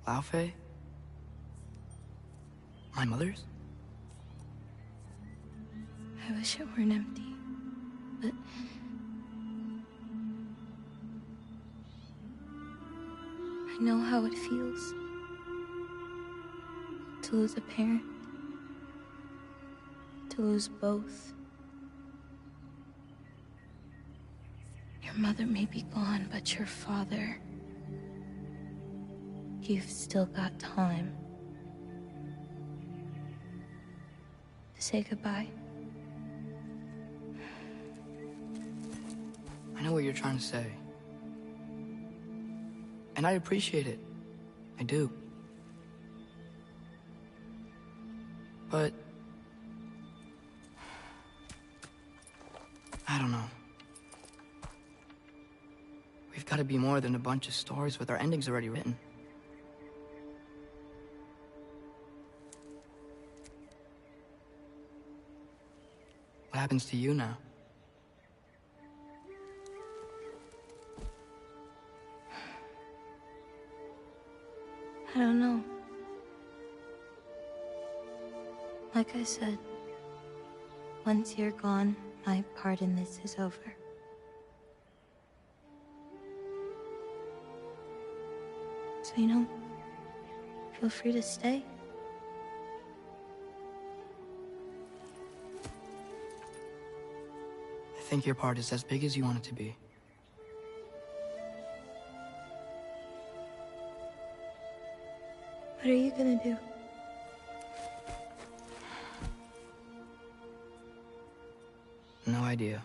Laufey? My mother's? I wish it weren't empty, but I know how it feels to lose a parent, to lose both. Your mother may be gone, but your father, you've still got time to say goodbye. I know what you're trying to say. And I appreciate it. I do. But I don't know. We've got to be more than a bunch of stories with our endings already written. What happens to you now? I don't know. Like I said, once you're gone, my part in this is over. So, you know, feel free to stay. I think your part is as big as you want it to be. What are you gonna do? No idea.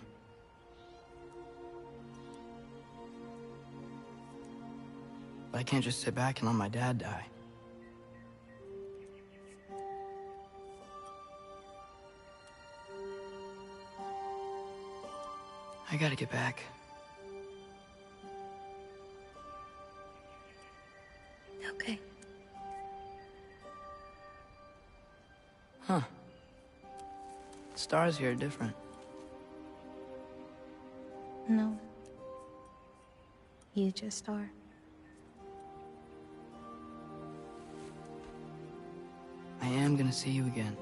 But I can't just sit back and let my dad die. I gotta get back. Okay. Huh. The stars here are different. No. You just are. I am gonna see you again.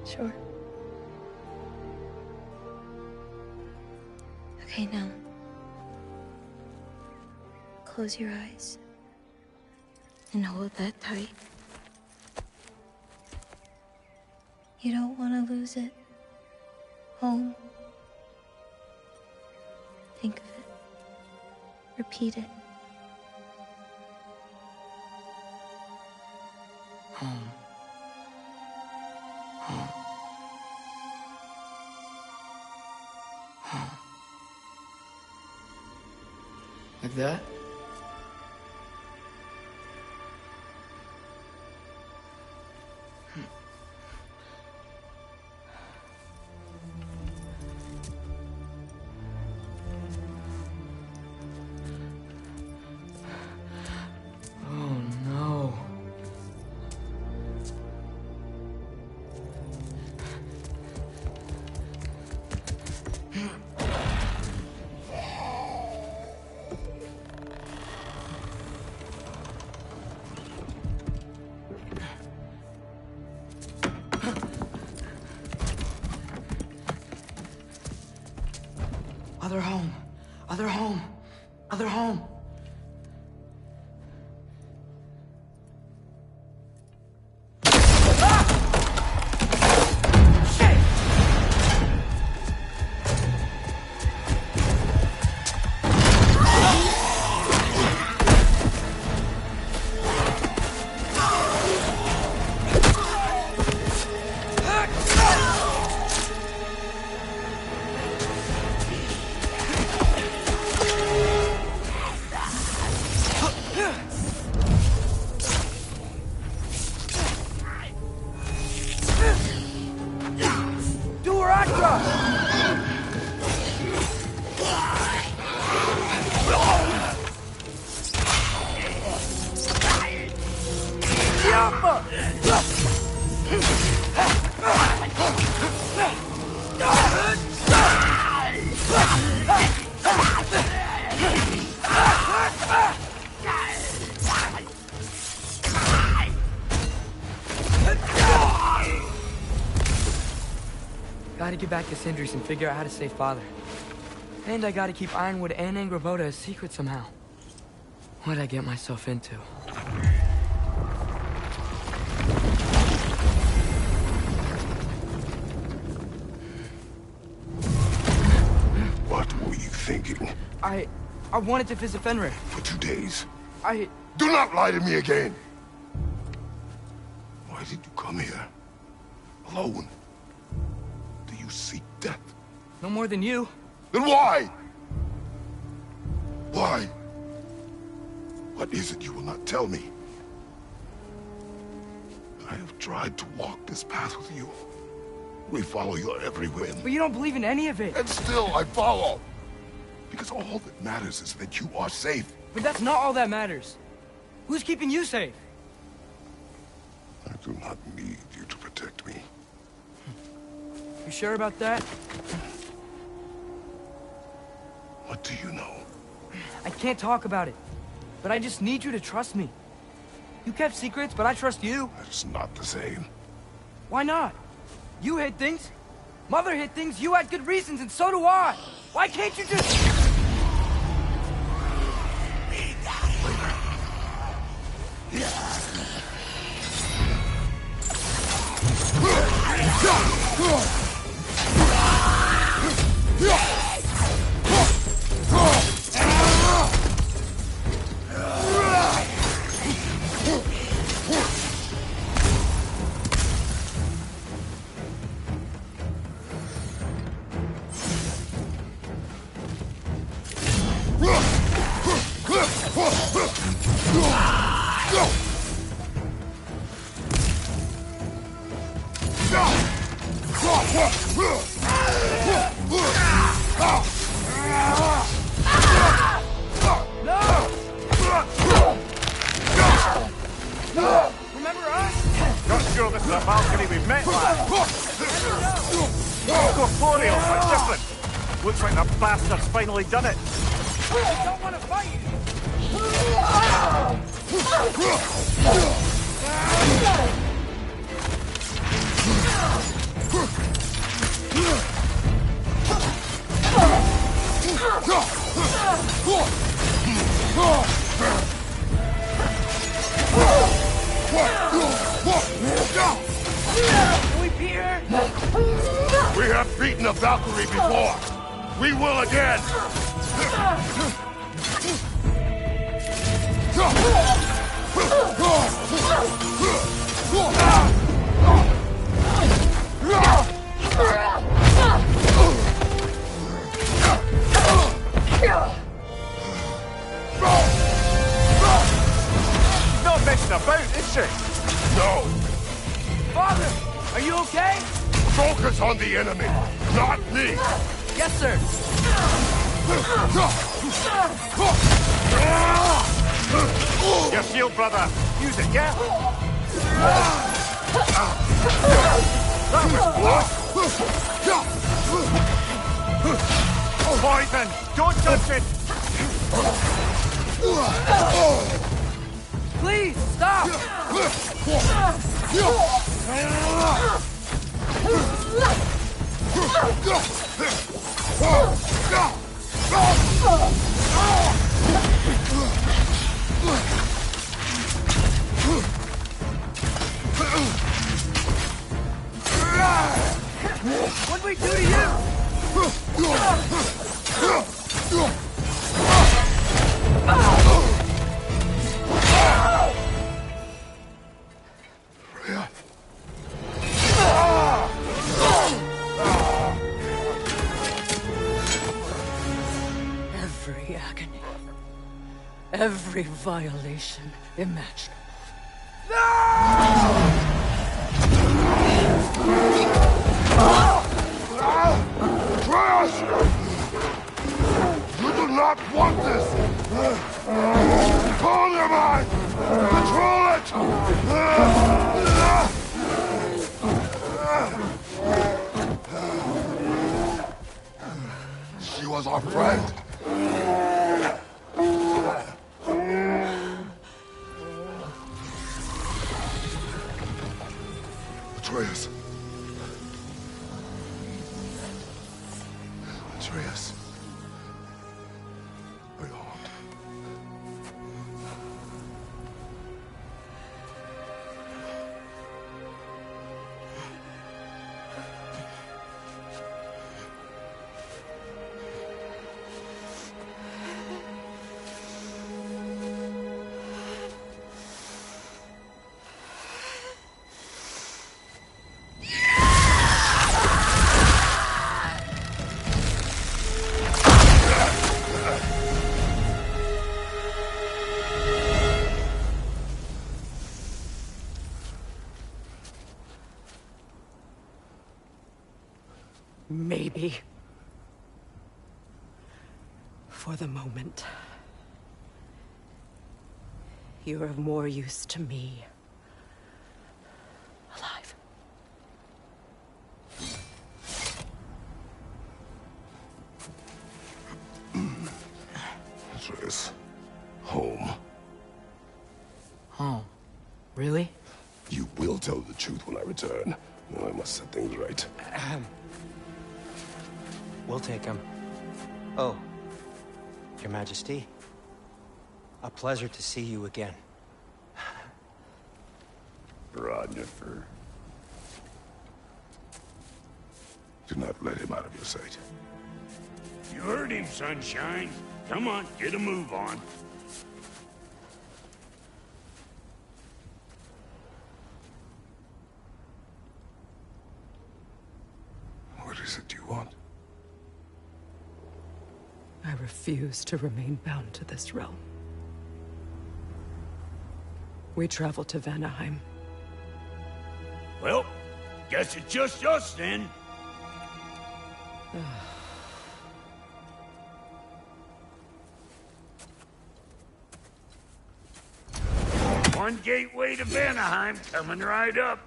Sure. Okay, now. Close your eyes. And hold that tight. You don't want to lose it. Home. Think of it. Repeat it. Home. Home. Home. Like that? Other home. Other home. Other home. get back to Sindri's and figure out how to save Father. And I gotta keep Ironwood and Angravoda a secret somehow. What'd I get myself into? What were you thinking? I wanted to visit Fenrir. For 2 days? Do not lie to me again! Why did you come here? Alone? Do you seek death? No more than you. Then why? Why? What is it you will not tell me? I have tried to walk this path with you. We follow your every whim. But you don't believe in any of it. And still I follow. Because all that matters is that you are safe. But that's not all that matters. Who's keeping you safe? I do not need you to protect me. You sure about that? What do you know? I can't talk about it. But I just need you to trust me. You kept secrets, but I trust you. That's not the same. Why not? You hid things. Mother hid things. You had good reasons, and so do I. Why can't you just... Remember us? Not sure this is a balcony we've met last. Corporeal, but different. Looks like the bastard's finally done it. I don't want to fight you. Can we beat her? We have beaten a Valkyrie before. We will again. She's not messing about, is she? No. Father, are you okay? Focus on the enemy, not me. Yes, sir. Your shield, brother. Use it, yeah? That was close. Poison! Don't touch it! Please, stop! What'd we do to you? Freya. Every agony, every violation imaginable. Freya! You do not want this! Calm your mind! Control it! She was our friend. Atreus. Atreus. Beyond. Maybe. For the moment. You're of more use to me. Alive. Atreus. Home. Oh, really? You will tell the truth when I return. Now I must set things right. We'll take him. Oh, Your Majesty. A pleasure to see you again. Ragnarök. Do not let him out of your sight. You heard him, Sunshine. Come on, get a move on. What is it you want? I refuse to remain bound to this realm. We travel to Vanaheim. Well, guess it's just us then. One gateway to Vanaheim coming right up.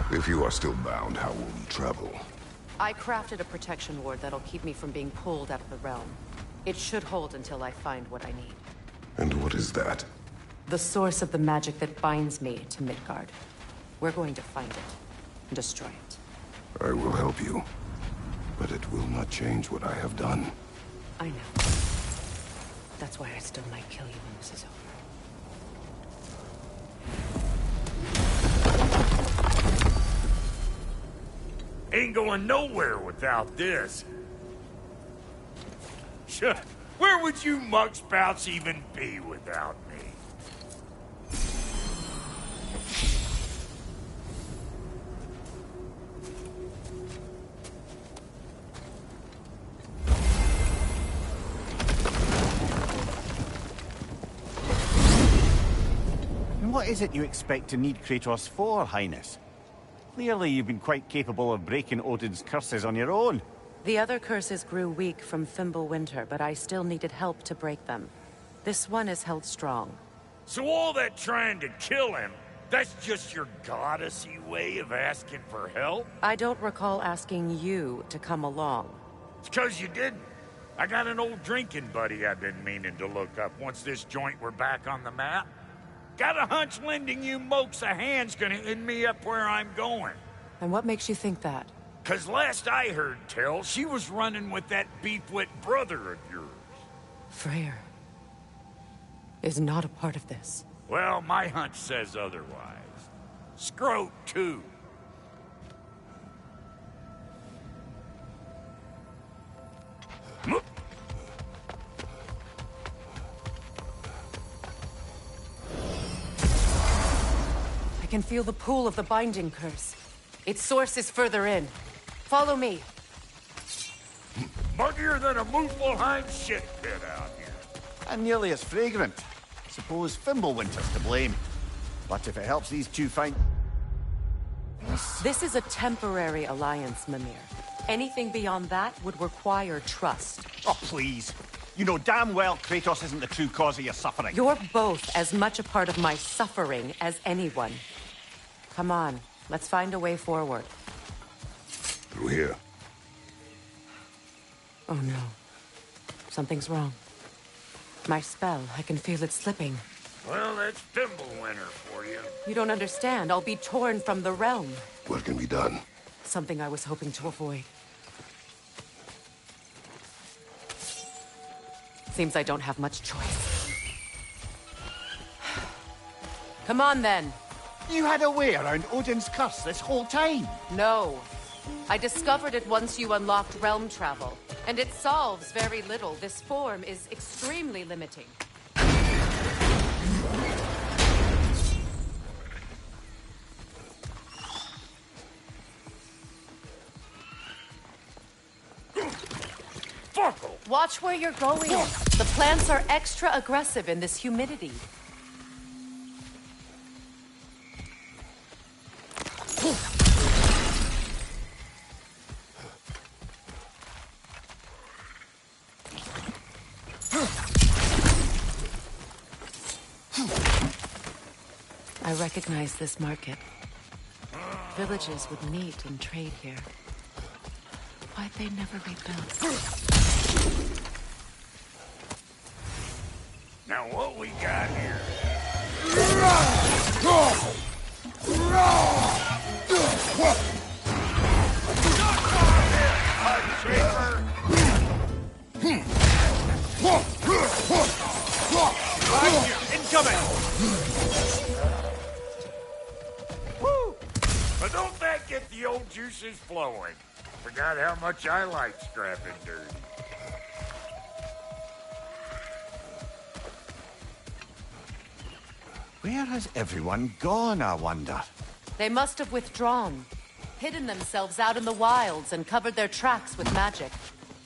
If you are still bound, how will you travel? I crafted a protection ward that'll keep me from being pulled out of the realm. It should hold until I find what I need. And what is that? The source of the magic that binds me to Midgard. We're going to find it and destroy it. I will help you. But it will not change what I have done. I know. That's why I still might kill you when this is over. Ain't going nowhere without this. Sure. Where would you muckspouts even be without me? And what is it you expect to need Kratos for, Highness? Clearly you've been quite capable of breaking Odin's curses on your own. The other curses grew weak from Fimbulwinter, but I still needed help to break them. This one is held strong. So all that trying to kill him, that's just your goddessy way of asking for help? I don't recall asking you to come along. It's 'cause you didn't. I got an old drinking buddy I've been meaning to look up once this joint were back on the map. Got a hunch lending you mokes a hand's gonna end me up where I'm going. And what makes you think that? 'Cause last I heard tell, she was running with that beef-wit brother of yours. Freya is not a part of this. Well, my hunch says otherwise. Scrote, too. I can feel the pull of the binding curse. Its source is further in. Follow me. Muggier than a Muspelheim shit pit out here. And nearly as fragrant. Suppose Fimbulwinter's to blame. But if it helps these two find... This is a temporary alliance, Mimir. Anything beyond that would require trust. Oh, please. You know damn well Kratos isn't the true cause of your suffering. You're both as much a part of my suffering as anyone. Come on, let's find a way forward. Through here. Oh no. Something's wrong. My spell, I can feel it slipping. Well, that's Fimbulwinter for you. You don't understand. I'll be torn from the realm. What can be done? Something I was hoping to avoid. Seems I don't have much choice. Come on, then. You had a way around Odin's curse this whole time? No. I discovered it once you unlocked realm travel. And it solves very little. This form is extremely limiting. Watch where you're going. The plants are extra aggressive in this humidity. I recognize this market. Villages would meet and trade here. Why'd they never rebuild? Now what we got here? Incoming! Woo! But don't that get the old juices flowing? Forgot how much I like scrapping dirty. Where has everyone gone, I wonder? They must have withdrawn, hidden themselves out in the wilds and covered their tracks with magic.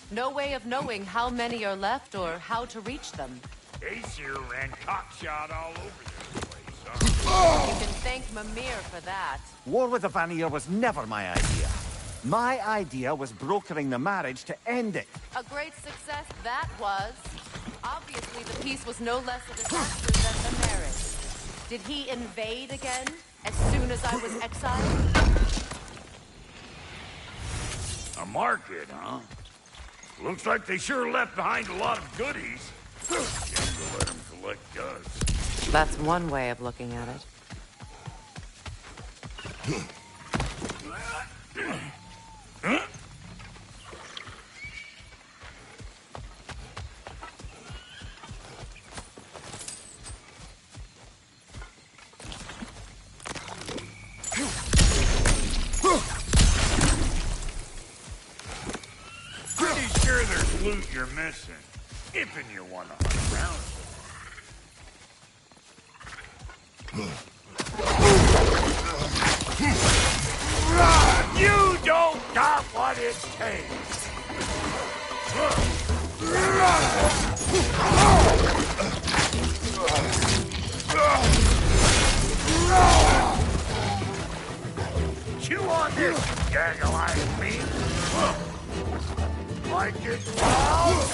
No way of knowing how many are left or how to reach them. Aesir ran cockshot all over this place, huh? You can thank Mimir for that. War with the Vanir was never my idea. My idea was brokering the marriage to end it. A great success that was. Obviously, the peace was no less a disaster than the marriage. Did he invade again, as soon as I was exiled? A market, huh? Looks like they sure left behind a lot of goodies. Shame to let them collect dust. That's one way of looking at it. Huh? Pretty sure there's loot you're missing, if you want to hunt around. You don't got what it takes. Chew on this, gaggle-eyed meat. Like it loud?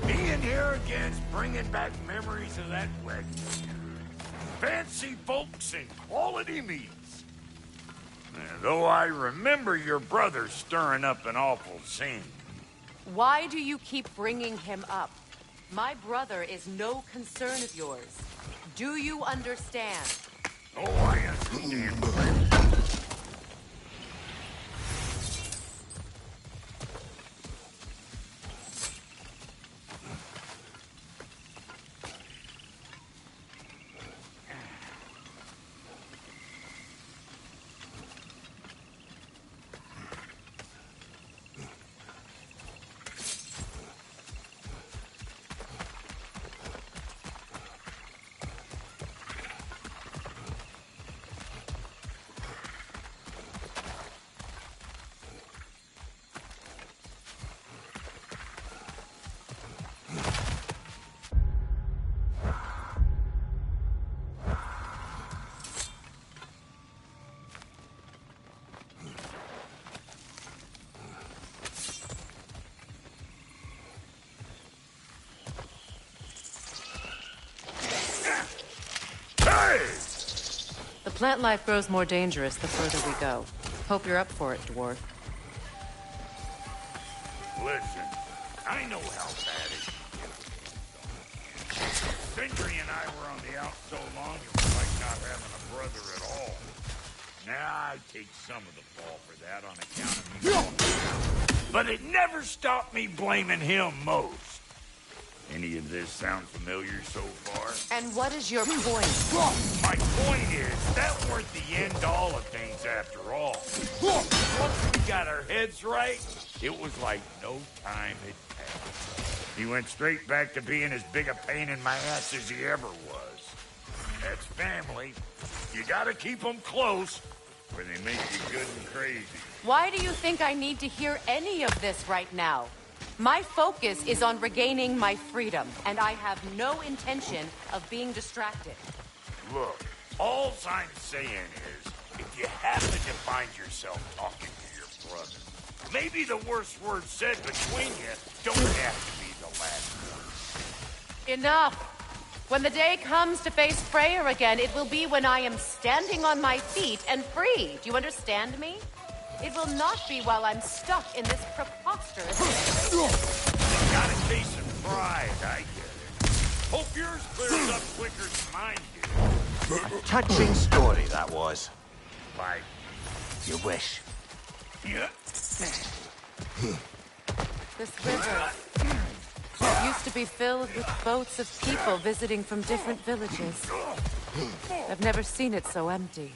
Being here again's bringing back memories of that wedding. Fancy folks and quality meats. Though I remember your brother stirring up an awful scene. Why do you keep bringing him up? My brother is no concern of yours. Do you understand? Oh, I understand. Plant life grows more dangerous the further we go. Hope you're up for it, dwarf. Listen, I know how bad it is. Sindri and I were on the out so long it was like not having a brother at all. Now I take some of the fall for that on account of me. But it never stopped me blaming him most. Any of this sound familiar so far? And what is your point? My point is, that weren't the end all of things after all. Once we got our heads right, it was like no time had passed. He went straight back to being as big a pain in my ass as he ever was. That's family. You gotta keep them close, or they make you good and crazy. Why do you think I need to hear any of this right now? My focus is on regaining my freedom, and I have no intention of being distracted. Look, all I'm saying is, if you happen to find yourself talking to your brother, maybe the worst word said between you don't have to be the last one. Enough! When the day comes to face Freya again, it will be when I am standing on my feet and free. Do you understand me? It will not be while I'm stuck in this preposterous situation. You got a case of pride, I get it. Hope yours clears up quicker than mine did. A touching story, that was. Like, You wish. yeah. This river used to be filled with boats of people visiting from different villages. I've never seen it so empty.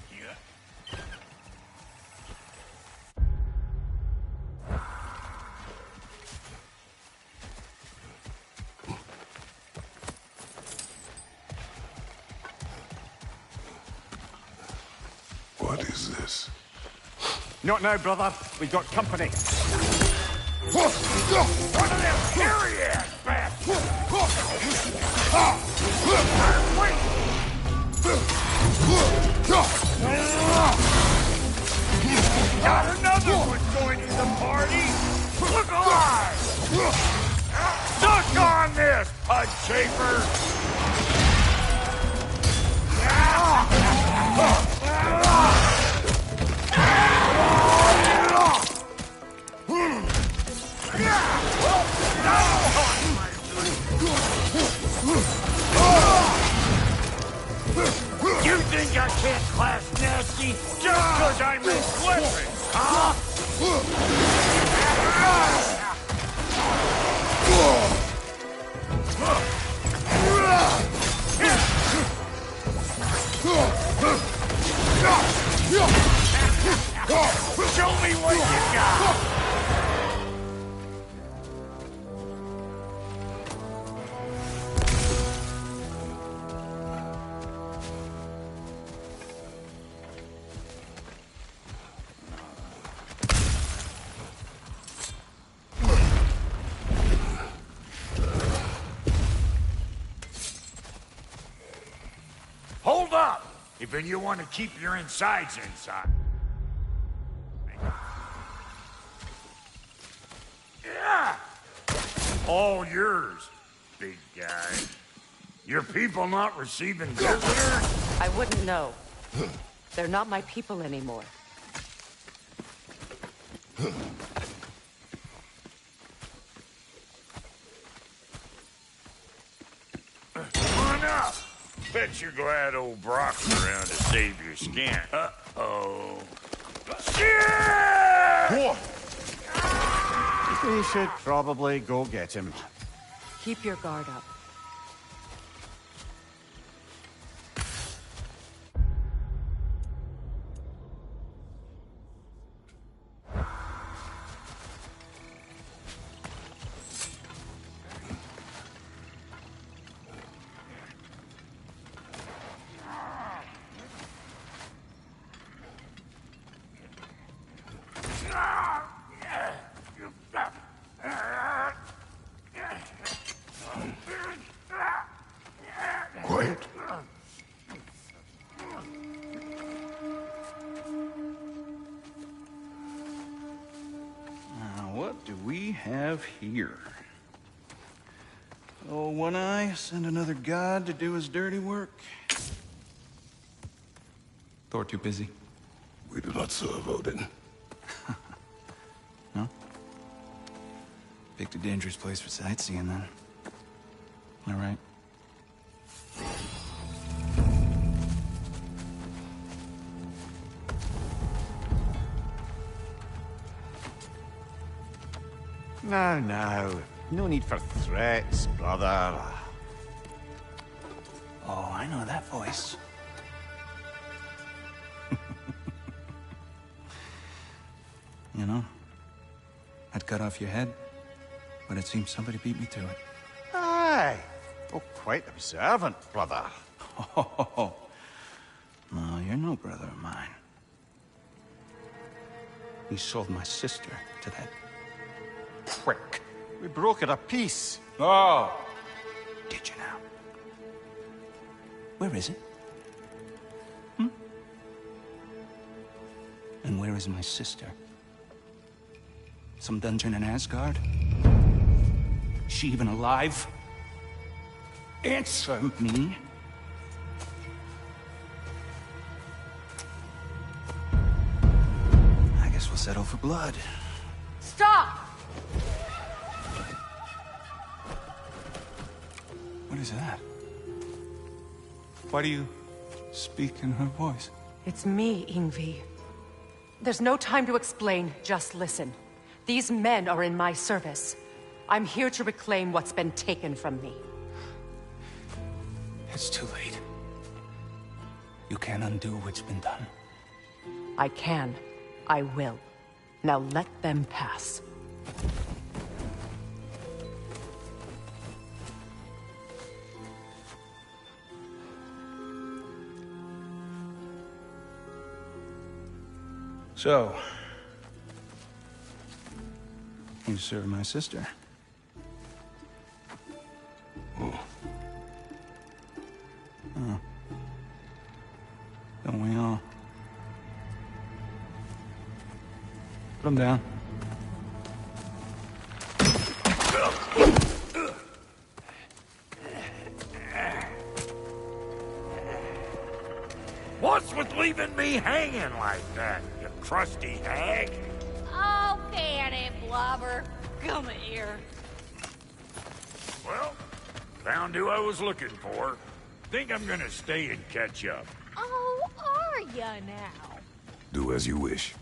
What is this? Not now, brother. We've got company. One of them hairy-ass bastards! Wait! Got another one joining the party! Look alive! Suck on this, Pud Chafer! You think I can't class nasty just because I'm in slippers, huh? Show me what you got! Hold up! If you want to keep your insides inside. Yeah! All yours, big guy. Your people not receiving visitors? I wouldn't know. They're not my people anymore. Come on up! Bet you're glad old Brock's around to save your skin. Uh-oh. Shit! We should probably go get him. Keep your guard up. Quiet. Now, what do we have here? Oh, One Eye, send another god to do his dirty work? Thor too busy? We do not serve Odin. No? Picked a dangerous place for sightseeing, then. All right. Now. No need for threats, brother. Oh, I know that voice. You know, I'd cut off your head, but it seems somebody beat me to it. Aye. Oh, quite observant, brother. Oh, no, you're no brother of mine. You sold my sister to that prick. We broke it a piece. Oh! Did you now? Where is it? And where is my sister? Some dungeon in Asgard? She even alive? Answer me. I guess we'll settle for blood. Stop! What is that? Why do you speak in her voice? It's me, Ingvi. There's no time to explain, just listen. These men are in my service. I'm here to reclaim what's been taken from me. It's too late. You can't undo what's been done. I can. I will. Now let them pass. So, you serve my sister. Oh. Oh. Don't we all? Put him down. What's with leaving me hanging like that, you crusty hag? Oh, can it, Blobber? Come here. Well, found who I was looking for. Think I'm gonna stay and catch up. Oh, are ya now? Do as you wish.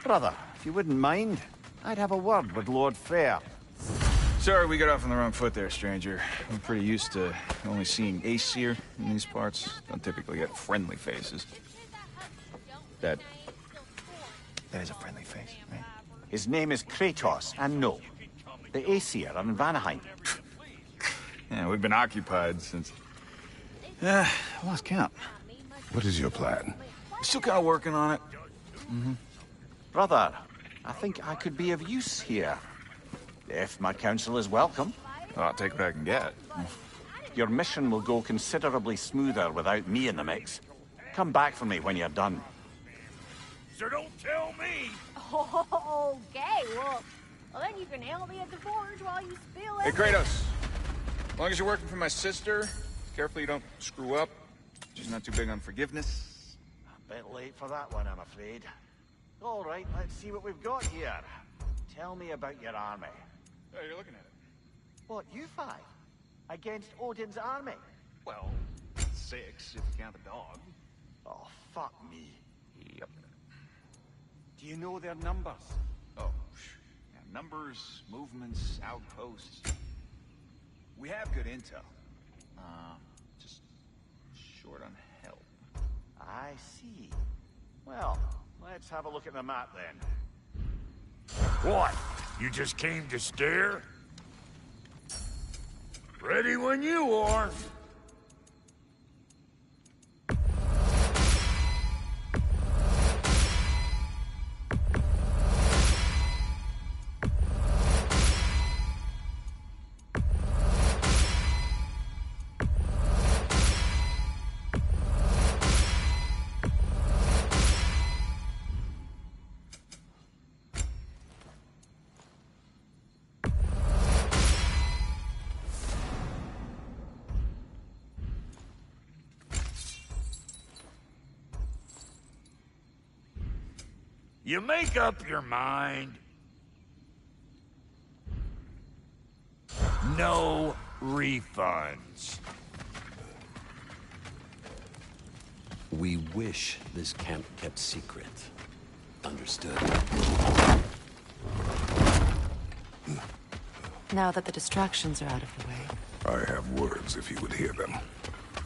Brother, if you wouldn't mind, I'd have a word with Lord Freya. Sorry we got off on the wrong foot there, stranger. I'm pretty used to only seeing Aesir in these parts. Don't typically get friendly faces. That is a friendly face, right? His name is Kratos, and no, the Aesir are in Vanaheim. Yeah, we've been occupied since... lost count. What is your plan? Still kind of working on it. Brother, I think I could be of use here. If my counsel is welcome. Well, I'll take what I can get. Your mission will go considerably smoother without me in the mix. Come back for me when you're done. So don't tell me. Okay, well, then you can help me at the forge while you spill it. Hey, Kratos. As long as you're working for my sister, careful you don't screw up. She's not too big on forgiveness. A bit late for that one, I'm afraid. All right, let's see what we've got here. Tell me about your army. Oh, you're looking at it. What, you five? Against Odin's army? Well, 6 if you count the dog. Oh, fuck me. Yep. Do you know their numbers? Oh, yeah, numbers, movements, outposts. We have good intel. Just short on help. I see. Well, let's have a look at the map then. What? You just came to stare? Ready when you are. You make up your mind. No refunds. We wish this camp kept secret. Understood? Now that the distractions are out of the way. I have words if you would hear them.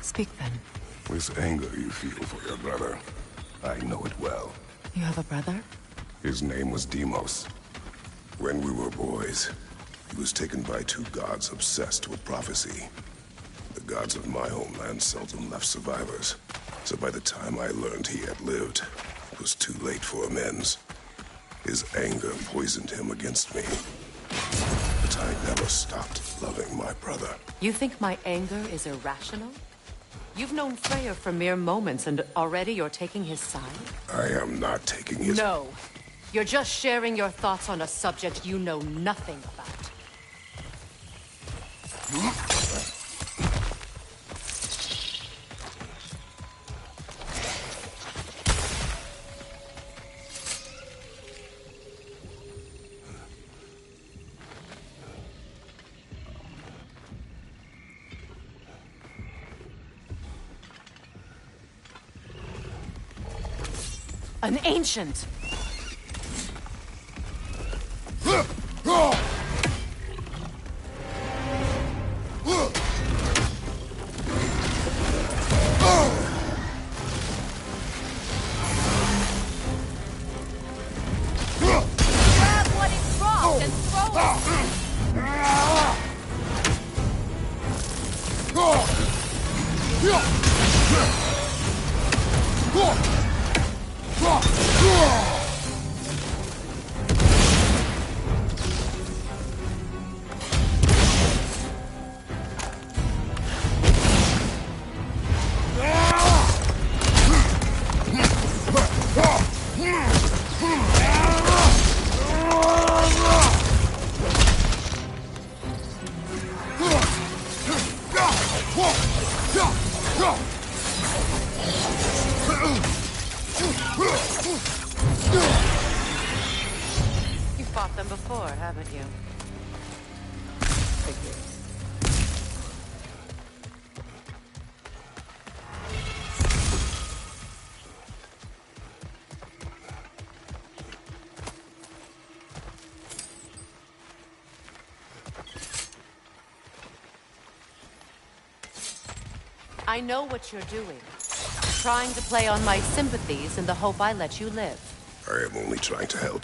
Speak then. This anger you feel for your brother, I know it well. You have a brother? His name was Deimos. When we were boys, he was taken by two gods obsessed with prophecy. The gods of my homeland seldom left survivors, so by the time I learned he had lived, it was too late for amends. His anger poisoned him against me. But I never stopped loving my brother. You think my anger is irrational? You've known Freya for mere moments, and already you're taking his side? I am not taking his... No. You're just sharing your thoughts on a subject you know nothing about. An ancient! Grab what it dropped and throw You've fought them before, haven't you? Figures. I know what you're doing. Trying to play on my sympathies in the hope I let you live. I am only trying to help.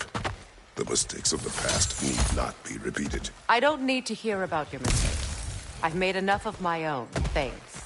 The mistakes of the past need not be repeated. I don't need to hear about your mistakes. I've made enough of my own, thanks.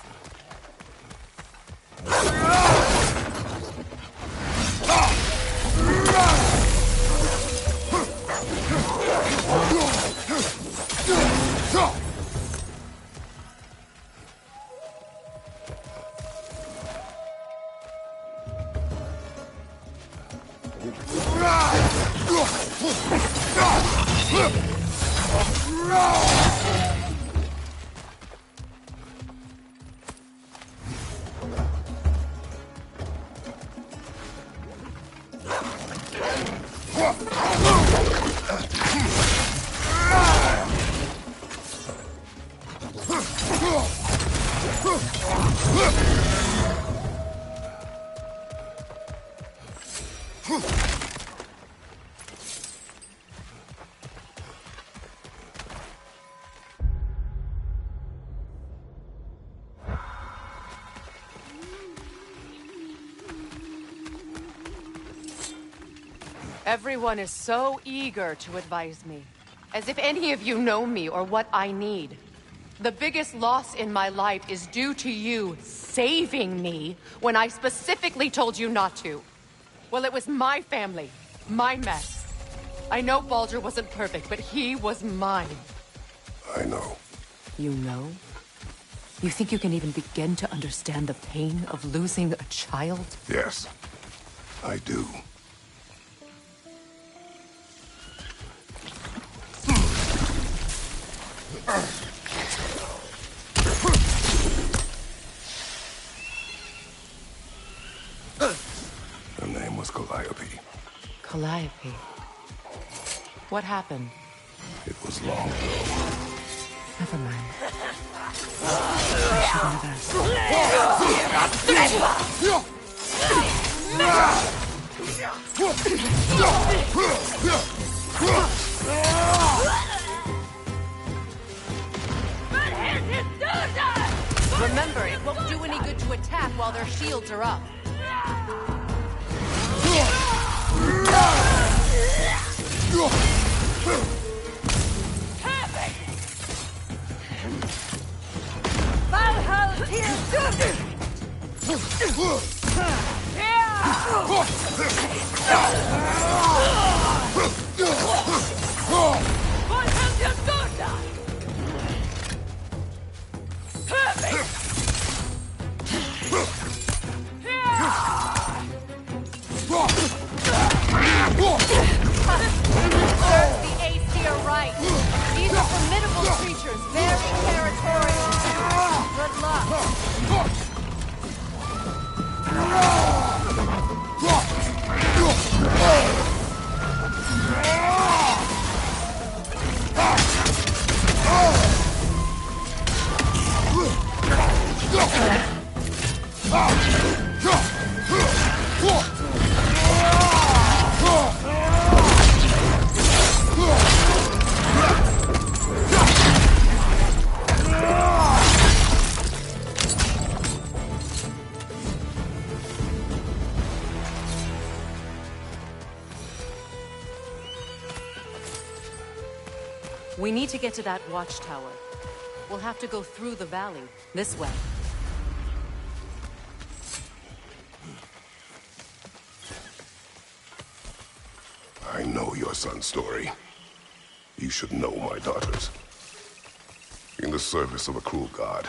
Everyone is so eager to advise me. As if any of you know me or what I need. The biggest loss in my life is due to you saving me when I specifically told you not to. Well, it was my family, my mess. I know Baldur wasn't perfect, but he was mine. I know. You know? You think you can even begin to understand the pain of losing a child? Yes, I do. Her name was Calliope. Calliope. What happened? It was long ago. Never mind. I shouldn't have asked. Remember, it won't do any good to attack while their shields are up. Serves the Aesir right. These are formidable creatures, very territorial. Good luck. We need to get to that watchtower. We'll have to go through the valley, this way. I know your son's story. You should know my daughter's. In the service of a cruel god,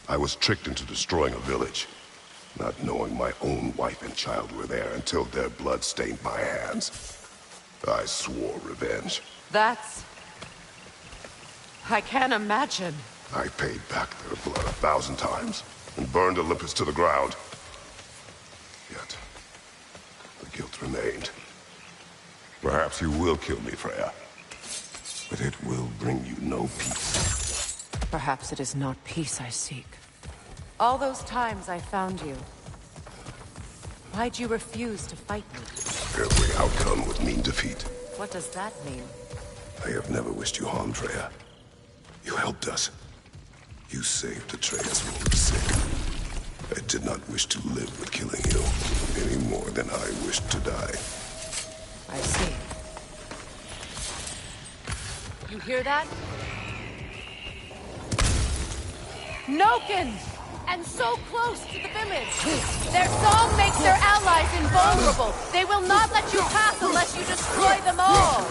I was tricked into destroying a village, not knowing my own wife and child were there until their blood stained my hands. I swore revenge. That's... I can't imagine. I paid back their blood 1,000 times and burned Olympus to the ground. Yet, the guilt remained. Perhaps you will kill me, Freya. But it will bring you no peace. Perhaps it is not peace I seek. All those times I found you, why'd you refuse to fight me? Every outcome would mean defeat. What does that mean? I have never wished you harm, Freya. You helped us. You saved Atreus from sin. I did not wish to live with killing you, any more than I wished to die. I see. You hear that? Noken! And so close to the village! Their song makes their allies invulnerable! They will not let you pass unless you destroy them all!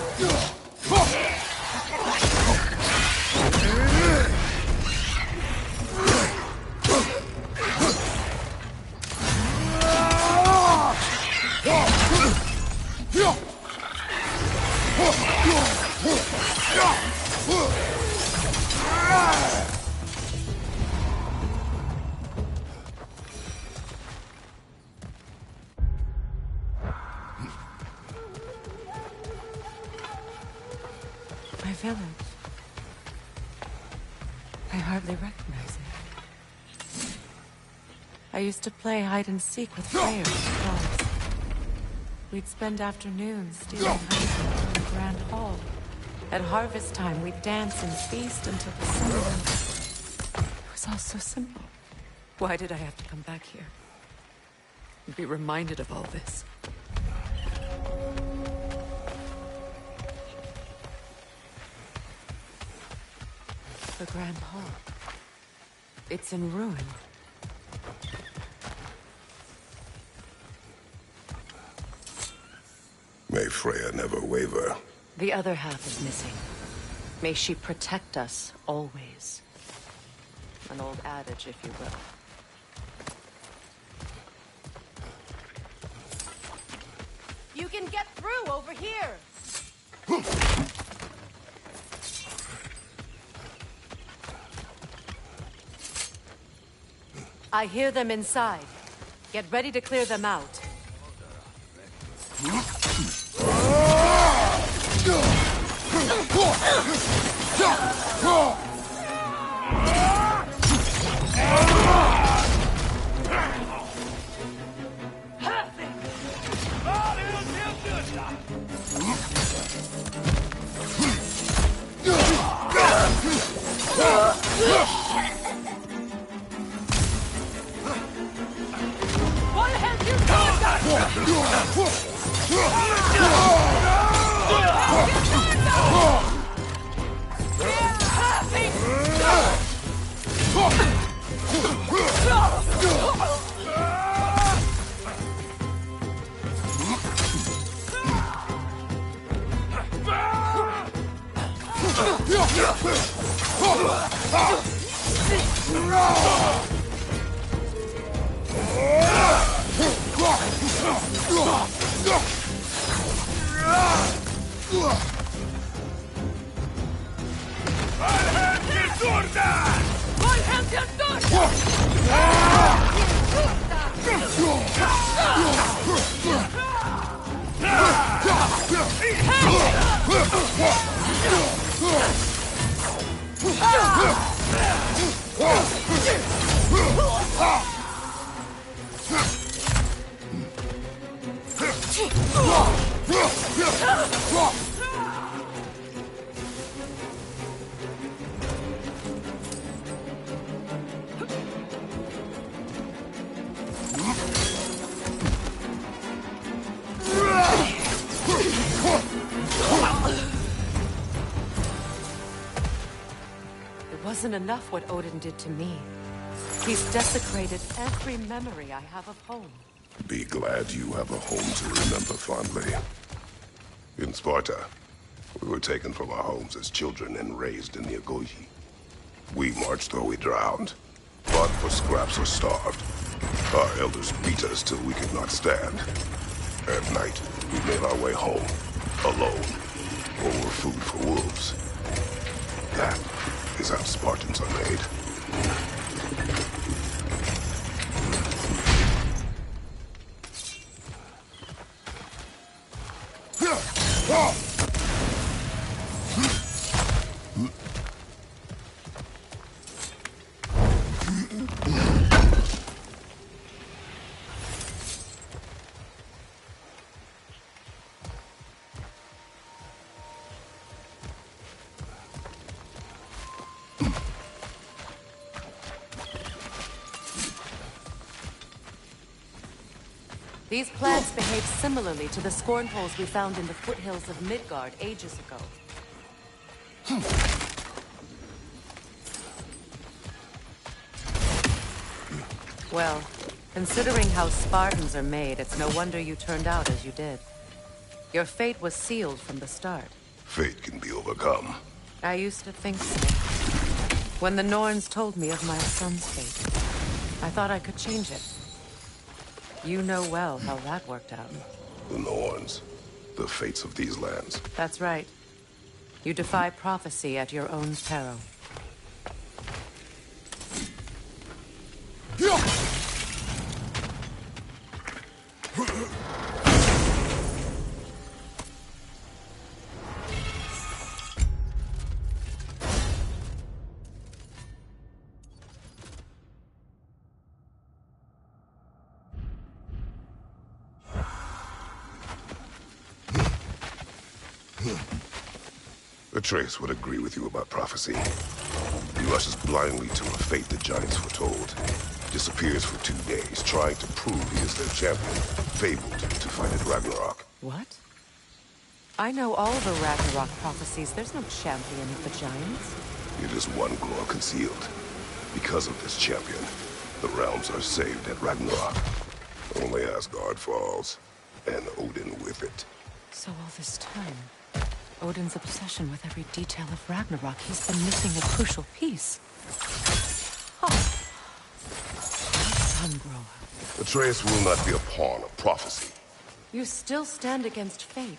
My village. I hardly recognize it. I used to play hide and seek with Freya and dolls. We'd spend afternoons stealing honey from the grand hall. At harvest time, we'd dance and feast until the sun went. It was all so simple. Why did I have to come back here? And be reminded of all this? The grand hall. It's in ruin. May Freya never waver. The other half is missing. May she protect us always. An old adage, if you will. You can get through over here! I hear them inside. Get ready to clear them out. Wasn't enough what Odin did to me. He's desecrated every memory I have of home. Be glad you have a home to remember fondly. In Sparta, we were taken from our homes as children and raised in the Agogi. We marched or we drowned, fought for scraps or starved. Our elders beat us till we could not stand. At night, we made our way home, alone, or were food for wolves. That is how Spartans are made. These plants behave similarly to the scornpoles we found in the foothills of Midgard ages ago. Well, considering how Spartans are made, it's no wonder you turned out as you did. Your fate was sealed from the start. Fate can be overcome. I used to think so. When the Norns told me of my son's fate, I thought I could change it. You know well how that worked out. The Norns. The fates of these lands. That's right. You defy prophecy at your own peril. Atreus would agree with you about prophecy. He rushes blindly to a fate the giants foretold. Disappears for 2 days, trying to prove he is their champion, fabled to fight at Ragnarok. What? I know all the Ragnarok prophecies. There's no champion of the giants. It is one glow concealed. Because of this champion, the realms are saved at Ragnarok. Only Asgard falls, and Odin with it. So all this time, Odin's obsession with every detail of Ragnarok, he's been missing a crucial piece. Oh. Son grow up. Atreus will not be a pawn of prophecy. You still stand against fate,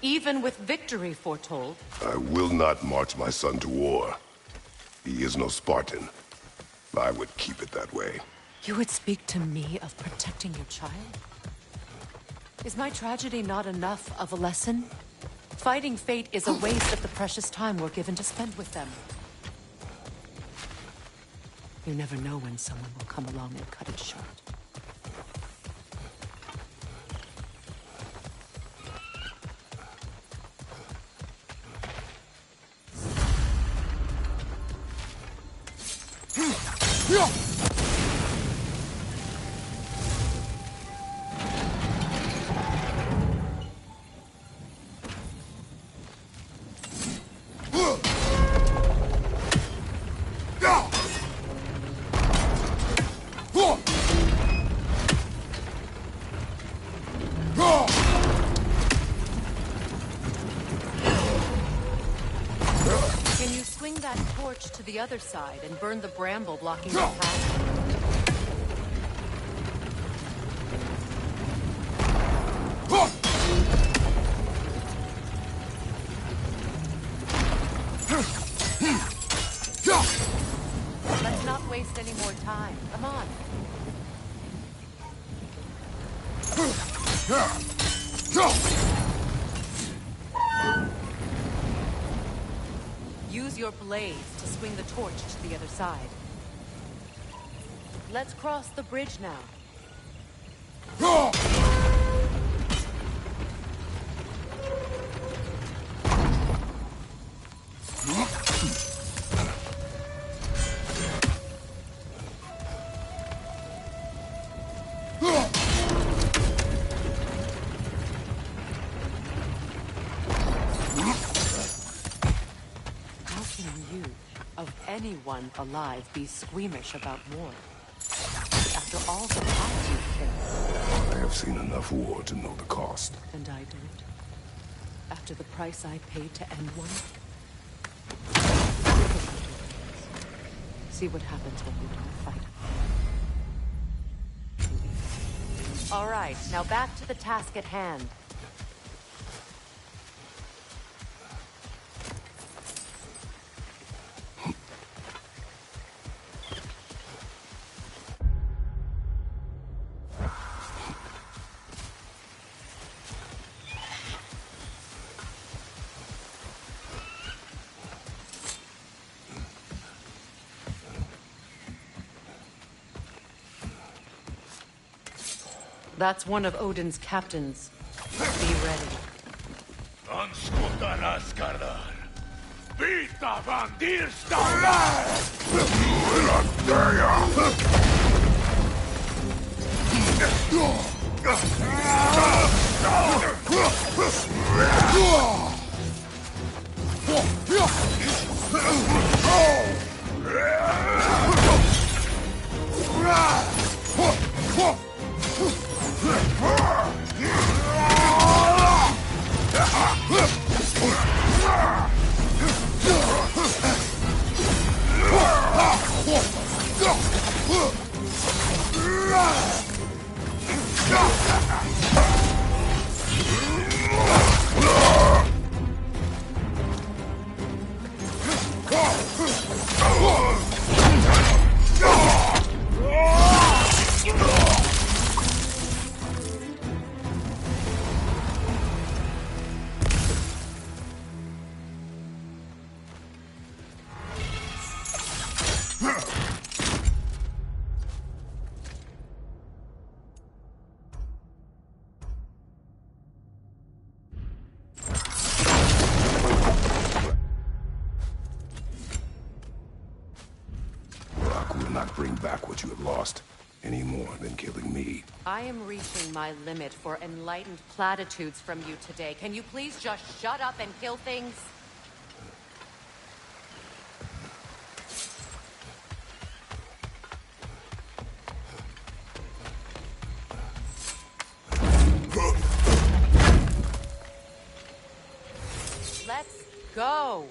even with victory foretold. I will not march my son to war. He is no Spartan. I would keep it that way. You would speak to me of protecting your child? Is my tragedy not enough of a lesson? Fighting fate is a waste of the precious time we're given to spend with them. You never know when someone will come along and cut it short. To the other side and burn the bramble blocking the path. Let's not waste any more time. Come on. Use your blades to swing the torch to the other side. Let's cross the bridge now. Anyone alive be squeamish about war? After all the lives you've killed. I have seen enough war to know the cost. And I don't. After the price I paid to end one. See what happens when you don't fight. All right, now back to the task at hand. That's one of Odin's captains. Be ready. Anskutarás kardar. Vita vandir Bring back what you have lost, any more than killing me. I am reaching my limit for enlightened platitudes from you today. Can you please just shut up and kill things? Let's go!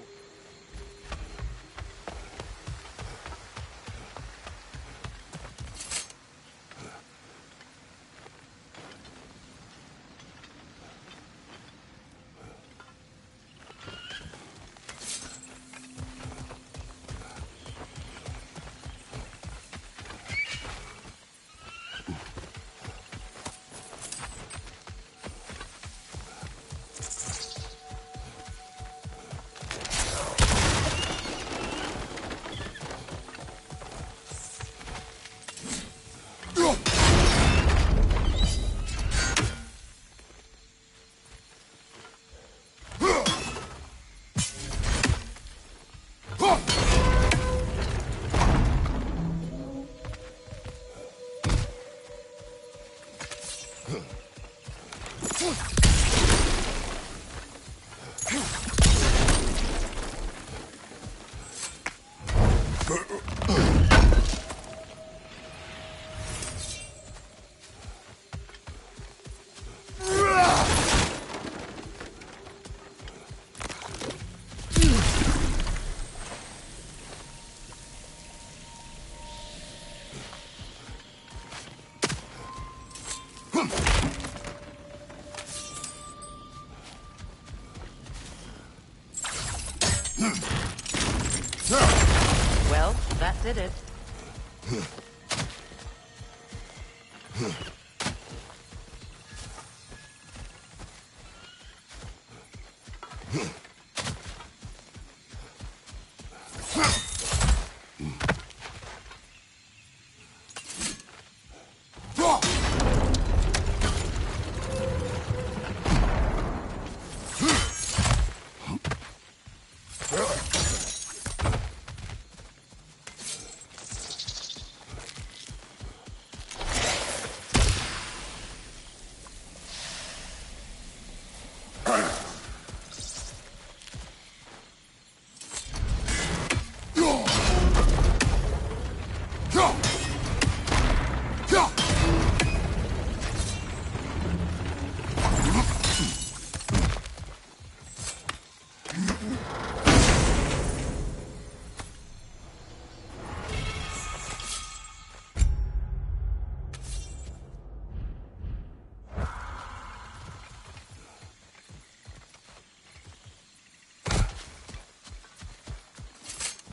considered.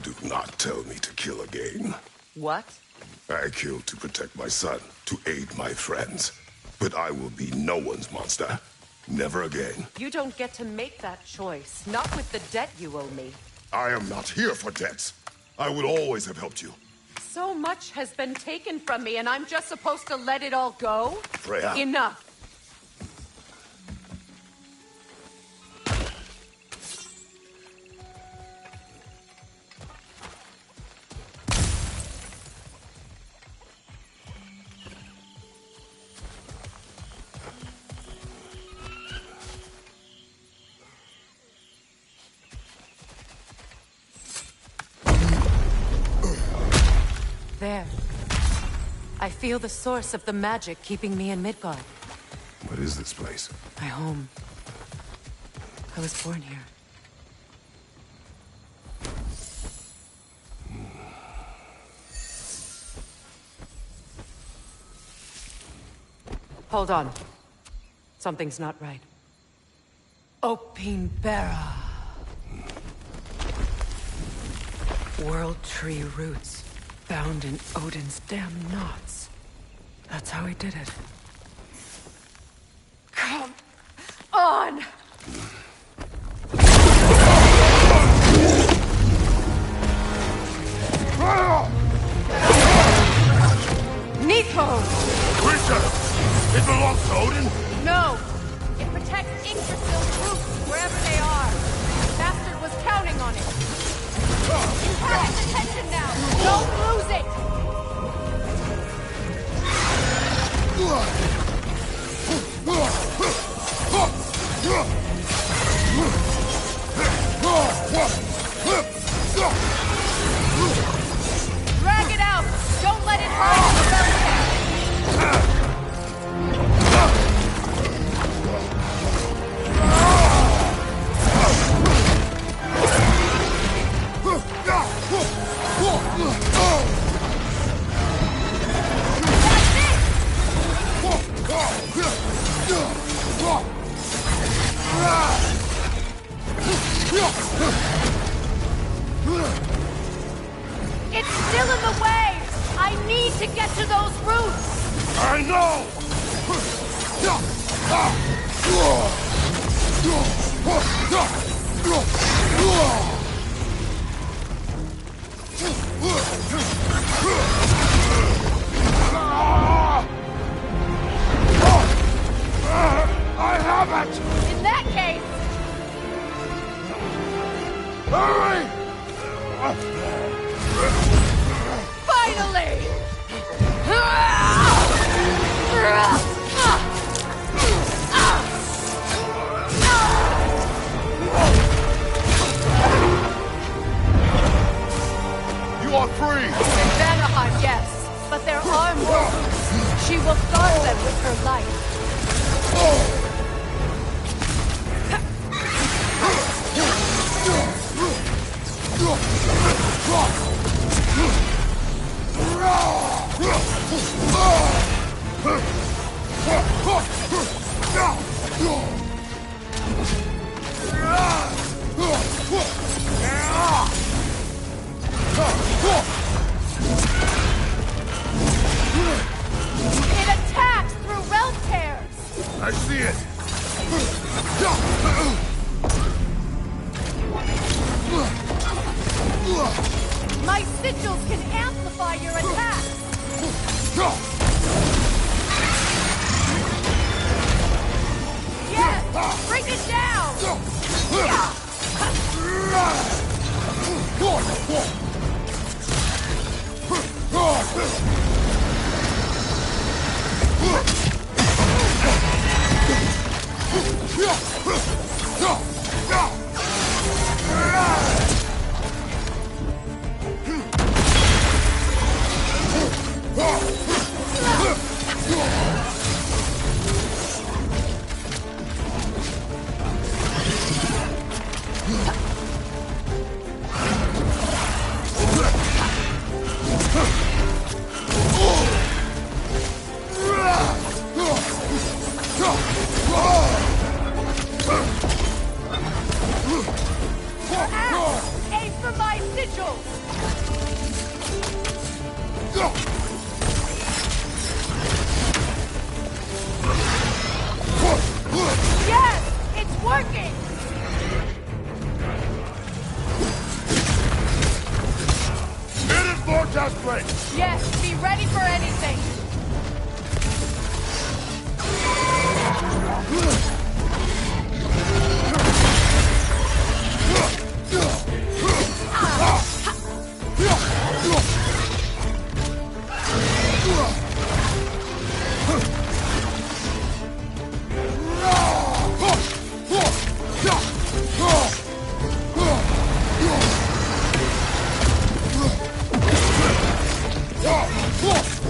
Do not tell me to kill again. What? I killed to protect my son, to aid my friends. But I will be no one's monster. Never again. You don't get to make that choice. Not with the debt you owe me. I am not here for debts. I would always have helped you. So much has been taken from me, and I'm just supposed to let it all go? Freya. Enough. There. I feel the source of the magic keeping me in Midgard. What is this place? My home. I was born here. Hold on. Something's not right. Opinbera. World tree roots. Found in Odin's damn knots. That's how he did it. Come on! Nico! Creature! It belongs to Odin? No! It protects Yggdrasil's roots, wherever they are. The bastard was counting on it. You have its attention now! Don't lose it! Drag it out! Don't let it hurt the belly. It's still in the way! I need to get to those roots! I know! I have it! In that case... Hurry! Finally! You are free! In Vanaheim, yes. But there are more. She will guard them with her life. best. Be ready for anything.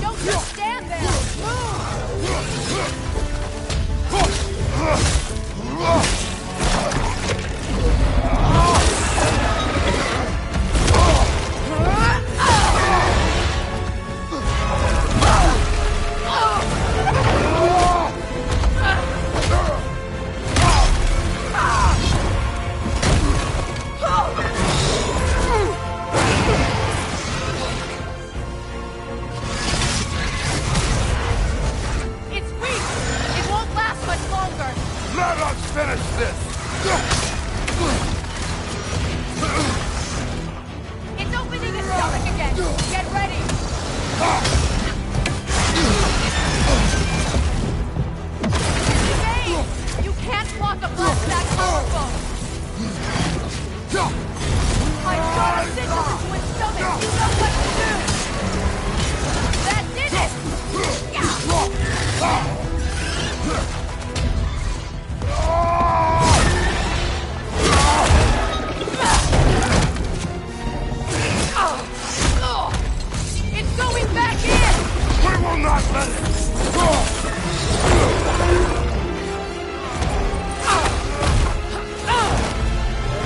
Don't just stand there! It's weak! It won't last much longer! Let us finish this! It's opening its stomach again! Get ready! Evade! You can't block a blast that powerful! I've got a signal into its stomach! You know what to do! That did it! It's going back in! We will not let it!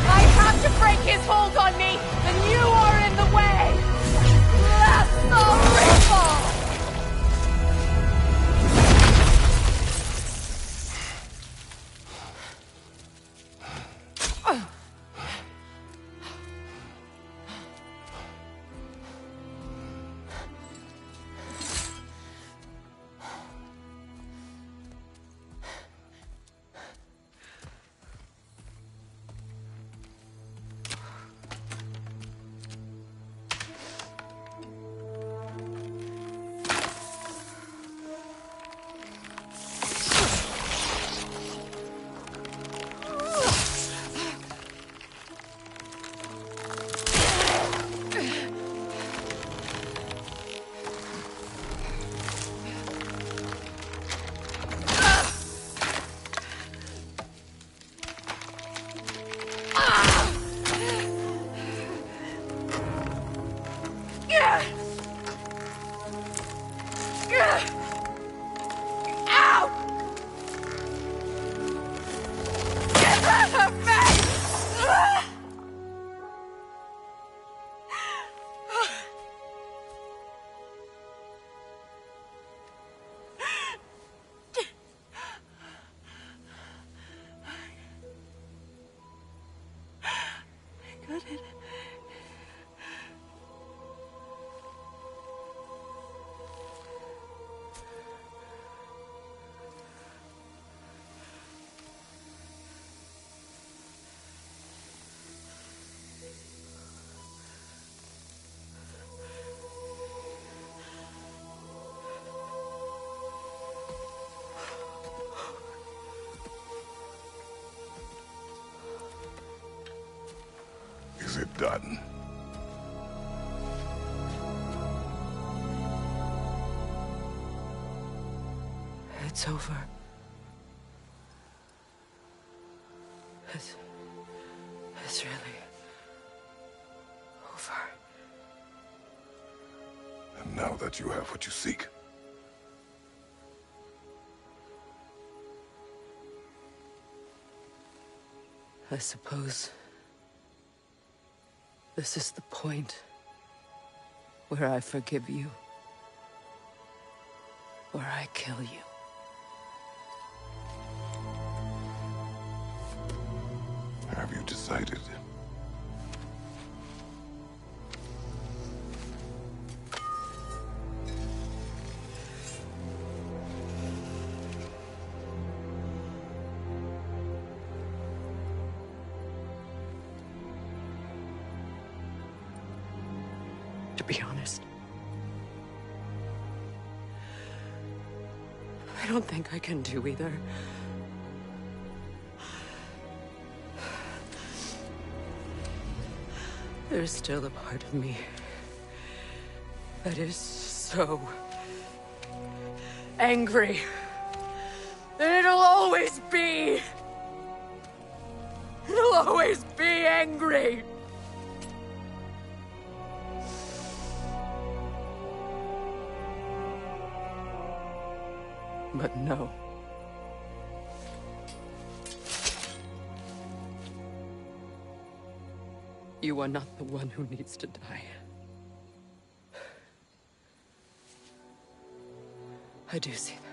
I have to break his hold on me, and you are in the way! Blast the ripple! Is it done? It's over. It's really over. And now that you have what you seek, I suppose this is the point where I forgive you, or I kill you. have you decided? To be honest, I don't think I can do either. There's still a part of me that is so angry that it'll always be. It'll always be angry. But no. You are not the one who needs to die. I do see that.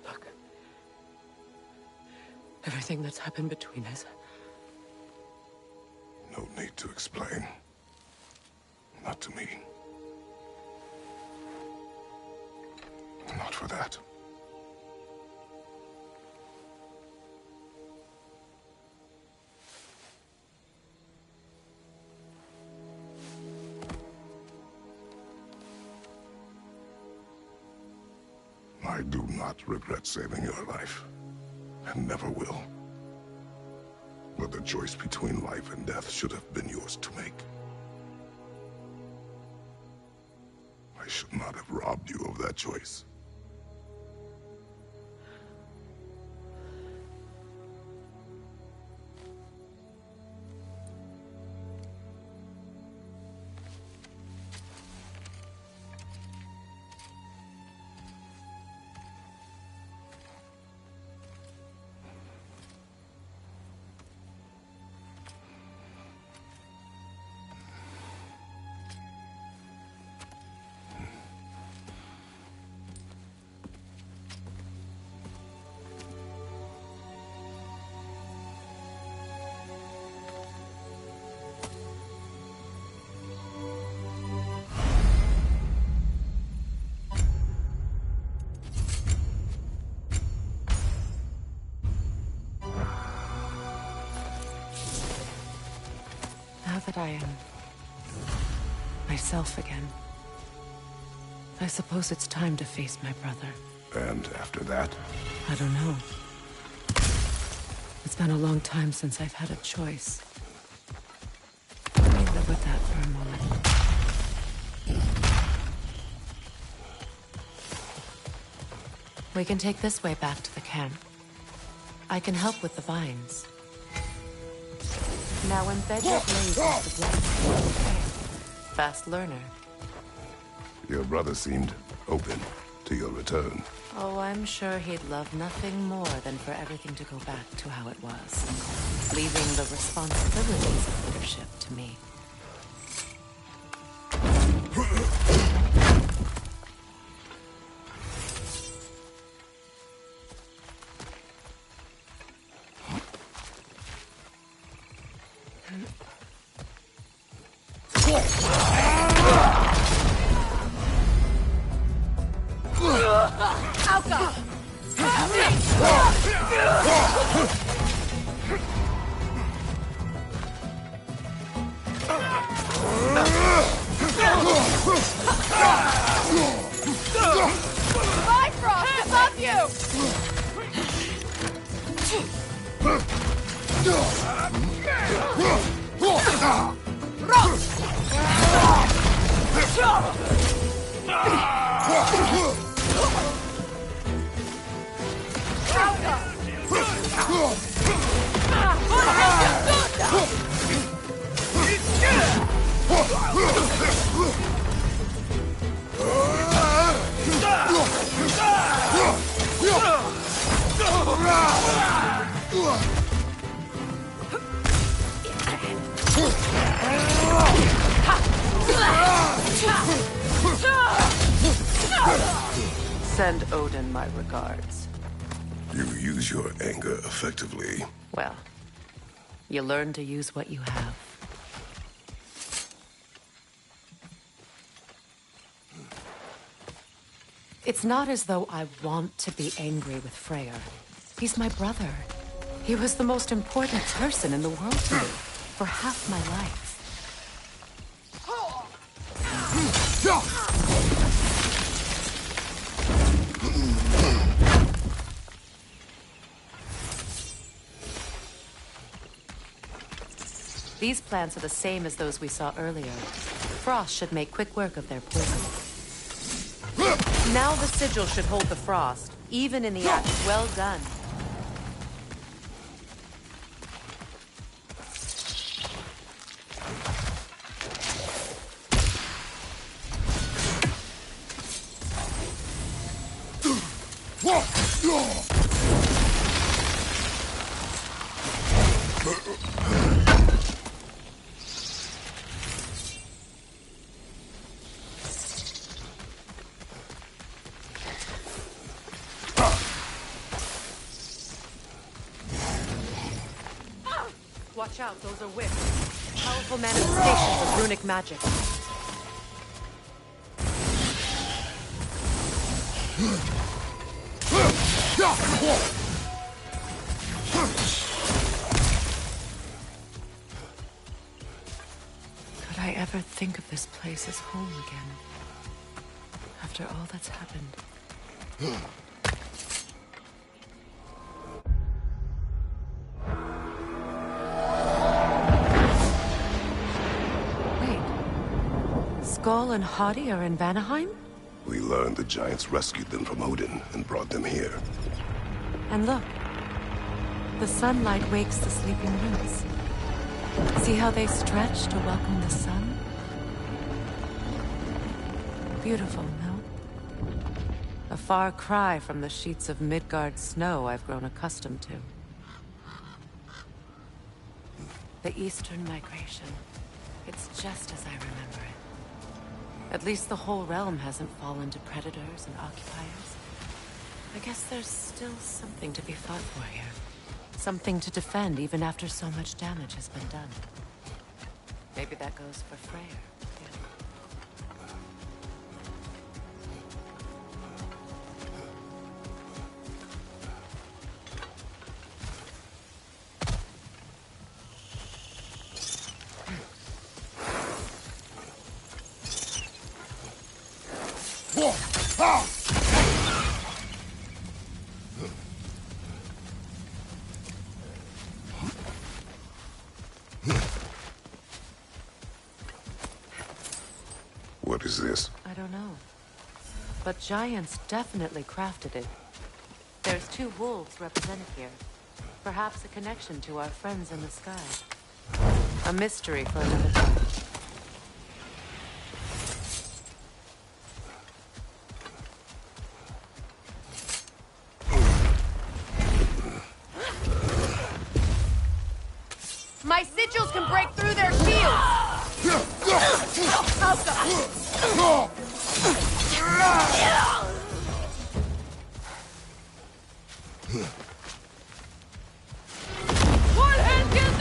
Look. Everything that's happened between us. No need to explain. Not to me. Not for that. I do not regret saving your life, and never will. But the choice between life and death should have been yours to make. I should not have robbed you of that choice. Now that I am myself again, I suppose it's time to face my brother. And after that? I don't know. It's been a long time since I've had a choice. Let me live with that for a moment. We can take this way back to the camp. I can help with the vines. Now M.Vegeta blazes the black. Fast learner. Your brother seemed open to your return. Oh, I'm sure he'd love nothing more than for everything to go back to how it was, leaving the responsibilities of leadership to me. Bifrost, above you! Send Odin my regards. You use your anger effectively. Well, you learn to use what you have. It's not as though I want to be angry with Freya. He's my brother. He was the most important person in the world to me for half my life. These plants are the same as those we saw earlier. Frost should make quick work of their poison. Now the sigil should hold the frost, even in the act. Well done. Watch out, those are whips. Powerful manifestations of runic magic. Could I ever think of this place as home again? After all that's happened. Skull and Hadi are in Vanaheim? We learned the giants rescued them from Odin and brought them here. And look. The sunlight wakes the sleeping roots. See how they stretch to welcome the sun? Beautiful, no? A far cry from the sheets of Midgard snow I've grown accustomed to. The Eastern Migration. It's just as I remember it. At least the whole realm hasn't fallen to predators and occupiers. I guess there's still something to be fought for here. Something to defend even after so much damage has been done. Maybe that goes for Freya. What is this? I don't know. But giants definitely crafted it. There's 2 wolves represented here. Perhaps a connection to our friends in the sky. A mystery for another time. My sigils can break through their shields! One hand gets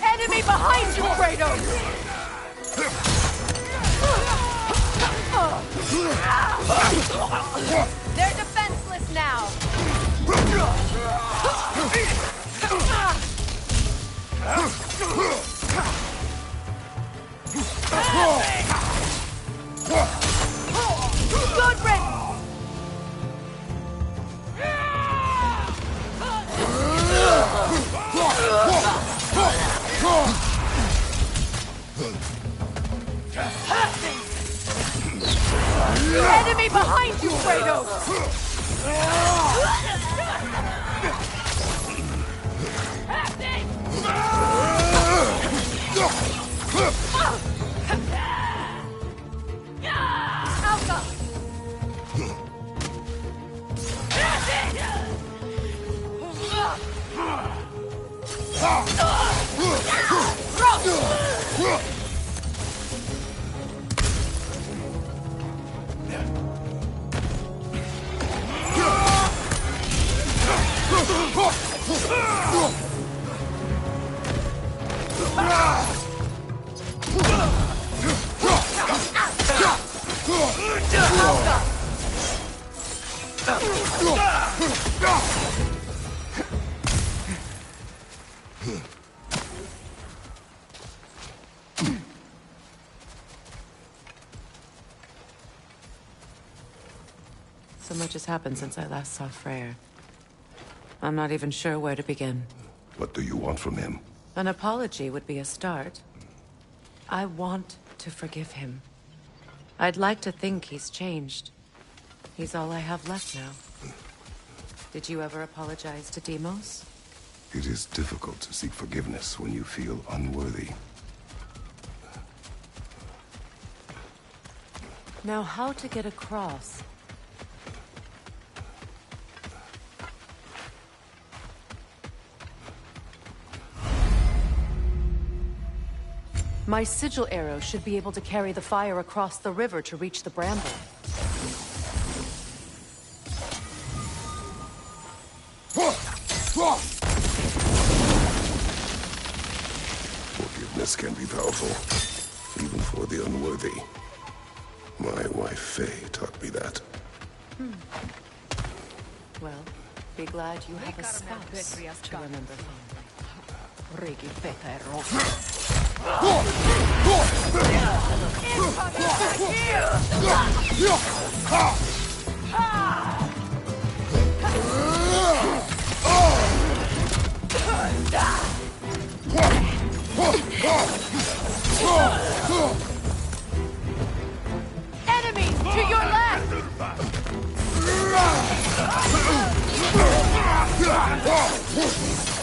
enemy behind you, Kratos! They're defenseless now! Good riddance! Enemy behind you, Kratos! So much has happened since I last saw Freya. I'm not even sure where to begin. What do you want from him? An apology would be a start. I want to forgive him. I'd like to think he's changed. He's all I have left now. Did you ever apologize to Deimos? It is difficult to seek forgiveness when you feel unworthy. Now, how to get across? My sigil arrow should be able to carry the fire across the river to reach the bramble. Forgiveness can be powerful, even for the unworthy. My wife, Faye, taught me that. Well, be glad you have a spouse to remember fondly. Enemies to your left!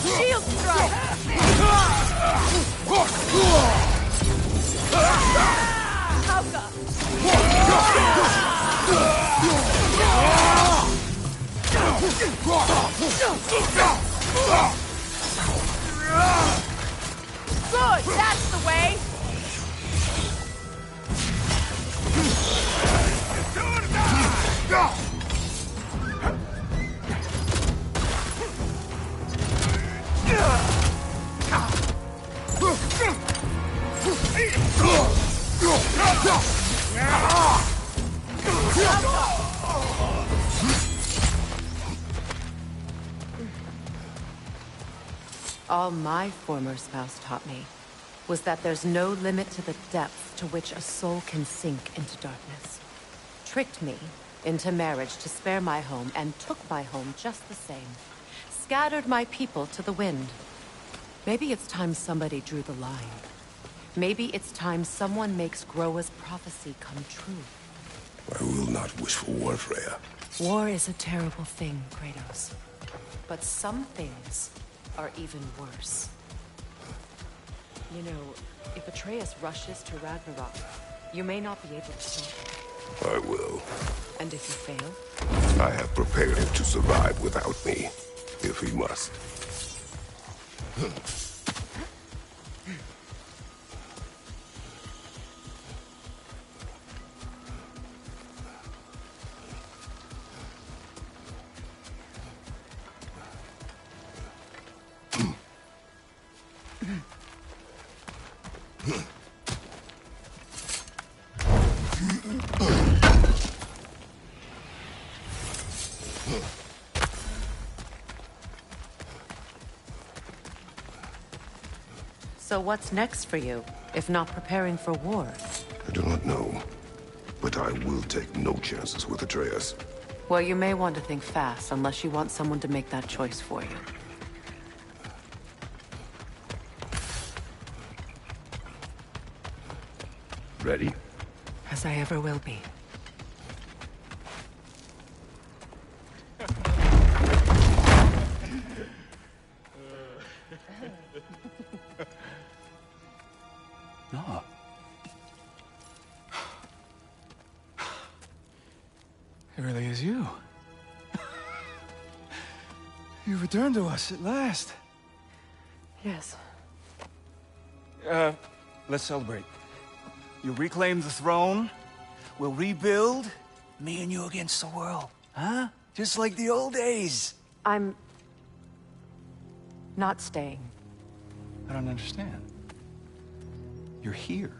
Shield strike! Good, that's the way! All my former spouse taught me was that there's no limit to the depth to which a soul can sink into darkness. Tricked me into marriage to spare my home and took my home just the same. Scattered my people to the wind. Maybe it's time somebody drew the line. Maybe it's time someone makes Groa's prophecy come true. I will not wish for war, Freya. War is a terrible thing, Kratos. But some things are even worse. You know, if Atreus rushes to Ragnarok, you may not be able to stop him. I will. And if you fail? I have prepared him to survive without me, if he must. So what's next for you, if not preparing for war? I do not know, but I will take no chances with Atreus. Well, you may want to think fast, unless you want someone to make that choice for you. Ready? As I ever will be. No. It really is you. You returned to us at last. Yes. Let's celebrate. You reclaim the throne, we'll rebuild, me and you against the world, huh? Just like the old days. I'm not staying. I don't understand. You're here.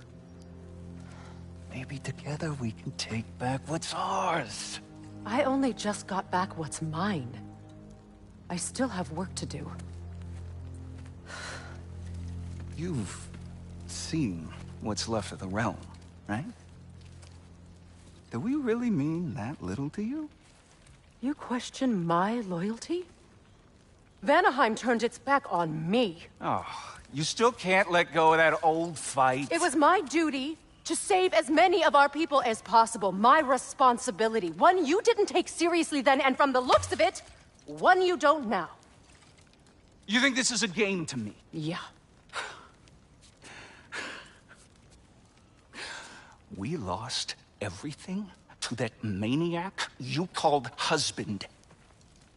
Maybe together we can take back what's ours. I only just got back what's mine. I still have work to do. You've seen what's left of the realm, right? Do we really mean that little to you? You question my loyalty? Vanaheim turned its back on me. Oh, you still can't let go of that old fight? It was my duty to save as many of our people as possible. My responsibility. One you didn't take seriously then, and from the looks of it, one you don't now. You think this is a game to me? Yeah. We lost everything to that maniac you called husband.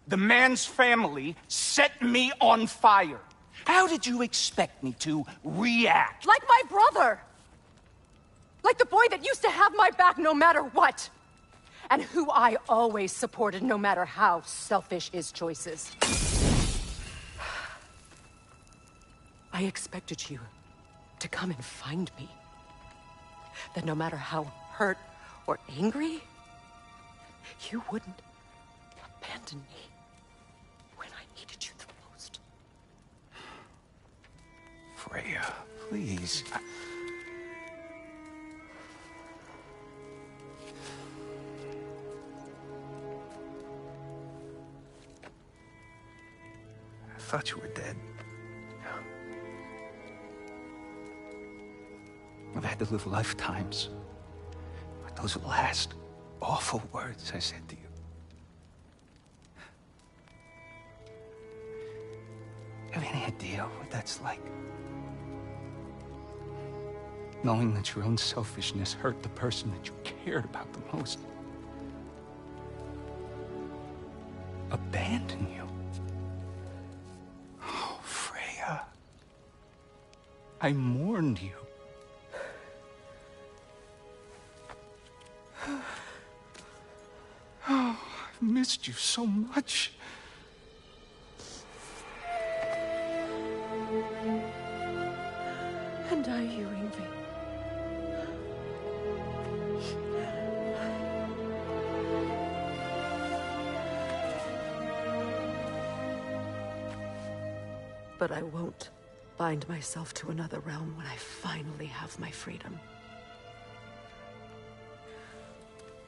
The man's family set me on fire. How did you expect me to react? Like my brother! Like the boy that used to have my back no matter what! And who I always supported no matter how selfish his choices. I expected you to come and find me. That no matter how hurt or angry, you wouldn't abandon me when I needed you the most. Freya, please. I thought you were dead. I've had to live lifetimes with those last awful words I said to you. Have any idea what that's like? Knowing that your own selfishness hurt the person that you cared about the most. Abandon you. Oh, Freya. I mourned you. Oh, I've missed you so much. And are you, Ingrid? But I won't bind myself to another realm when I finally have my freedom.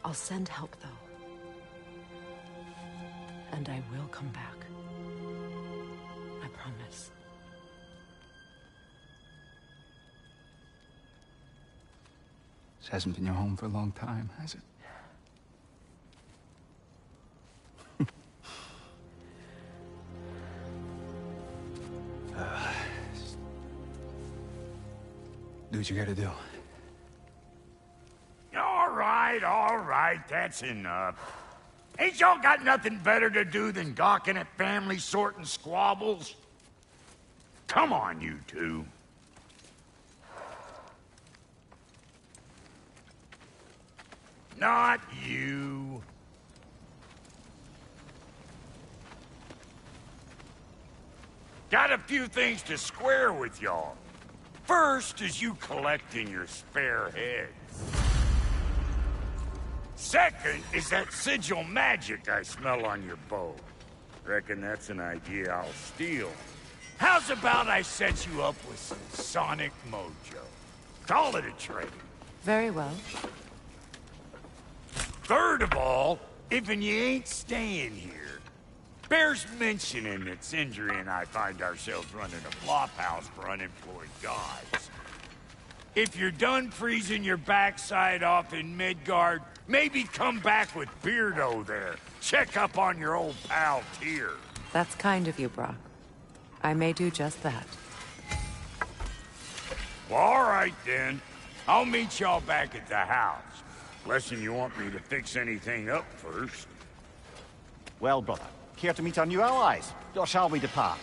I'll send help, though. And I will come back. I promise. This hasn't been your home for a long time, has it? Do what you gotta do. All right, that's enough. Ain't y'all got nothing better to do than gawking at family sorting squabbles? Come on, you two. Not you. Got a few things to square with y'all. First is you collecting your spare heads. Second is that sigil magic I smell on your bow. Reckon that's an idea I'll steal. How's about I set you up with some sonic mojo? Call it a trade. Very well. Third of all, if you ain't staying here, bears mentioning that Sindri and I find ourselves running a flophouse for unemployed gods. If you're done freezing your backside off in Midgard, maybe come back with Beardo there. Check up on your old pal Tyr. That's kind of you, Brock. I may do just that. Well, all right then. I'll meet y'all back at the house. Unless you want me to fix anything up first. Well, brother, care to meet our new allies? Or shall we depart?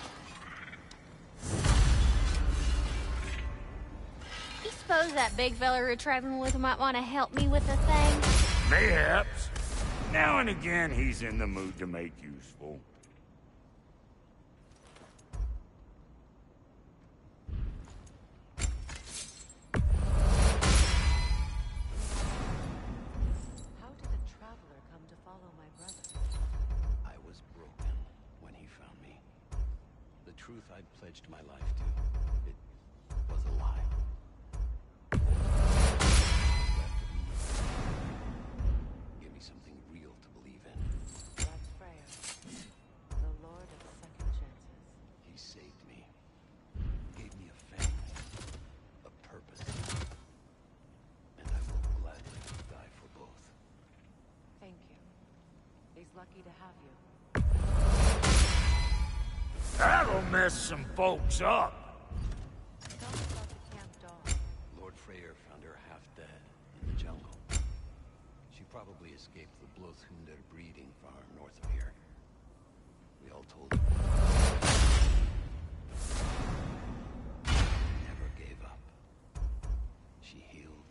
You suppose that big fella we're traveling with might want to help me with the thing? Mayhaps. Now and again, he's in the mood to make useful. How did the traveler come to follow my truth I'd pledged my life to. It was a lie. Give me something real to believe in. That's Freya, the Lord of Second Chances. He saved me. Gave me a family. A purpose. And I will gladly die for both. Thank you. He's lucky to have you. That'll mess some folks up. Tell me about the camp dog. Lord Freya found her half dead in the jungle. She probably escaped the Blothunder breeding far north of here. We all told her. She never gave up. She healed.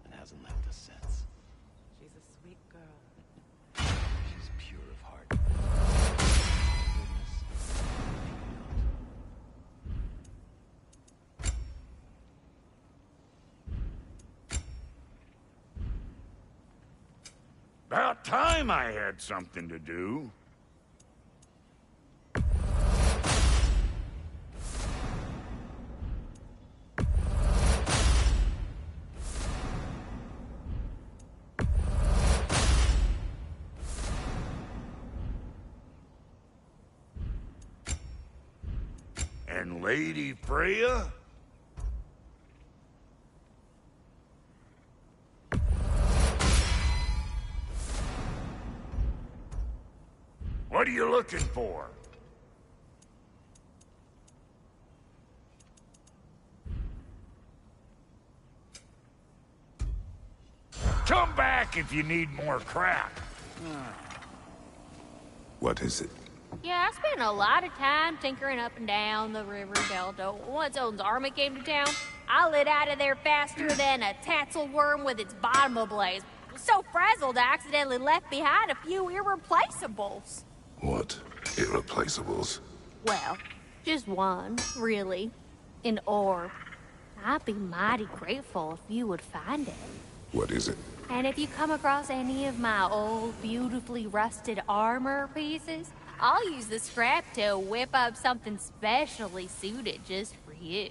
And hasn't left us since. She's a sweet girl. She's pure of heart. About time I had something to do. And Lady Freya? What are you looking for? Come back if you need more crap. What is it? Yeah, I spent a lot of time tinkering up and down the river delta. Once Odin's army came to town, I lit out of there faster than a tassel worm with its bottom ablaze. So frazzled, I accidentally left behind a few irreplaceables. What? Irreplaceables? Well, just one, really. An orb. I'd be mighty grateful if you would find it. What is it? And if you come across any of my old, beautifully rusted armor pieces, I'll use the scrap to whip up something specially suited just for you.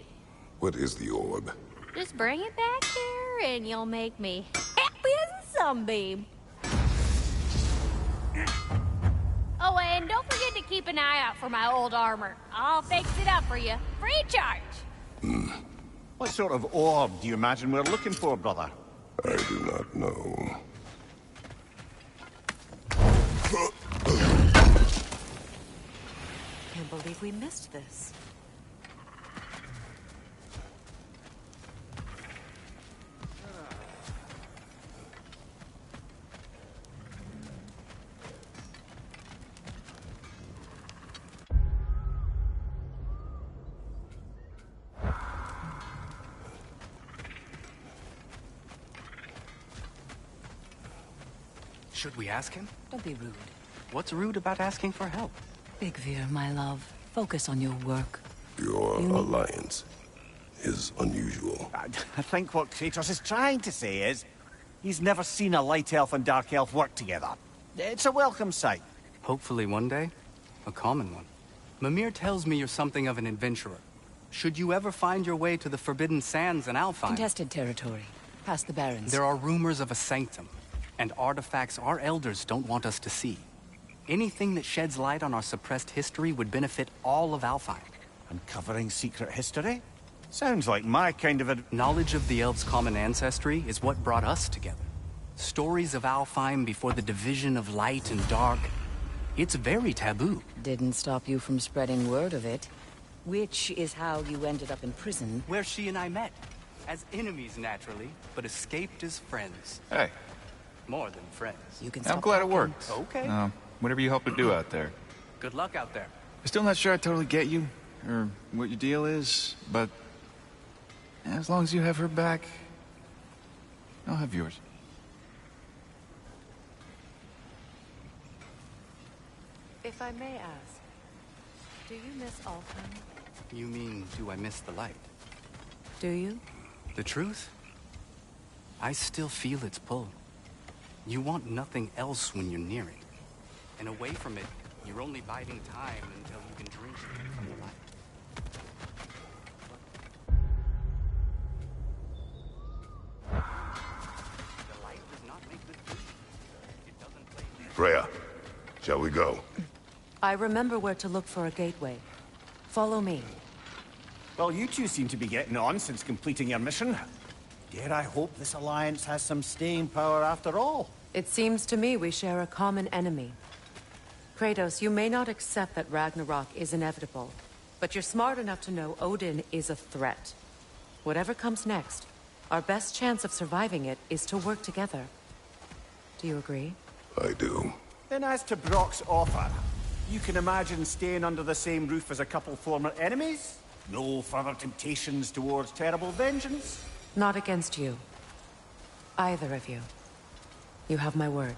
What is the orb? Just bring it back here and you'll make me happy as a sunbeam. Oh, and don't forget to keep an eye out for my old armor. I'll fix it up for you. Free charge. What sort of orb do you imagine we're looking for, brother? I do not know. Can't believe we missed this. Should we ask him? Don't be rude. What's rude about asking for help? Big Veer, my love. Focus on your work. Your alliance is unusual. I think what Kratos is trying to say is he's never seen a light elf and dark elf work together. It's a welcome sight. Hopefully one day, a common one. Mimir tells me you're something of an adventurer. Should you ever find your way to the Forbidden Sands in Alfheim... Contested territory. Past the Barrens. There are rumors of a sanctum, and artifacts our elders don't want us to see. Anything that sheds light on our suppressed history would benefit all of Alfheim. Uncovering secret history? Sounds like my kind of a... Knowledge of the elves' common ancestry is what brought us together. Stories of Alfheim before the division of light and dark. It's very taboo. Didn't stop you from spreading word of it. Which is how you ended up in prison. Where she and I met. As enemies, naturally, but escaped as friends. Hey. More than friends. You can I'm glad it worked. Okay. Whatever you hope to do out there. Good luck out there. I'm still not sure I totally get you, or what your deal is, but as long as you have her back, I'll have yours. If I may ask, do you miss Alfheim? You mean, do I miss the light? Do you? The truth? I still feel its pull. You want nothing else when you're near it. And away from it, You're only biding time until you can drink from the light. The light does not make good food. It doesn't play. Freya, shall we go? I remember where to look for a gateway. Follow me. Well, you two seem to be getting on since completing your mission. Dare I hope this alliance has some staying power after all? It seems to me we share a common enemy. Kratos, you may not accept that Ragnarok is inevitable, but you're smart enough to know Odin is a threat. Whatever comes next, our best chance of surviving it is to work together. Do you agree? I do. Then as to Brock's offer, you can imagine staying under the same roof as a couple former enemies? No further temptations towards terrible vengeance? Not against you. Either of you. You have my word.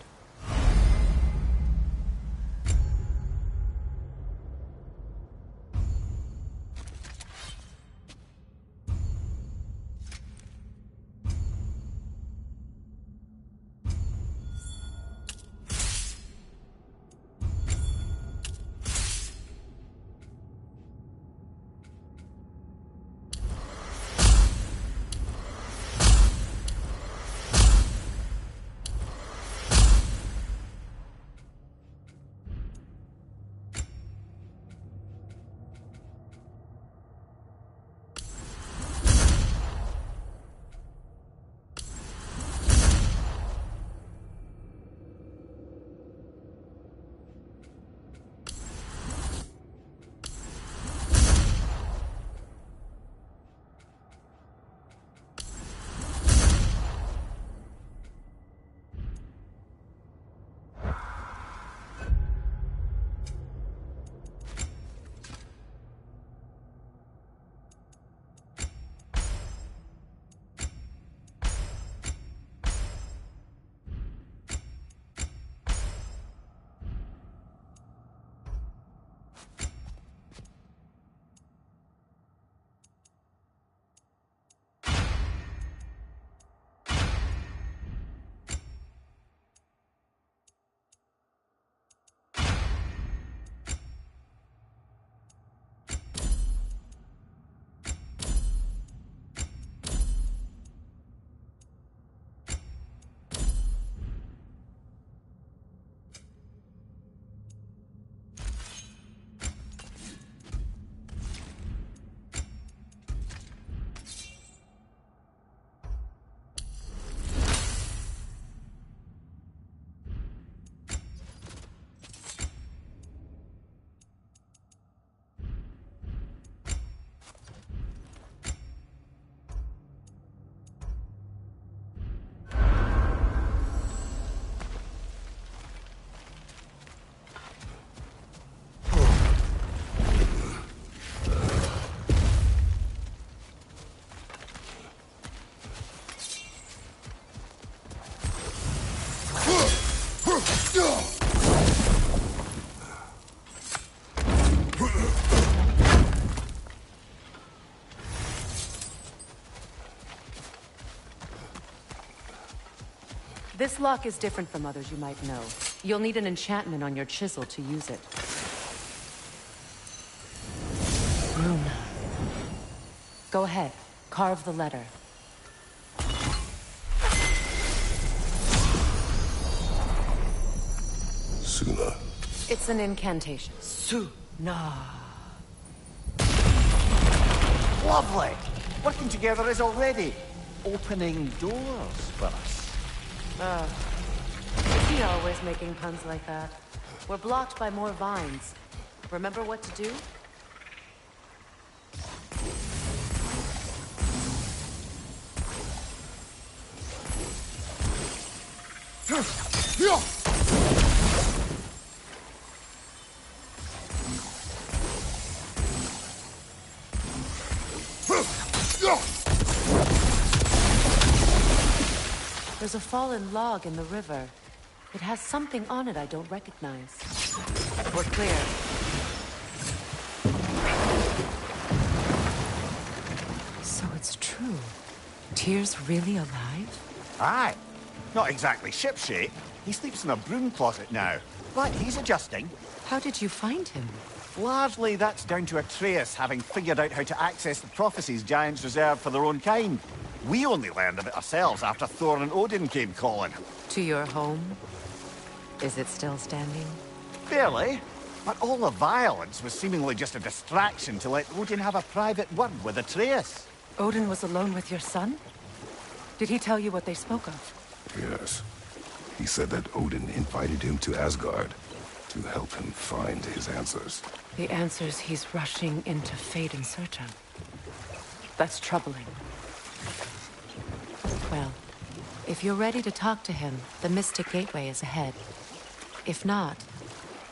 This lock is different from others you might know. You'll need an enchantment on your chisel to use it. Rune. Go ahead. Carve the letter. Suna. It's an incantation. Suna. Lovely! Working together is already opening doors for us. Is he always making puns like that? We're blocked by more vines. Remember what to do? There's a fallen log in the river. It has something on it I don't recognize. We're clear. So it's true. Tyr's really alive? Aye. Not exactly shipshape. He sleeps in a broom closet now. But he's adjusting. How did you find him? Largely, that's down to Atreus having figured out how to access the prophecies giants reserved for their own kind. We only learned of it ourselves after Thor and Odin came calling. To your home? Is it still standing? Barely. But all the violence was seemingly just a distraction to let Odin have a private word with Atreus. Odin was alone with your son? Did he tell you what they spoke of? Yes. He said that Odin invited him to Asgard to help him find his answers. The answers he's rushing into fate in search of. That's troubling. Well, if you're ready to talk to him, the Mystic Gateway is ahead. If not,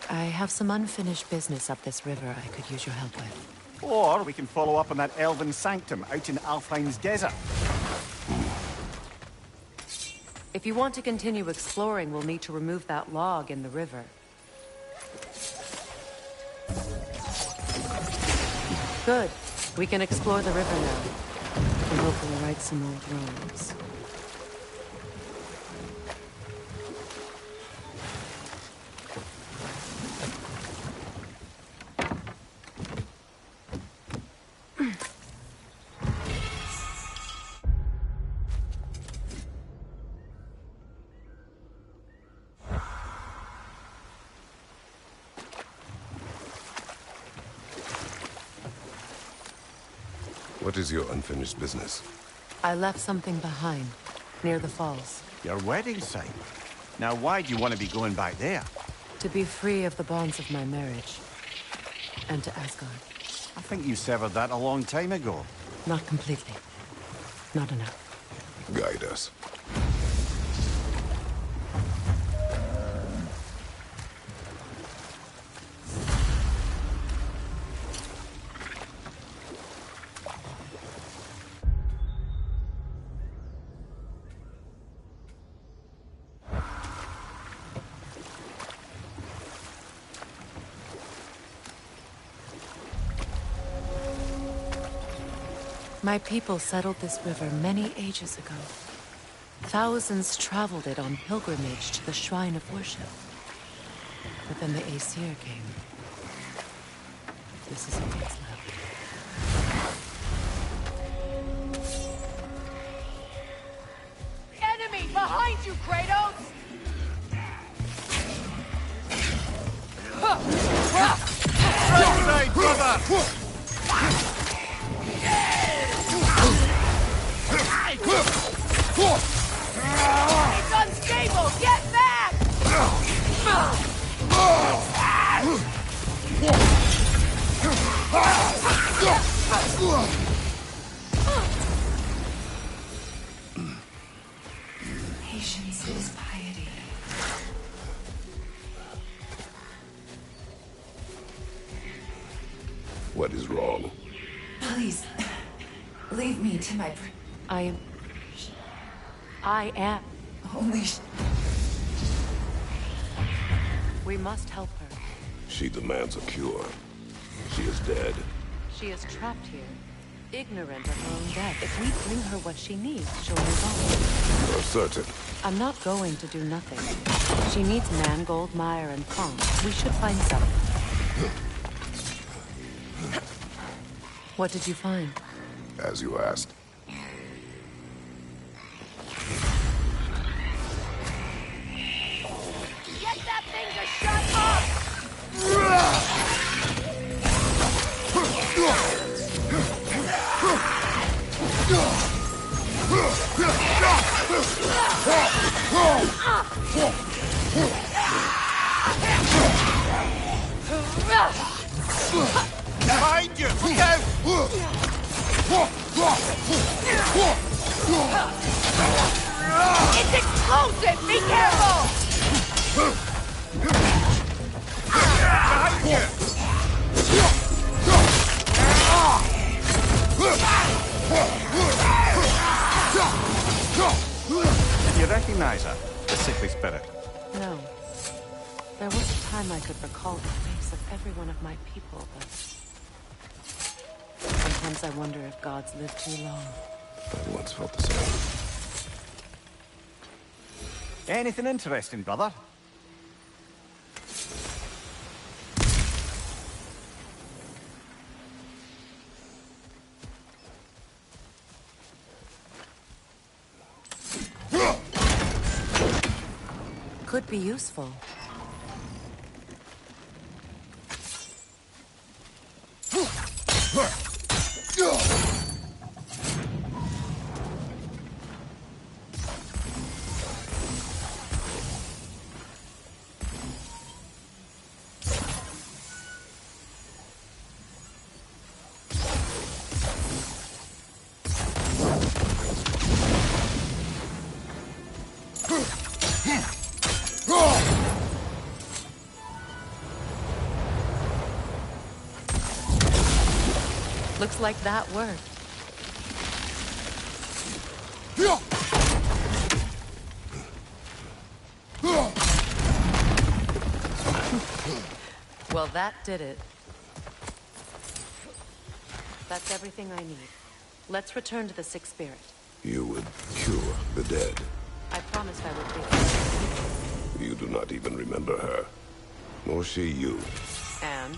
I have some unfinished business up this river I could use your help with. Or we can follow up on that elven sanctum out in Alfheim's desert. If you want to continue exploring, we'll need to remove that log in the river. Good. We can explore the river now. And hopefully right some old wrongs. What is your unfinished business? I left something behind, near the falls. Your wedding site? Now why do you want to be going back there? To be free of the bonds of my marriage. And to Asgard. I think you severed that a long time ago. Not completely. Not enough. Guide us. My people settled this river many ages ago. Thousands traveled it on pilgrimage to the shrine of worship. But then the Aesir came. This is all that's left. Enemy behind you, Kratos! Right, brother! It's unstable! Get back! Patience is piety. What is wrong? Please, leave me to my... I am. Only... We must help her. She demands a cure. She is dead. She is trapped here, ignorant of her own death. If we bring her what she needs, she'll move You're certain? on. I'm not going to do nothing. She needs mangold, mire, and palm. We should find some. What did you find? As you asked. Get that thing to shut up! Behind you! Look out! It's explosive! Be careful! Behind you! Did you recognize her? The sickly spirit. No. There was a time I could recall the face of every one of my people, but... sometimes I wonder if gods live too long. I once felt the same. Anything interesting, brother? Could be useful. Looks like that worked. Well, that did it. That's everything I need. Let's return to the Sixth Spirit. You would cure the dead. I promised I would take care. You do not even remember her. Nor she you. And?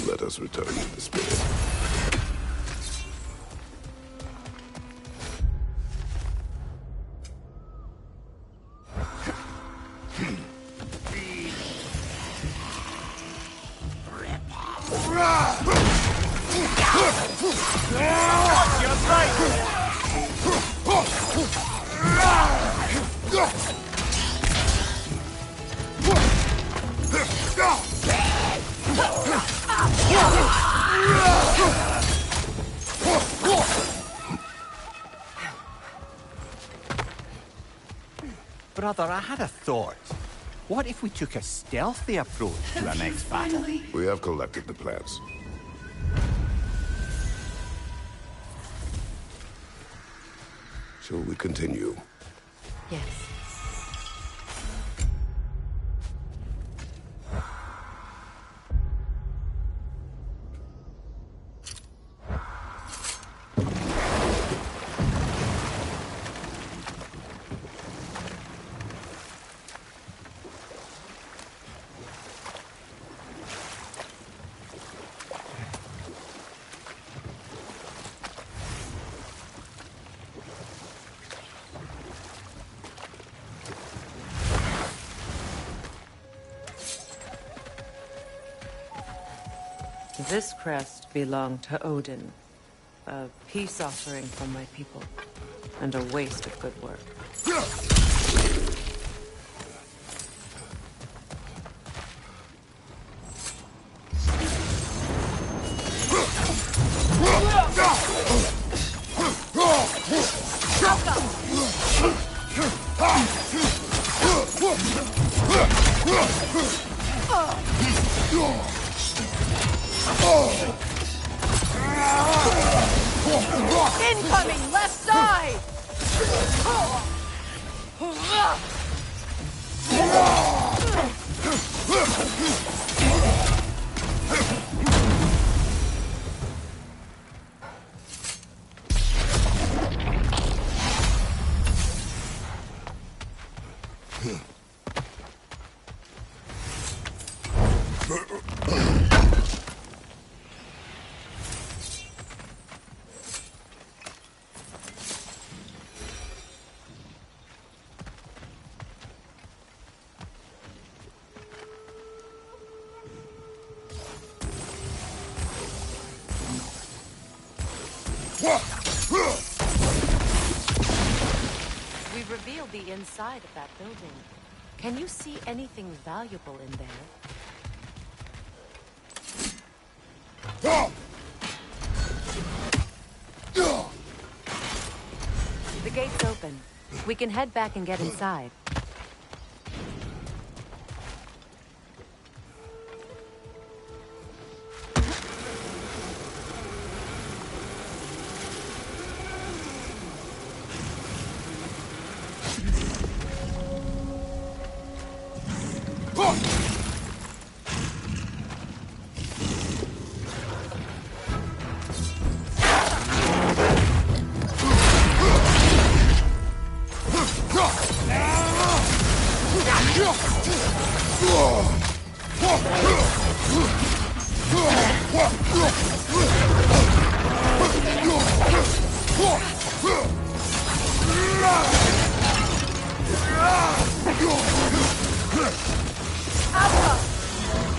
Let us return to the spirit. Brother, I had a thought. What if we took a stealthy approach to our next battle? We have collected the plans. Shall we continue? Yes. This crest belonged to Odin. A peace offering from my people. And a waste of good work. Incoming left side! We've revealed the inside of that building. Can you see anything valuable in there? The gate's open. We can head back and get inside.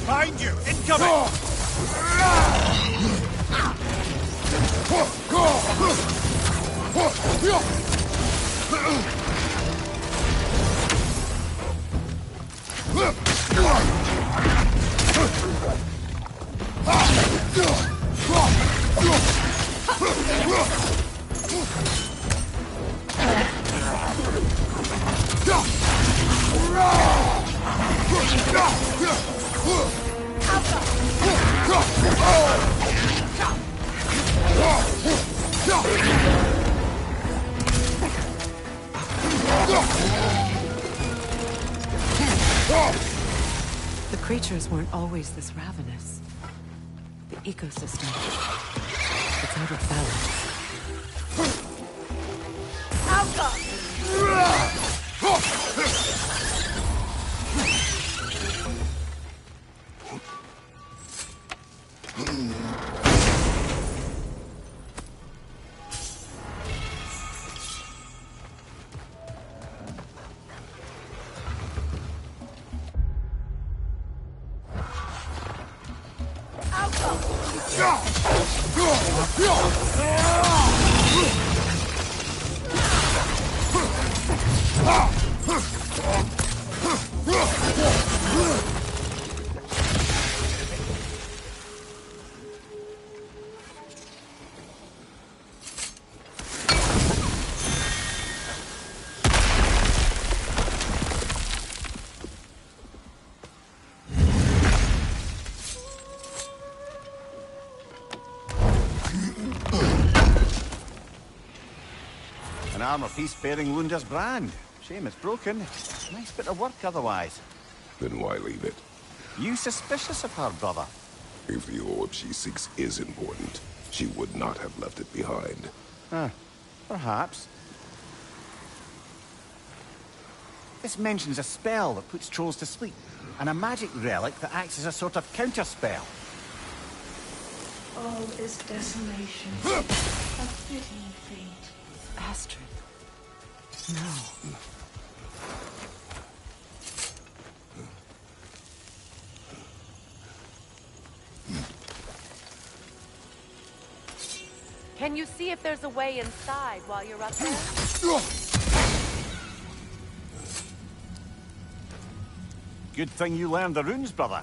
Behind you! Incoming! The creatures weren't always this ravenous. The ecosystem, it's out of balance. An armor-piece bearing Lunda's brand. Shame it's broken. Nice bit of work otherwise. Then why leave it? You suspicious of her, brother? If the orb she seeks is important, she would not have left it behind. Perhaps. This mentions a spell that puts trolls to sleep, and a magic relic that acts as a sort of counterspell. All is desolation. A fitting fate. Astrid. No. Can you see if there's a way inside while you're up there? Good thing you learned the runes, brother.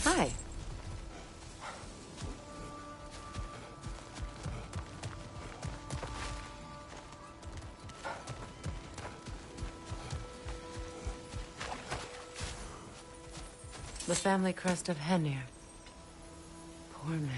Hi. The family crest of Henir. Poor man.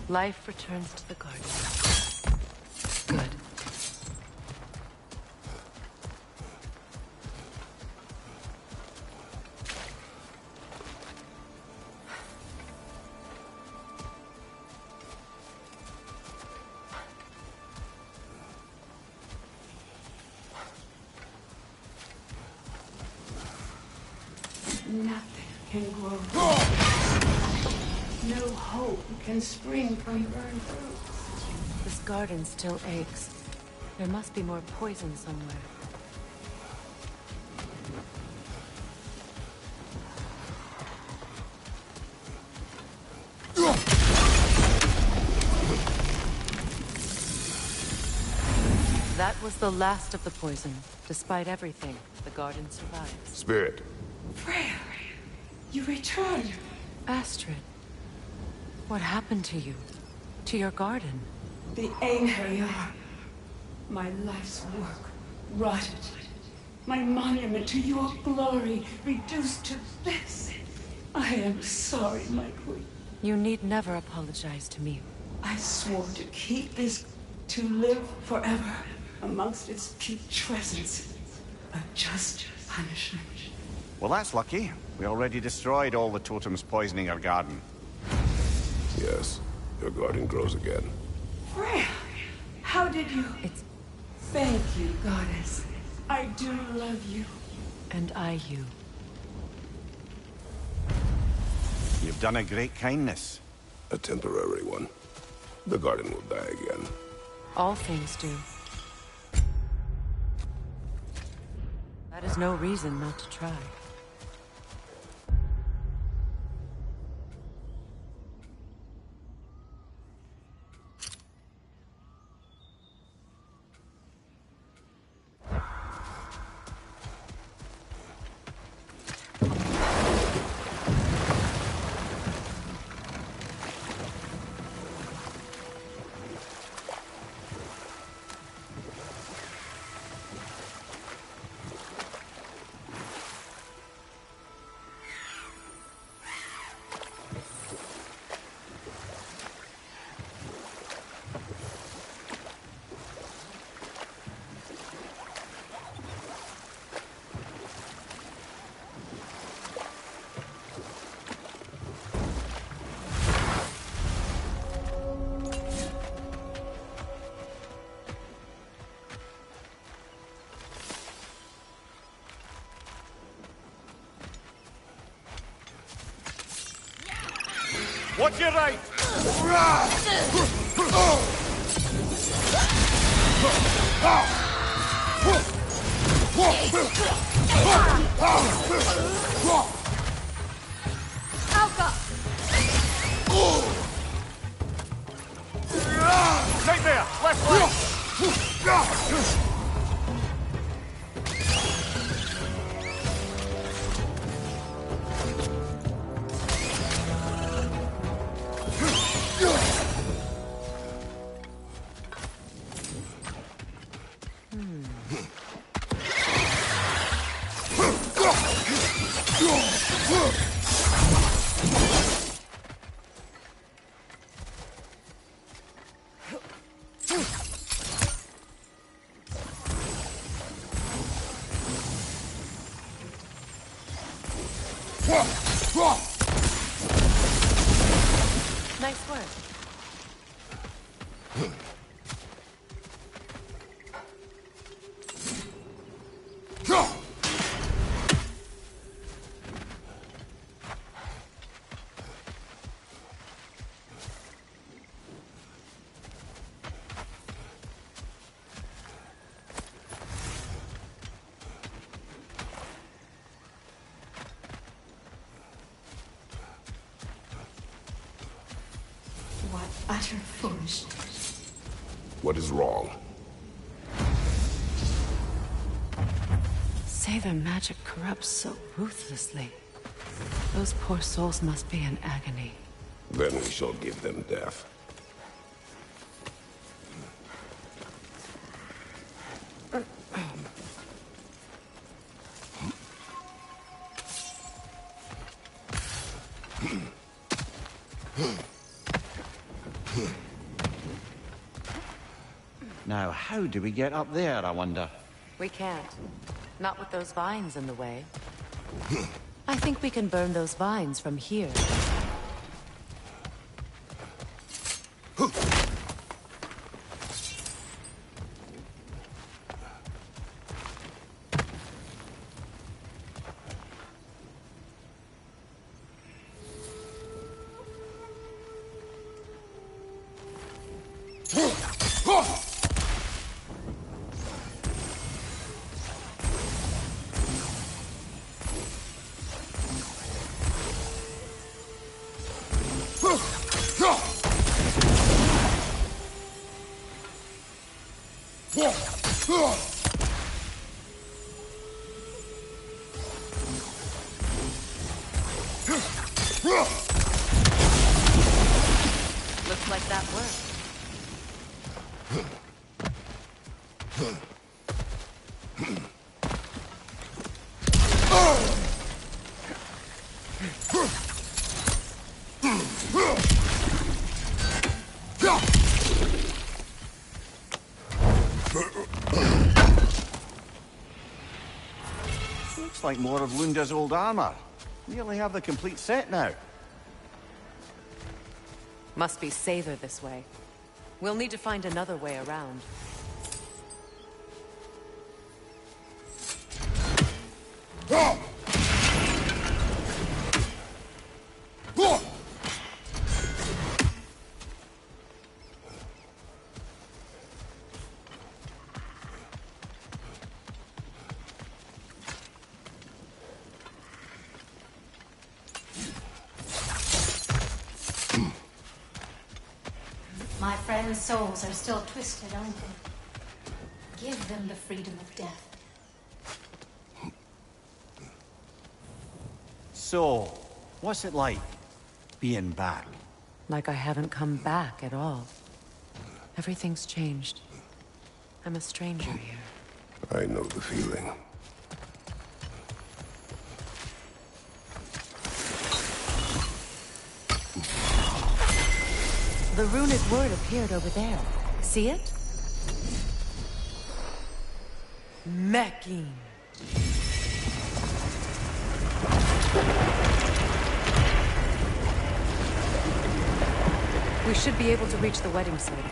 Life returns to the garden. Good. Nothing can grow. No hope can spring from burned roots. This garden still aches. There must be more poison somewhere. That was the last of the poison. Despite everything, the garden survives. Spirit. Freya, you returned. Astrid, what happened to you? To your garden? The anger, my life's work rotted. My monument to your glory reduced to this. I am sorry, my queen. You need never apologize to me. I swore to keep this, to live forever amongst its putrescence. A just punishment. Well, that's lucky. We already destroyed all the totems poisoning our garden. Yes, your garden grows again. Freya, how did you... Thank you, goddess. I do love you. And I you. You've done a great kindness. A temporary one. The garden will die again. All things do. That is no reason not to try. What's your right? Nightmare! Left leg! Nice work. What utter foolishness. What is wrong? Say their magic corrupts so ruthlessly. Those poor souls must be in agony. Then we shall give them death. Now, how do we get up there, I wonder? We can't. Not with those vines in the way. I think we can burn those vines from here. Yeah. Looks like that worked. Looks like more of Lunda's old armor. Nearly have the complete set now. Must be safer this way. We'll need to find another way around. My friends' souls are still twisted, aren't they? Give them the freedom of death. So, what's it like, being back? Like I haven't come back at all. Everything's changed. I'm a stranger here. I know the feeling. The runic word appeared over there. See it? Mecking. We should be able to reach the wedding site now.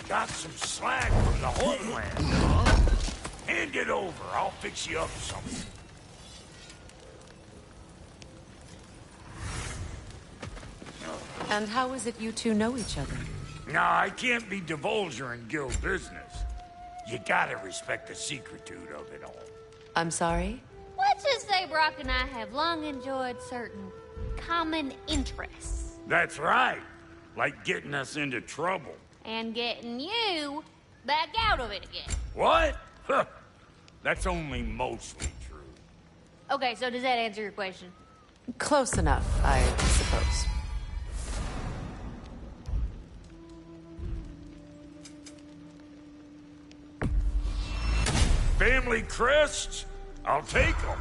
Got some slag from the homeland, huh? Hand it over. I'll fix you up something. And how is it you two know each other? Nah, I can't be divulging guild business. You gotta respect the secretude of it all. I'm sorry? Let's just say Brock and I have long enjoyed certain common interests. That's right. Like getting us into trouble. And getting you back out of it again. What? Huh. That's only mostly true. Okay, so does that answer your question? Close enough, I suppose. Family crests? I'll take them.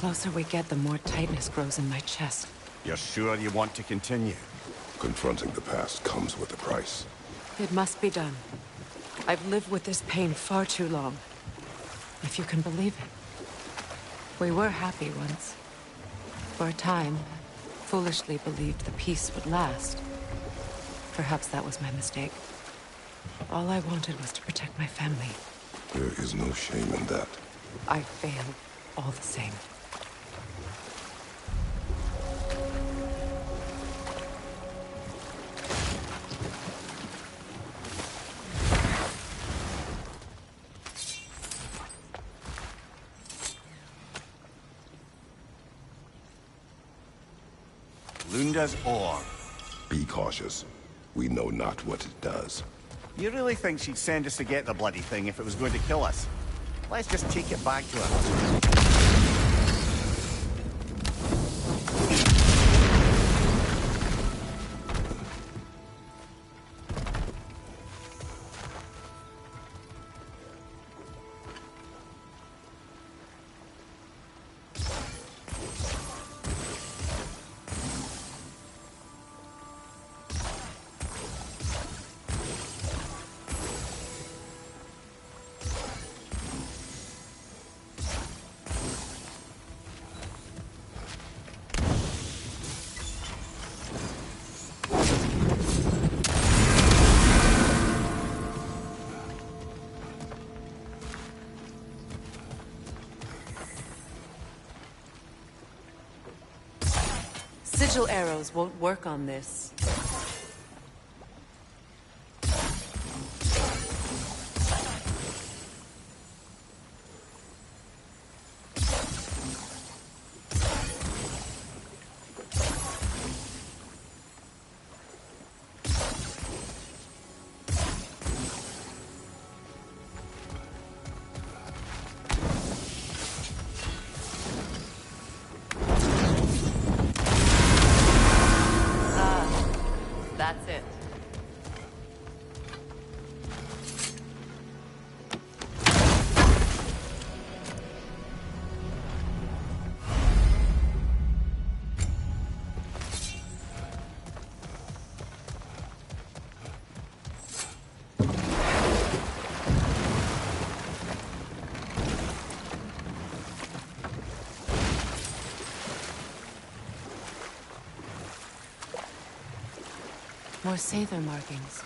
closer we get, the more tightness grows in my chest. You're sure you want to continue? Confronting the past comes with a price. It must be done. I've lived with this pain far too long. If you can believe it. We were happy once. For a time, foolishly believed the peace would last. Perhaps that was my mistake. All I wanted was to protect my family. There is no shame in that. I failed all the same. Lunda's ore. Be cautious. We know not what it does. You really think she'd send us to get the bloody thing if it was going to kill us? Let's just take it back to her. Sigil arrows won't work on this. That's it. More Sather markings.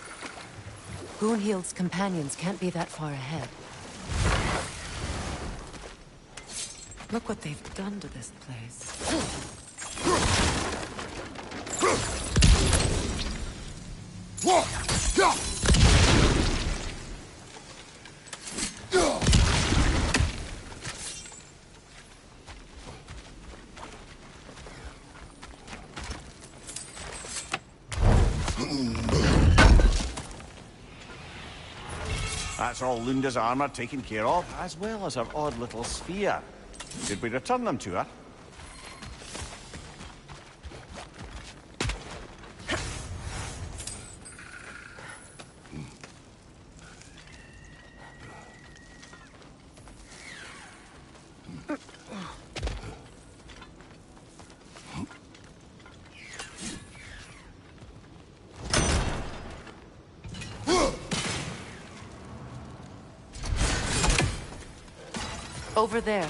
Gunhild's companions can't be that far ahead. Look what they've done to this place. That's all Lunda's armor taken care of, as well as her odd little sphere. Did we return them to her? Over there.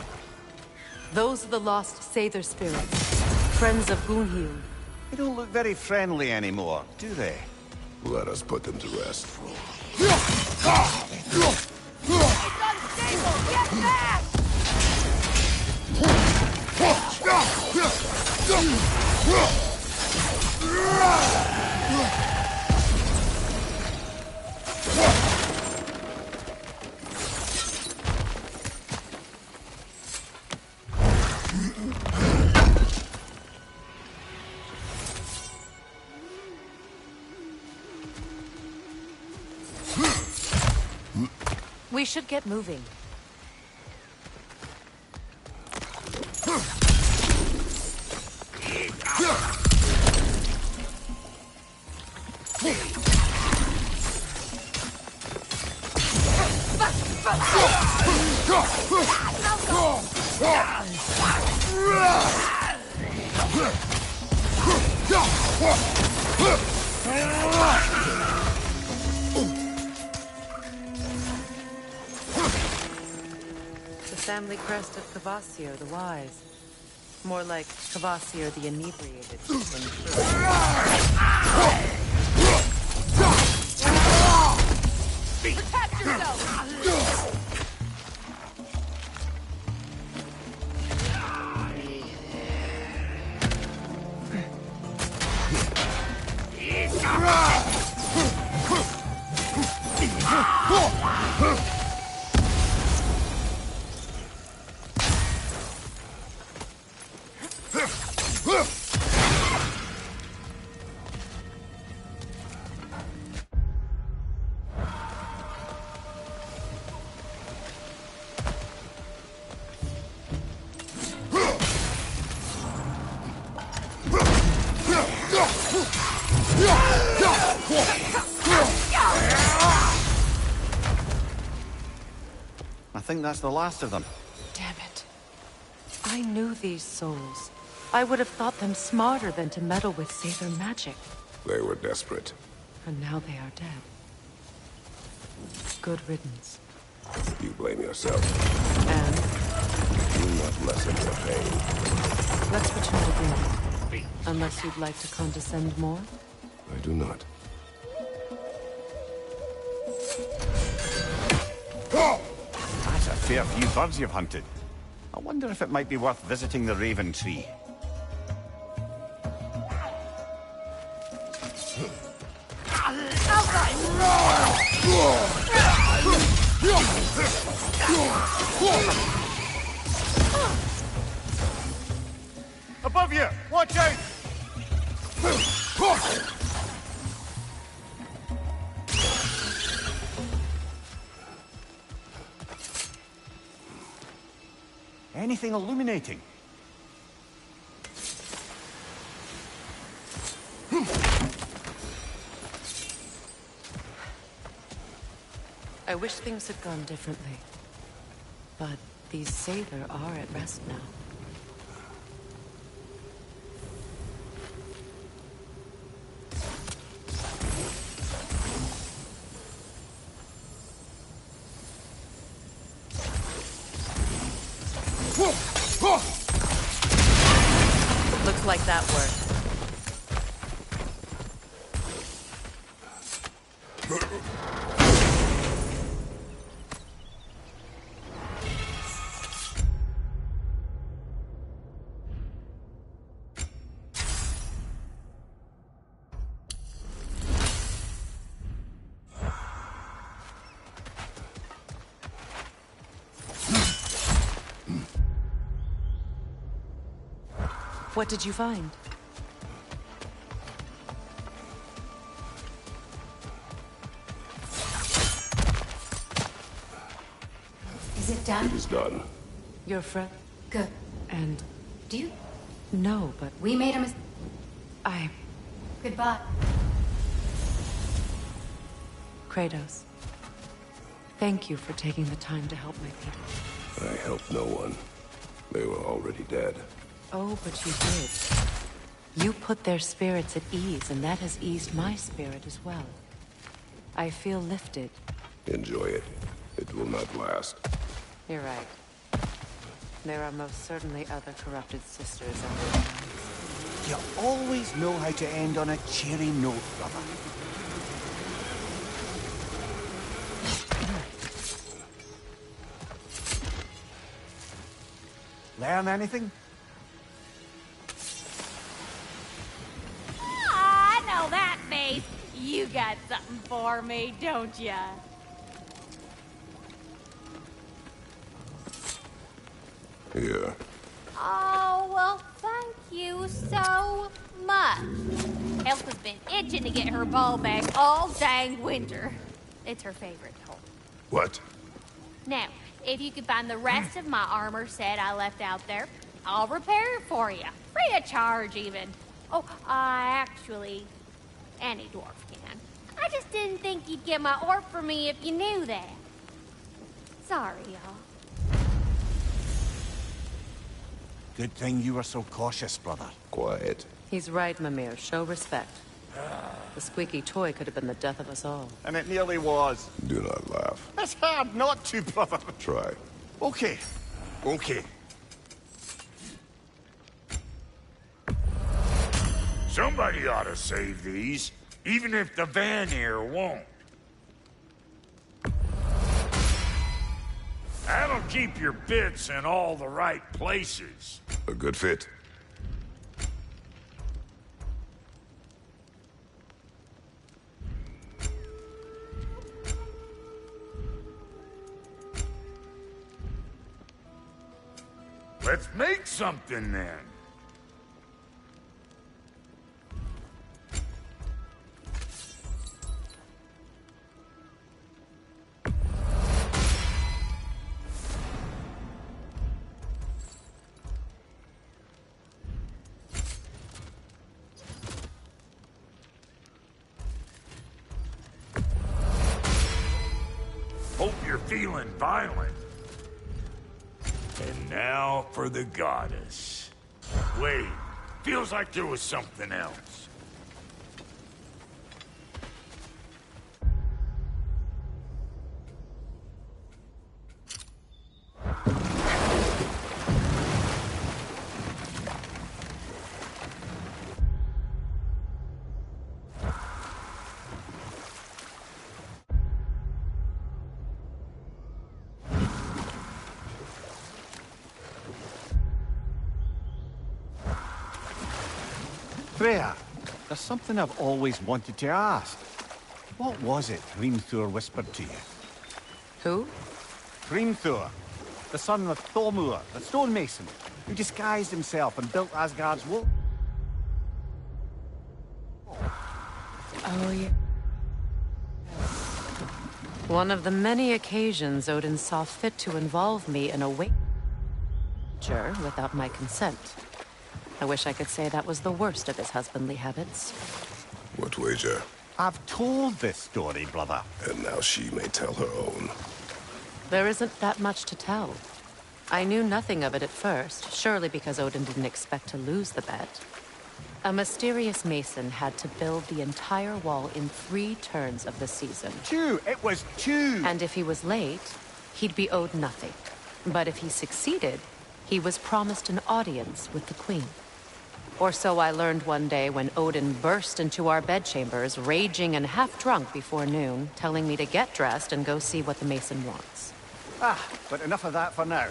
Those are the lost Sather spirits. Friends of Gunhild. They don't look very friendly anymore, do they? Let us put them to rest. It's unstable! Get back! We should get moving. The family crest of Cavassier the Wise. More like Cavassier the Inebriated than true. Protect yourself! I think that's the last of them. Damn it. I knew these souls. I would have thought them smarter than to meddle with Sather magic. They were desperate. And now they are dead. Good riddance. You blame yourself. And? Do not lessen your pain. Let's return to dinner. Unless you'd like to condescend more? I do not. That's a fair few birds you've hunted. I wonder if it might be worth visiting the Raven Tree. Above you! Watch out! Anything illuminating? I wish things had gone differently. But these Sather are at rest now. Looks like that worked. What did you find? Is it done? It is done. Your friend? Good. And... Do you? No, but... We made a mistake. I... Goodbye. Kratos. Thank you for taking the time to help my people. I helped no one. They were already dead. Oh, but you did. You put their spirits at ease, and that has eased my spirit as well. I feel lifted. Enjoy it. It will not last. You're right. There are most certainly other corrupted sisters on the line. You always know how to end on a cheery note, brother. Learn anything? I know that face. You got something for me, don't ya? Here. Oh, well, thank you so much. Elsa's been itching to get her bow back all dang winter. It's her favorite toy. What? Now, if you could find the rest of my armor set I left out there, I'll repair it for you. Free of charge, even. Oh, actually, any dwarf can. I just didn't think you'd get my orc for me if you knew that. Sorry, y'all. Good thing you were so cautious, brother. Quiet. He's right, Mimir. Show respect. The squeaky toy could have been the death of us all. And it nearly was. Do not laugh. It's hard not to, brother. Try. Okay. Okay. Somebody ought to save these, even if the Vanir won't. That'll keep your bits in all the right places. A good fit. Let's make something then. Hope you're feeling violent. And now for the goddess. Wait, feels like there was something else. Freya, there's something I've always wanted to ask. What was it Hrimthur whispered to you? Who? Hrimthur, the son of Thormur, the stonemason, who disguised himself and built Asgard's wall. Oh, yeah. One of the many occasions Odin saw fit to involve me in a wager without my consent. I wish I could say that was the worst of his husbandly habits. What wager? I've told this story, brother. And now she may tell her own. There isn't that much to tell. I knew nothing of it at first, surely because Odin didn't expect to lose the bet. A mysterious mason had to build the entire wall in 3 turns of the season. 2! It was 2! And if he was late, he'd be owed nothing. But if he succeeded, he was promised an audience with the queen. Or so I learned one day when Odin burst into our bedchambers, raging and half-drunk before noon, telling me to get dressed and go see what the mason wants. Ah, but enough of that for now.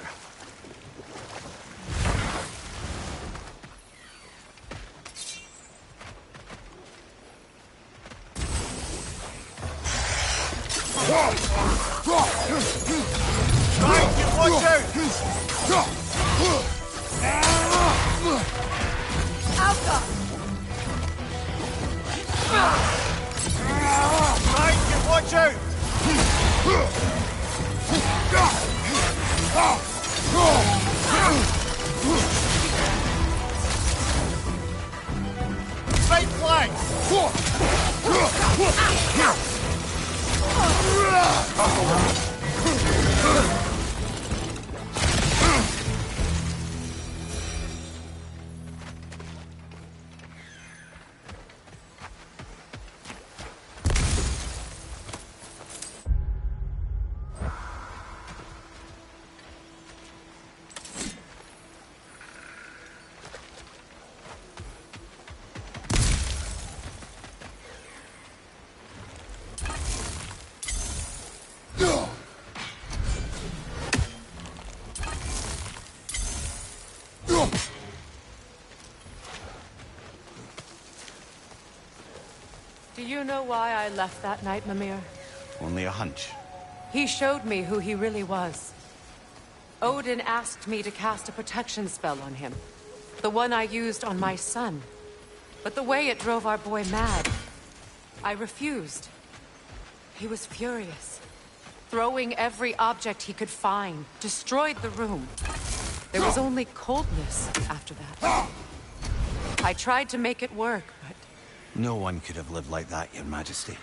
Right, you watch out! Alka! Right, you watch out! Right flank! Do you know why I left that night, Mimir? Only a hunch. He showed me who he really was. Odin asked me to cast a protection spell on him. The one I used on my son. But the way it drove our boy mad, I refused. He was furious. Throwing every object he could find, destroyed the room. There was only coldness after that. I tried to make it work, but... No one could have lived like that, Your Majesty.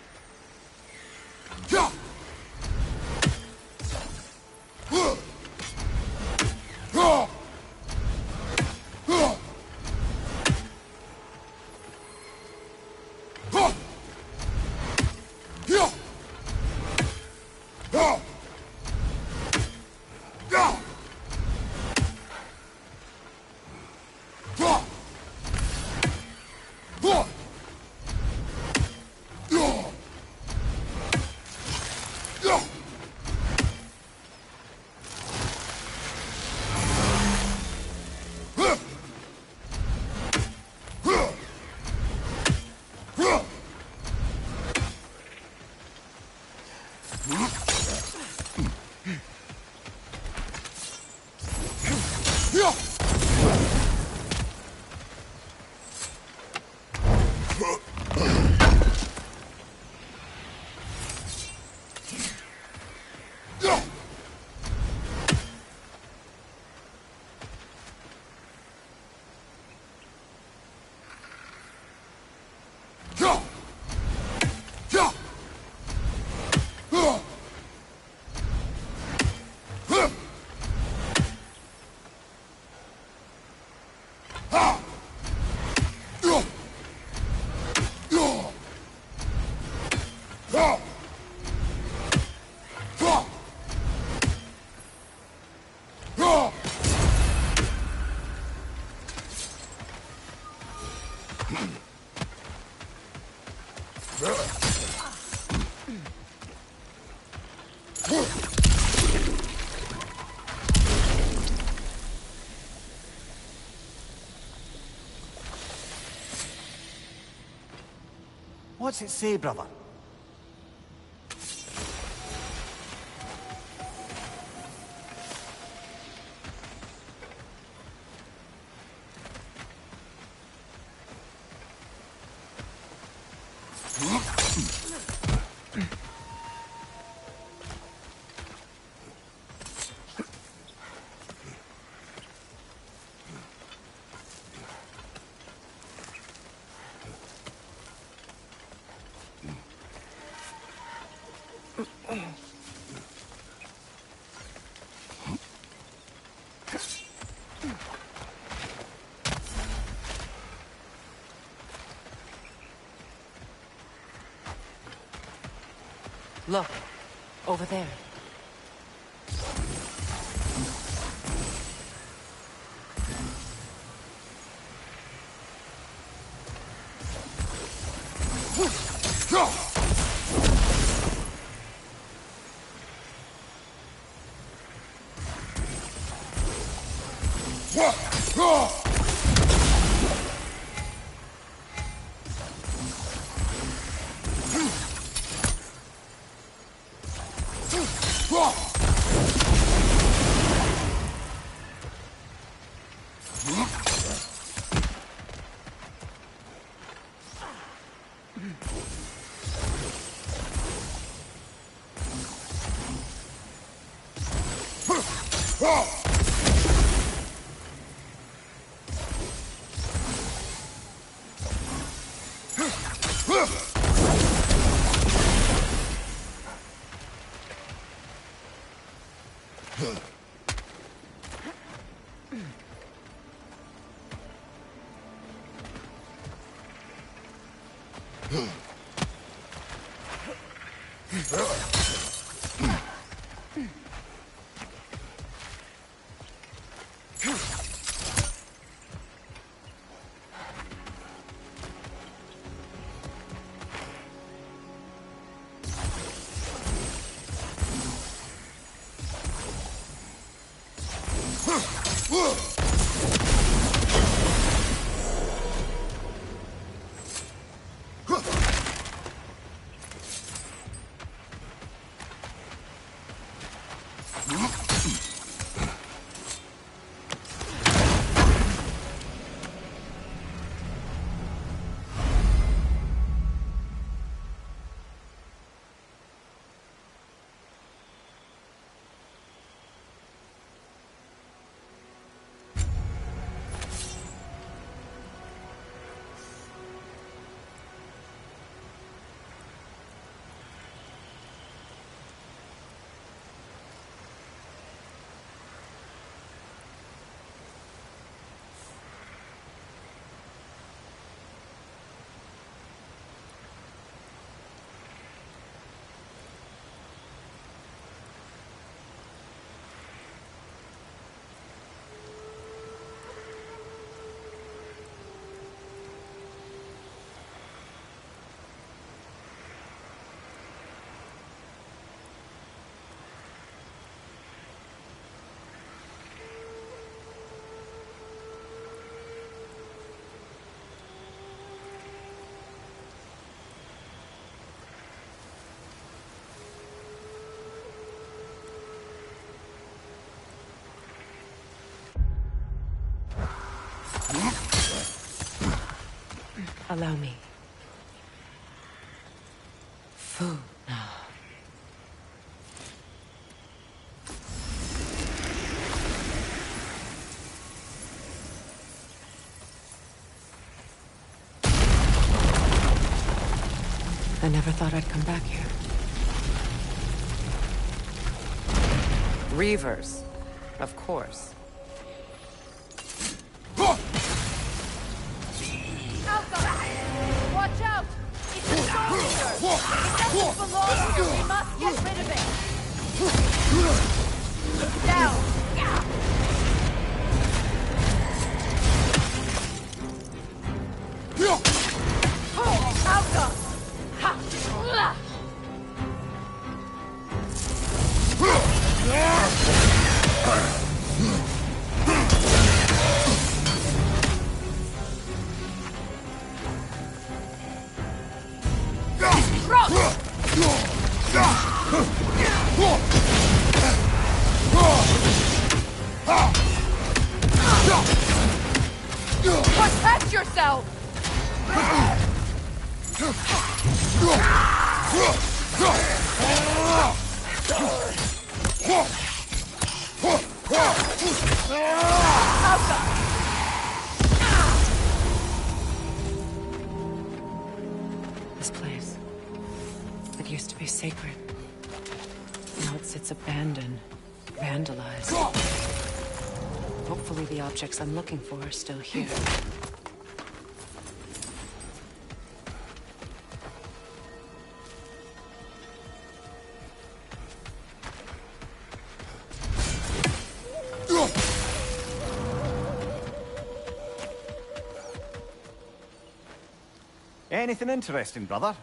What's it say, brother? Look, over there. Allow me. Food now. I never thought I'd come back here. Reavers, of course. Watch out! It's a soldier! It doesn't belong here! We must get rid of it! Down! Alka! Ha! Protect yourself! This place. It used to be sacred. Now it sits abandoned, vandalized. Hopefully the objects I'm looking for are still here. Anything interesting, brother?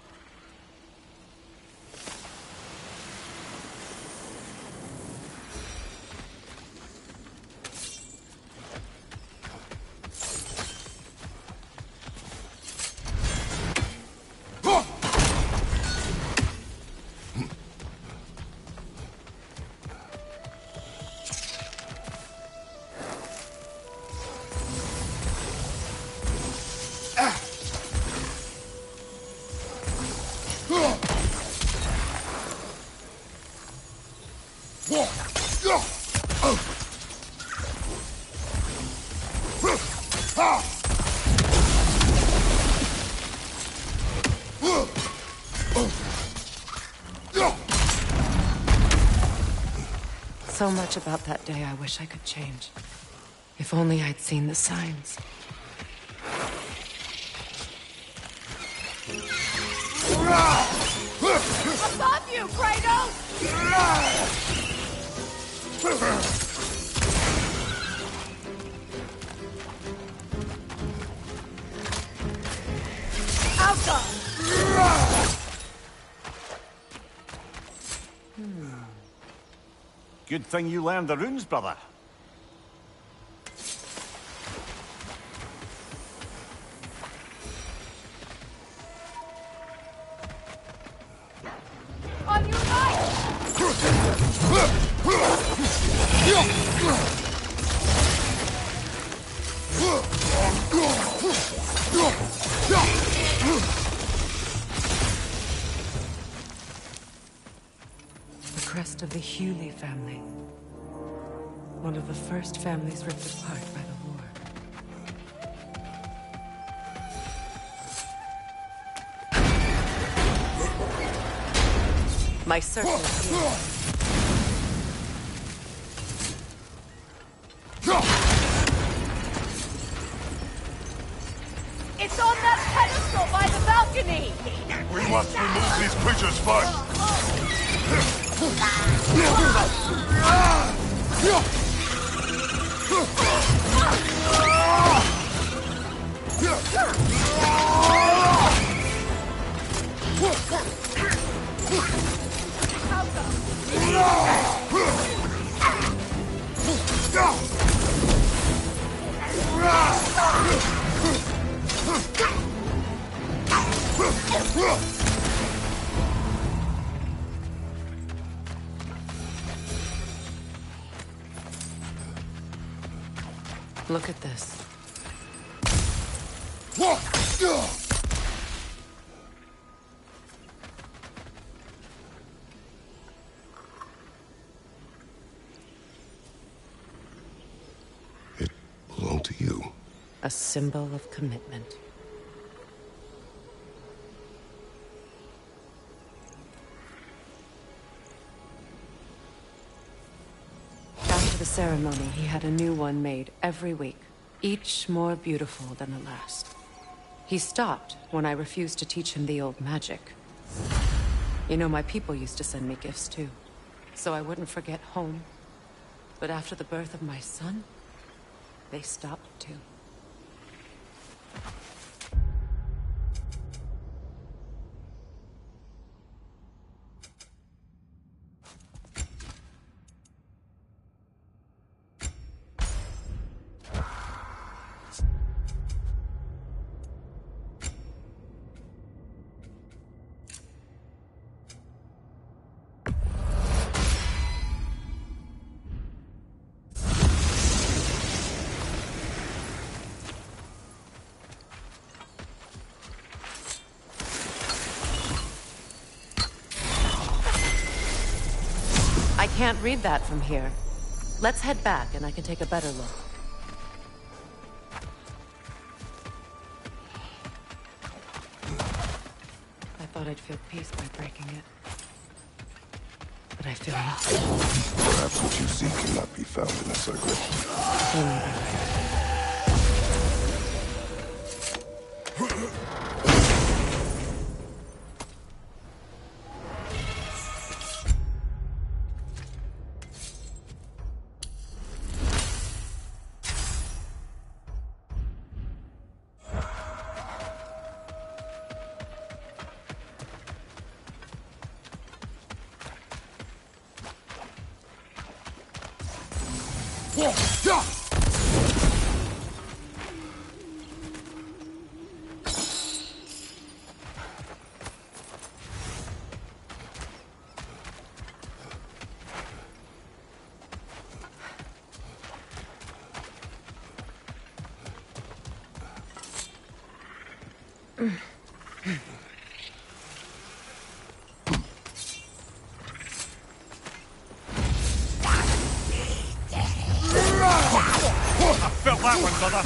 So much about that day I wish I could change. If only I'd seen the signs. Above you, Kratos! Alka! Good thing you learned the runes, brother. On your right! The crest of the Hewley family. One of the first families ripped apart by the war. My circle is here. It's on that pedestal by the balcony! We must remove these creatures first. Look at this. It belonged to you. A symbol of commitment. After the ceremony, he had a new one made every week, each more beautiful than the last. He stopped when I refused to teach him the old magic. You know, my people used to send me gifts too, so I wouldn't forget home. But after the birth of my son, they stopped too. I can't read that from here. Let's head back and I can take a better look. I thought I'd feel peace by breaking it. But I feel lost. Perhaps what you seek cannot be found in a circle. Felt that one, brother.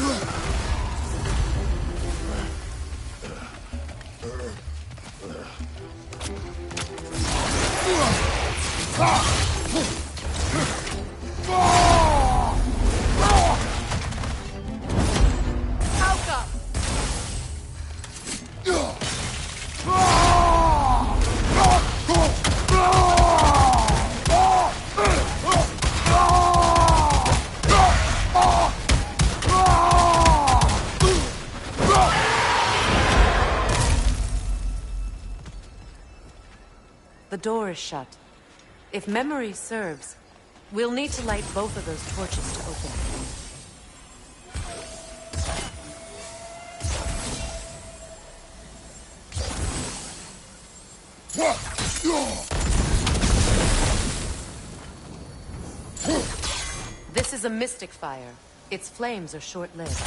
The door is shut. If memory serves, we'll need to light both of those torches to open it. This is a mystic fire. Its flames are short-lived.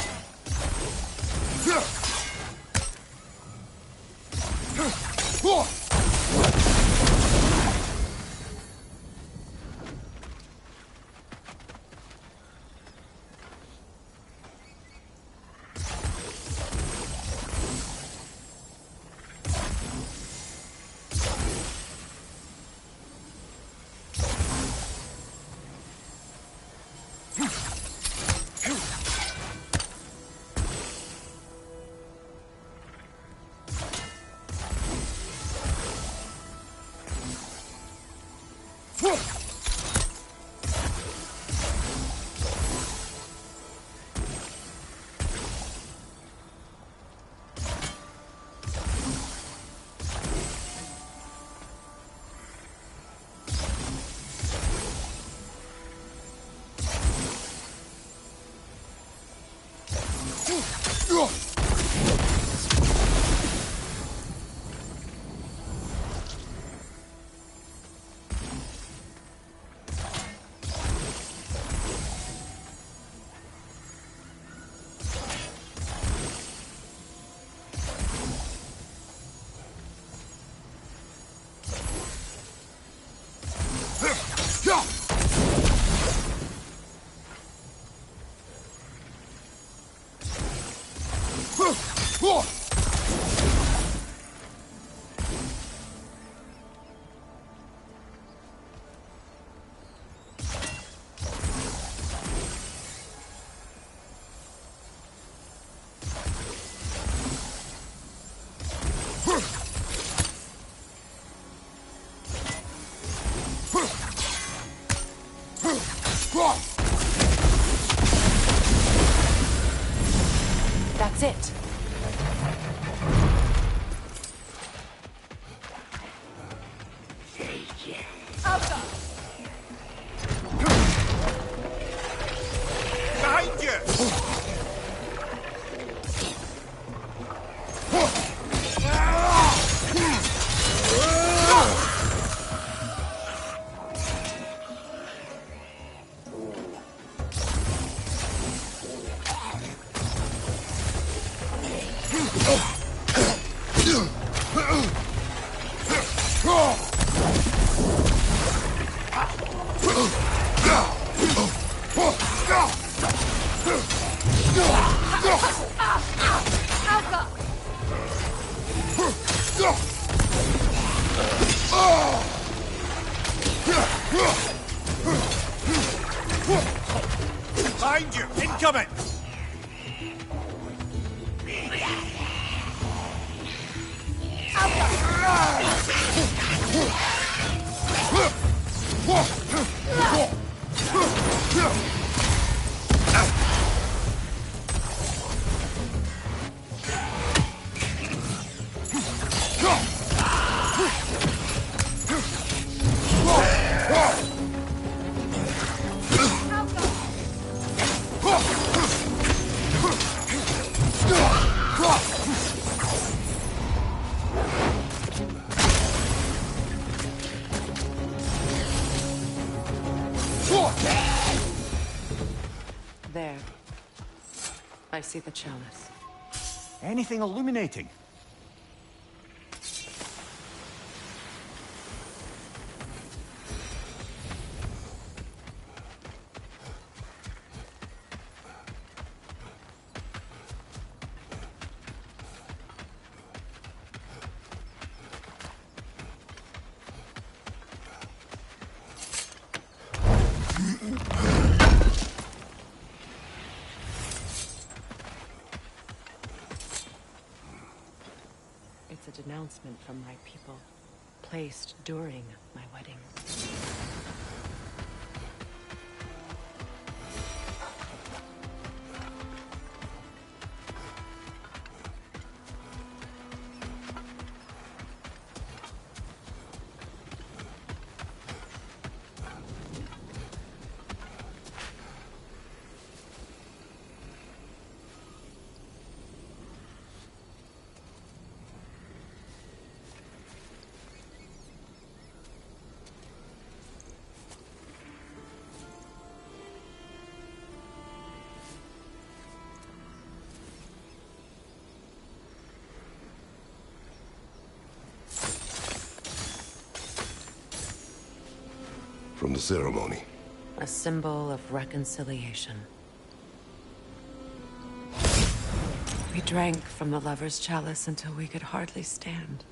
That's it. Behind you! Behind you! Incoming! There. I see the chalice. Anything illuminating? It's a denouncement from my people, placed during my wedding. From the ceremony. A symbol of reconciliation. We drank from the lover's chalice until we could hardly stand.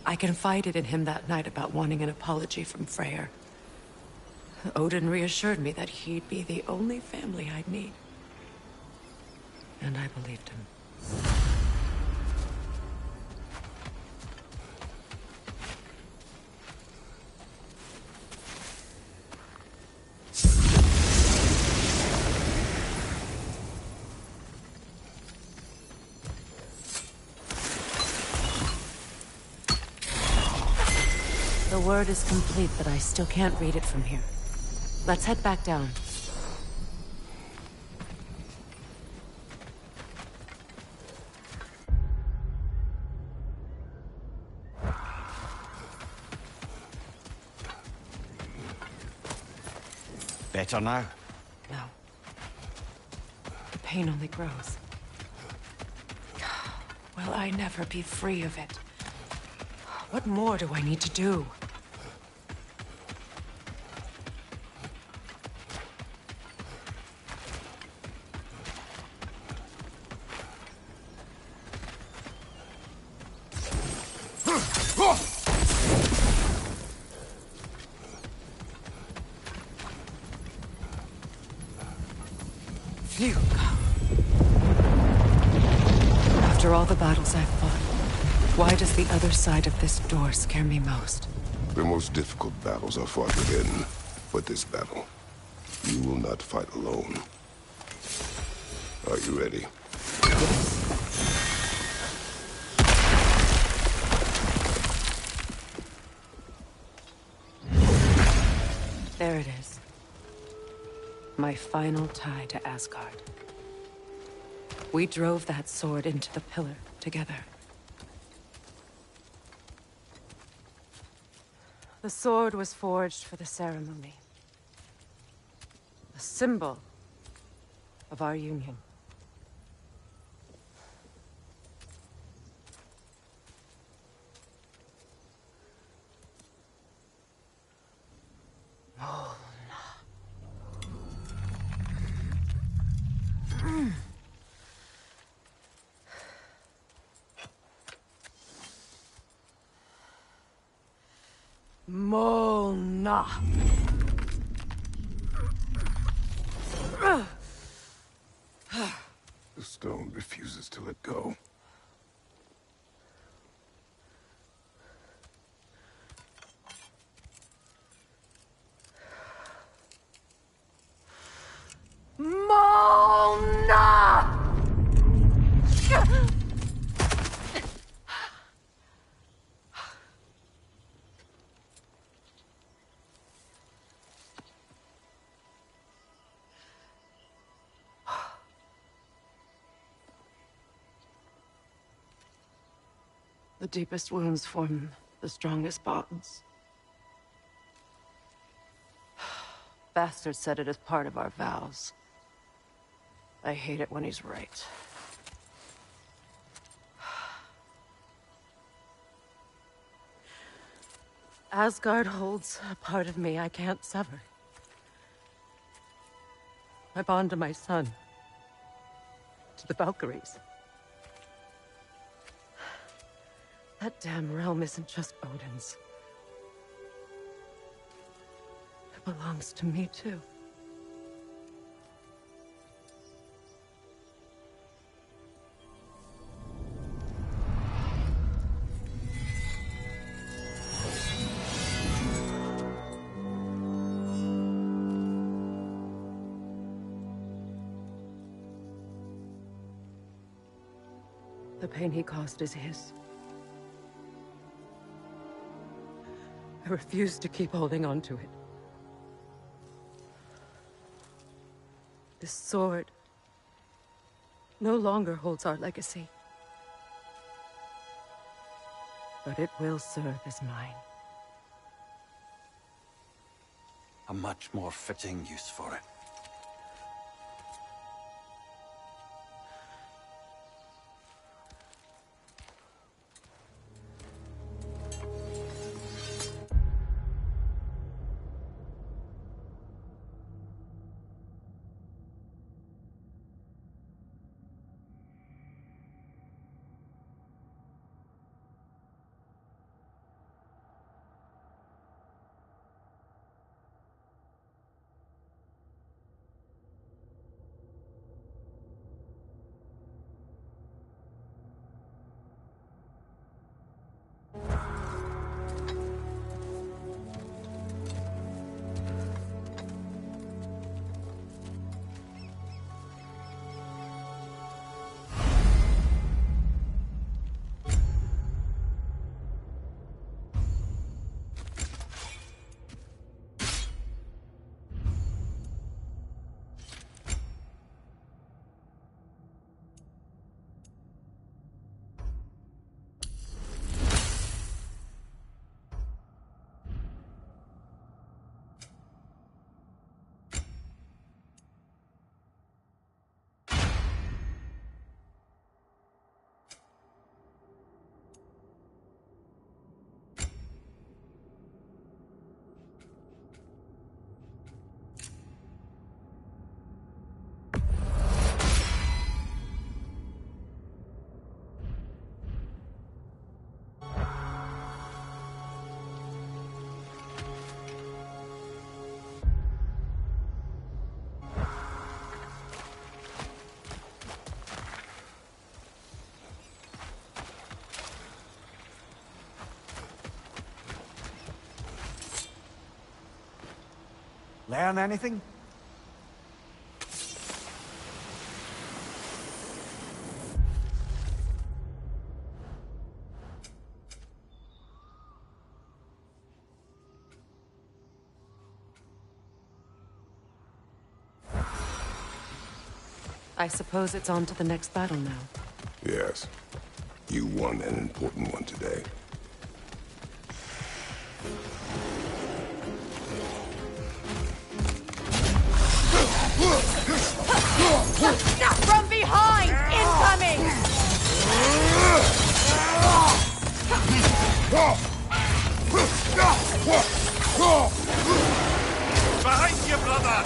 I confided in him that night about wanting an apology from Freya. Odin reassured me that he'd be the only family I'd need. And I believed him. The word is complete, but I still can't read it from here. Let's head back down. Better now? No. The pain only grows. Will I never be free of it? What more do I need to do? Phew. After all the battles I've fought, why does the other side of this door scare me most? The most difficult battles are fought within, but this battle, you will not fight alone. Are you ready? There it is. My final tie to Asgard. We drove that sword into the pillar together. The sword was forged for the ceremony. A symbol of our union. Molna. The stone refuses to let go. Molna! The deepest wounds form the strongest bonds. Bastard said it as part of our vows. I hate it when he's right. Asgard holds a part of me I can't sever. I bond to my son. To the Valkyries. That damn realm isn't just Odin's. It belongs to me, too. The pain he caused is his. I refuse to keep holding on to it. This sword no longer holds our legacy. But it will serve as mine. A much more fitting use for it. Learn anything? I suppose it's on to the next battle now. Yes. You won an important one today. From behind! Incoming! Behind you, brother!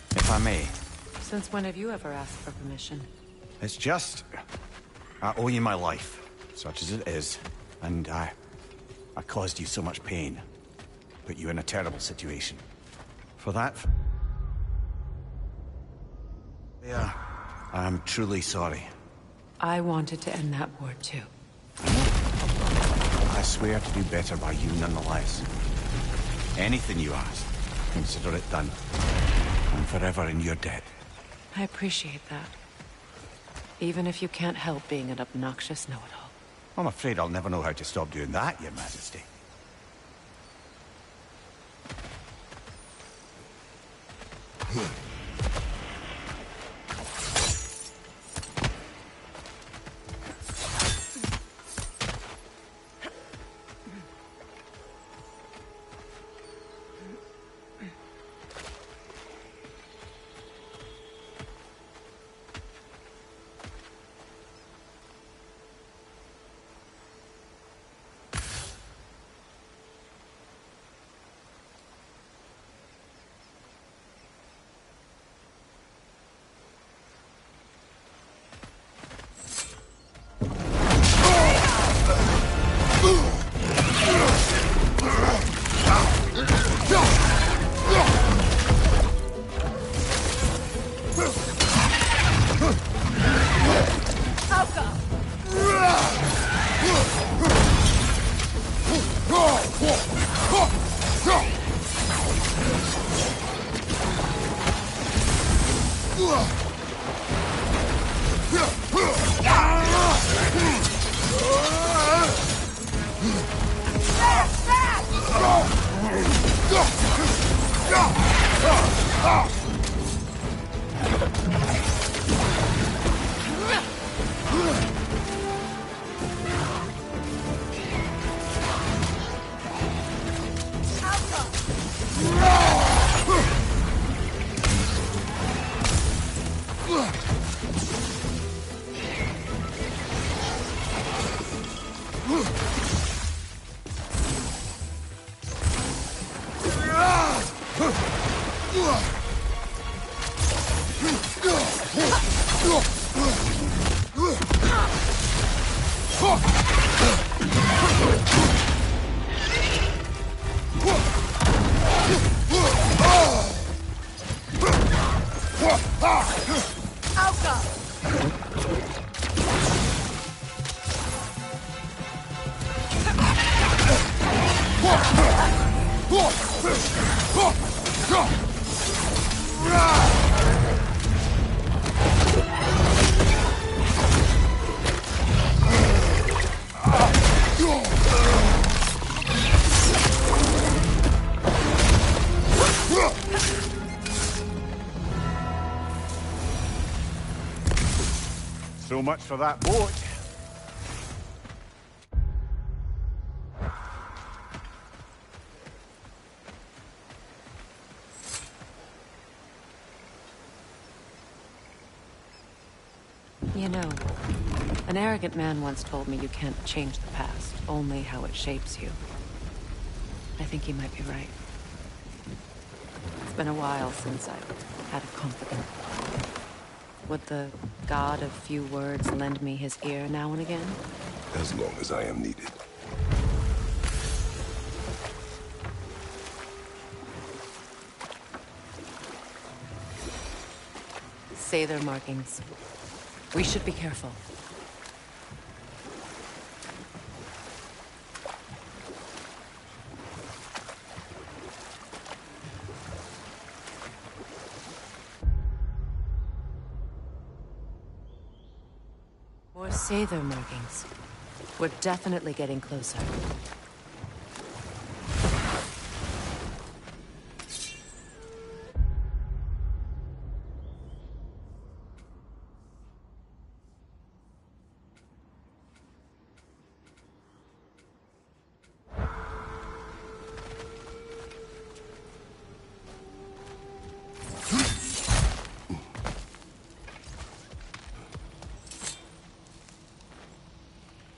If I may. Since when have you ever asked for permission? It's just... I owe you my life, such as it is. And I caused you so much pain. Put you in a terrible situation. For that... Yeah, I'm truly sorry. I wanted to end that war too. I swear to do better by you nonetheless. Anything you ask, consider it done. I'm forever in your debt. I appreciate that. Even if you can't help being an obnoxious know-it-all. I'm afraid I'll never know how to stop doing that, Your Majesty. So much for that boat. You know, an arrogant man once told me you can't change the past, only how it shapes you. I think he might be right. It's been a while since I've had a confidant. Would the god of few words lend me his ear now and again? As long as I am needed. Say their markings. We should be careful. More say their markings. We're definitely getting closer.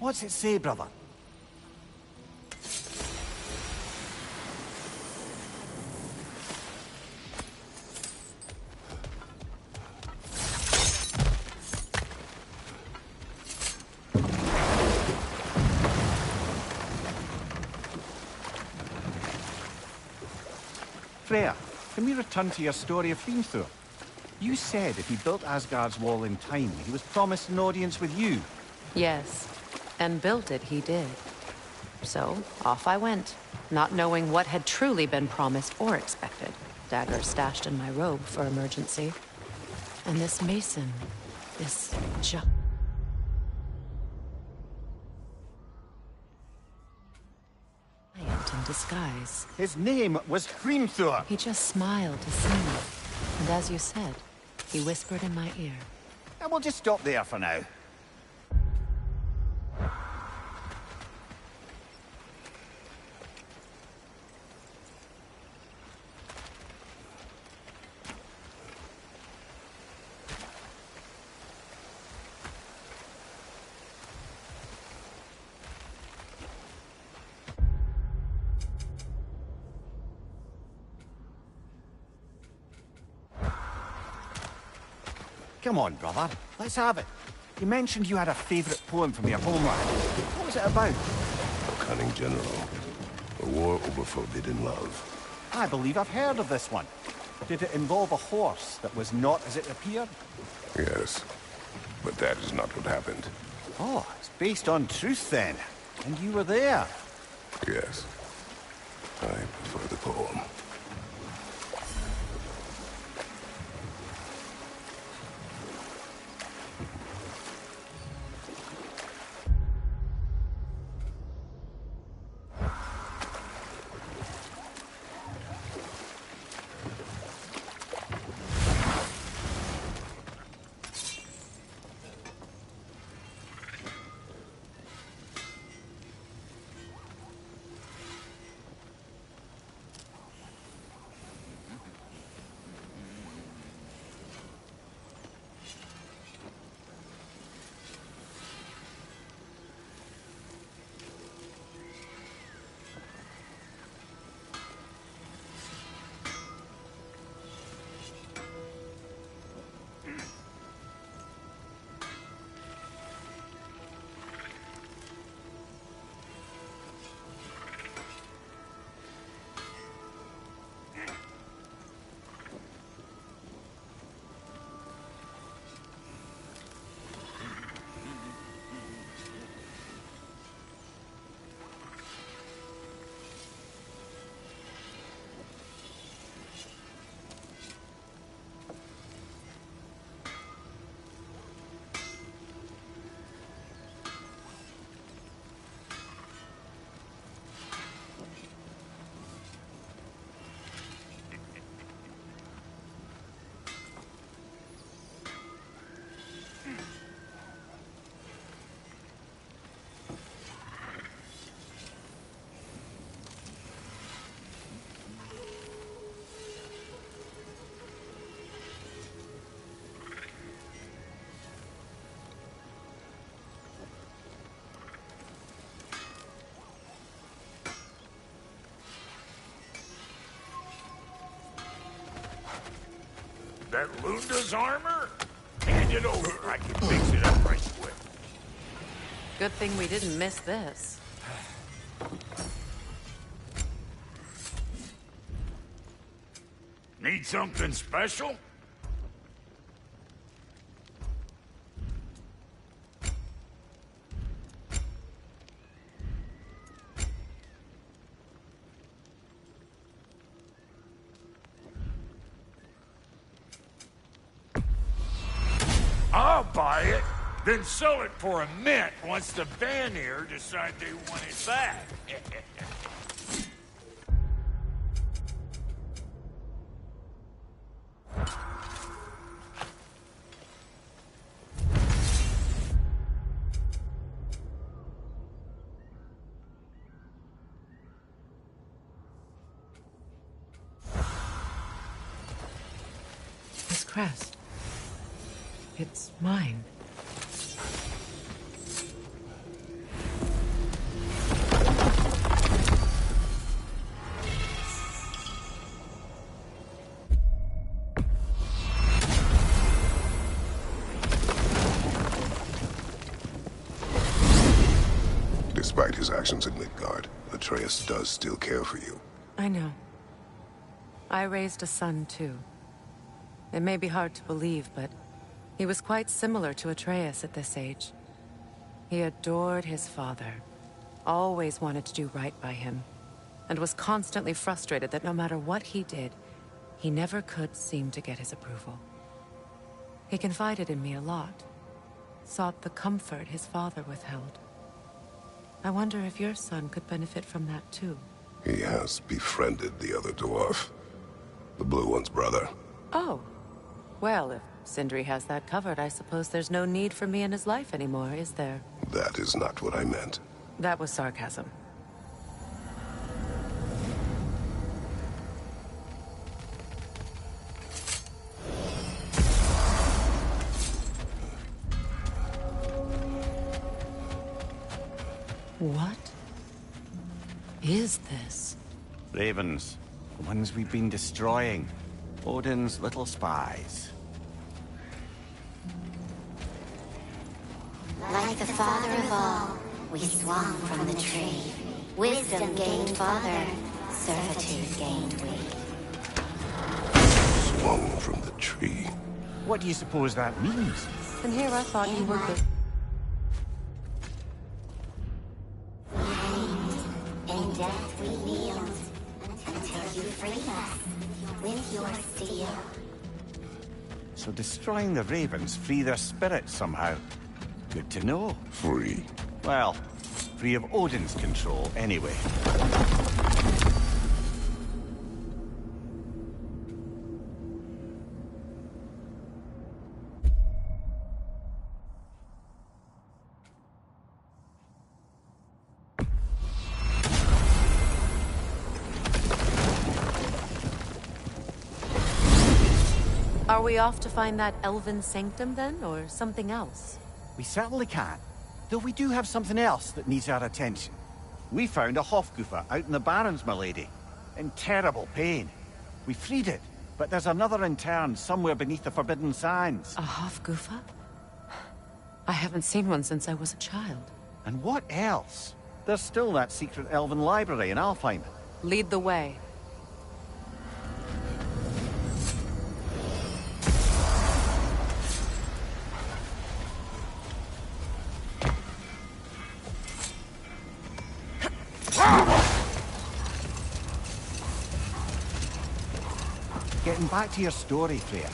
What's it say, brother? Freya, can we return to your story of Hrimthur? You said if he built Asgard's wall in time, he was promised an audience with you. Yes, and built it he did. So, off I went, not knowing what had truly been promised or expected. Dagger stashed in my robe for emergency. And this mason, this giant in disguise. His name was Hrimthur. He just smiled to see me. And as you said, he whispered in my ear. And we'll just stop there for now. Come on, brother. Let's have it. You mentioned you had a favorite poem from your homeland. What was it about? A cunning general. A war over forbidden love. I believe I've heard of this one. Did it involve a horse that was not as it appeared? Yes. But that is not what happened. Oh, it's based on truth then. And you were there. Yes. I prefer the poem. That Lunda's armor? Hand it over. I can fix it up right quick. Good thing we didn't miss this. Need something special? I'll buy it, then sell it for a mint once the Vanir decide they want it back. This crest. It's mine. Despite his actions in Midgard, Atreus does still care for you. I know. I raised a son, too. It may be hard to believe, but he was quite similar to Atreus at this age. He adored his father, always wanted to do right by him, and was constantly frustrated that no matter what he did, he never could seem to get his approval. He confided in me a lot, sought the comfort his father withheld. I wonder if your son could benefit from that too. He has befriended the other dwarf. The blue one's brother. Oh. Well, if Sindri has that covered, I suppose there's no need for me in his life anymore, is there? That is not what I meant. That was sarcasm. What is this? Ravens. The ones we've been destroying. Odin's little spies. Like the father of all, we swung from the tree. Wisdom gained father, servitude gained we. Swung from the tree. What do you suppose that means? And here I thought you were good. In death we kneeled, until you freed us with your steel. So destroying the ravens free their spirits somehow. Good to know. Free? Well, free of Odin's control, anyway. Are we off to find that elven sanctum then, or something else? We certainly can. Though we do have something else that needs our attention. We found a Hofgufa out in the Barrens, my lady. In terrible pain. We freed it, but there's another intern somewhere beneath the Forbidden Sands. A Hofgufa? I haven't seen one since I was a child. And what else? There's still that secret elven library in Alfheim. Lead the way. Getting back to your story, Freya.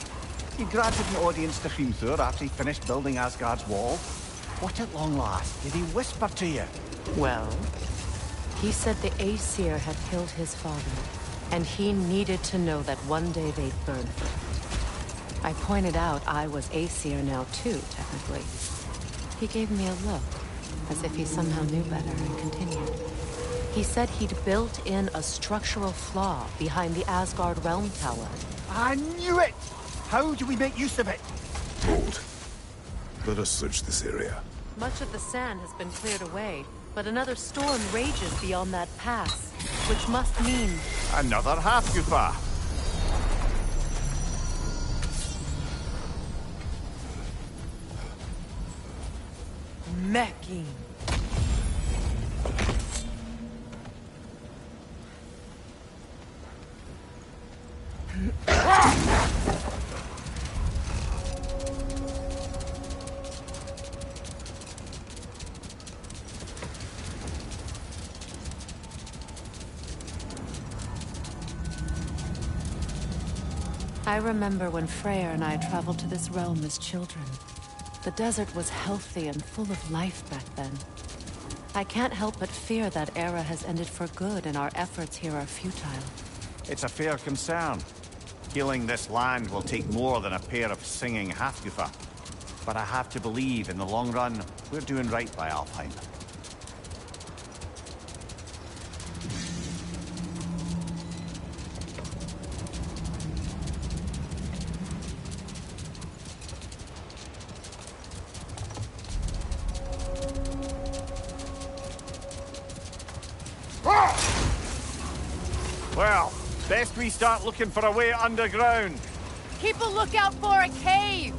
You granted an audience to Hrimthur after he finished building Asgard's wall. What at long last did he whisper to you? Well, he said the Aesir had killed his father, and he needed to know that one day they'd burn for it. I pointed out I was Aesir now too, technically. He gave me a look, as if he somehow knew better, and continued. He said he'd built in a structural flaw behind the Asgard Realm Tower. I knew it! How do we make use of it? Hold. Let us search this area. Much of the sand has been cleared away, but another storm rages beyond that pass, which must mean... Another Hofgufa! Mecking. I remember when Freya and I traveled to this realm as children. The desert was healthy and full of life back then. I can't help but fear that era has ended for good and our efforts here are futile. It's a fair concern. Healing this land will take more than a pair of singing Halfgufa. But I have to believe, in the long run, we're doing right by Alfheim. Well, best we start looking for a way underground. Keep a lookout for a cave!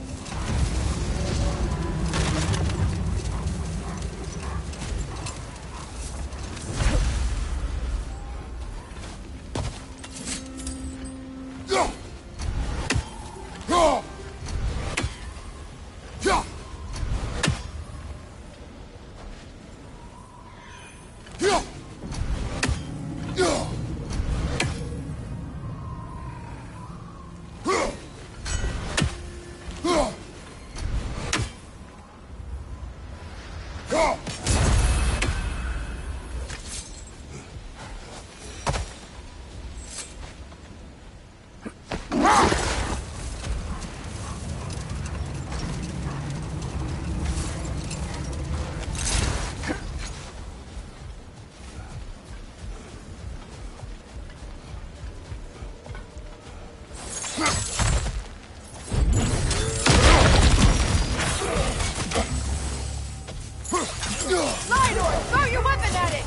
Throw your weapon at it!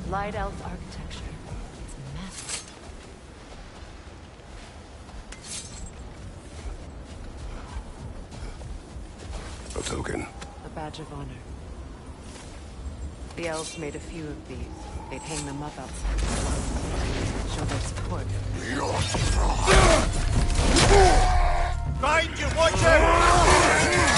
Light Elf architecture. It's a mess. A token. A badge of honor. The elves made a few of these. They'd hang them up outside the wall. Show their support. Mind you, watch it!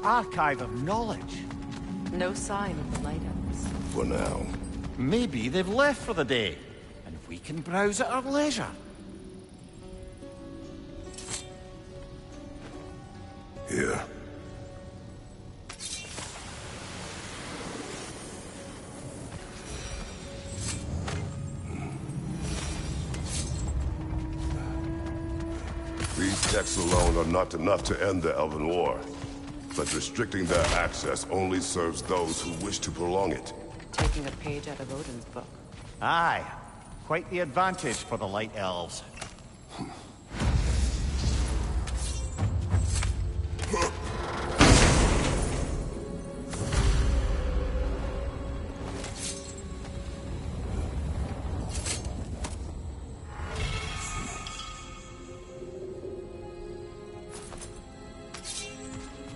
archive of knowledge. No sign of the Light Elves. For now. Maybe they've left for the day, and we can browse at our leisure. Here. These texts alone are not enough to end the Elven War. But restricting their access only serves those who wish to prolong it. Taking a page out of Odin's book. Aye. Quite the advantage for the Light Elves.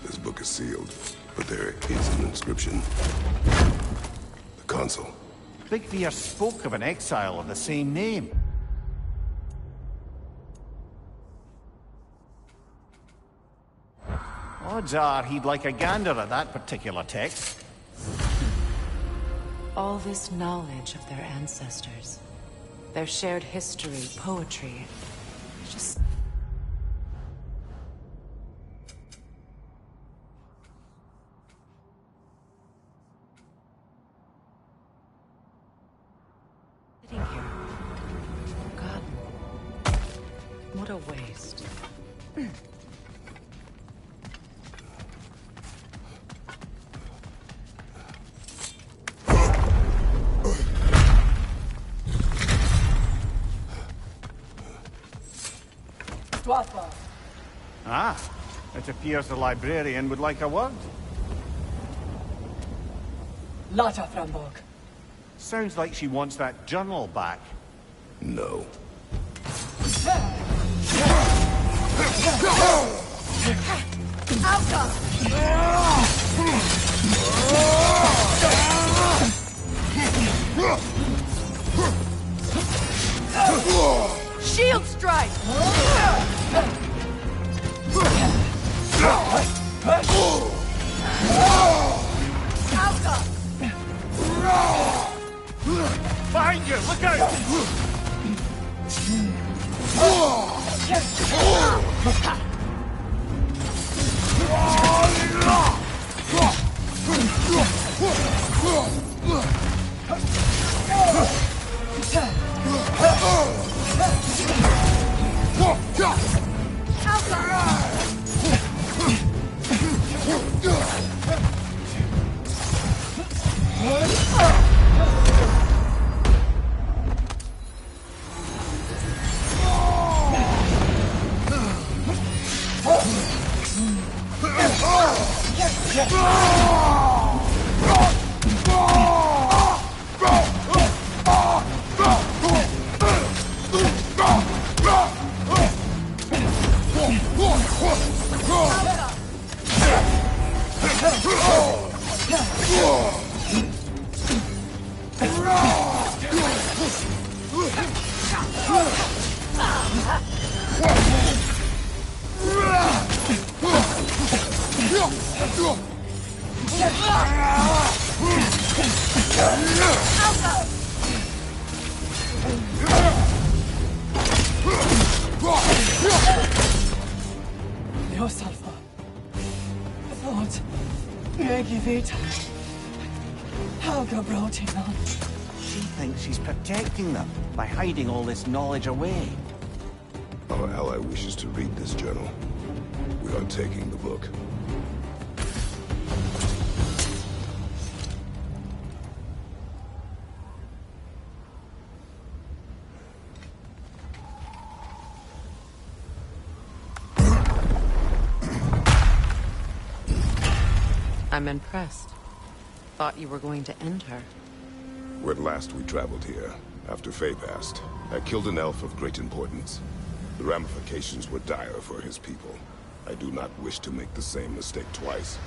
This book is sealed, but there is an inscription. The consul. Big Veer spoke of an exile of the same name. Odds are he'd like a gander at that particular text. All this knowledge of their ancestors, their shared history, poetry, just... sitting here, forgotten. What a waste. Ah, it appears the librarian would like a word. Lata Frambog. Sounds like she wants that journal back. No. Shield strike! Behind you! Look out! Yourself. Thought. M.Vegeta. Helga brought him on. She thinks she's protecting them by hiding all this knowledge away. Our ally wishes to read this journal. We are taking the book. I'm impressed. Thought you were going to end her. When last we traveled here, after Faye passed, I killed an elf of great importance. The ramifications were dire for his people. I do not wish to make the same mistake twice.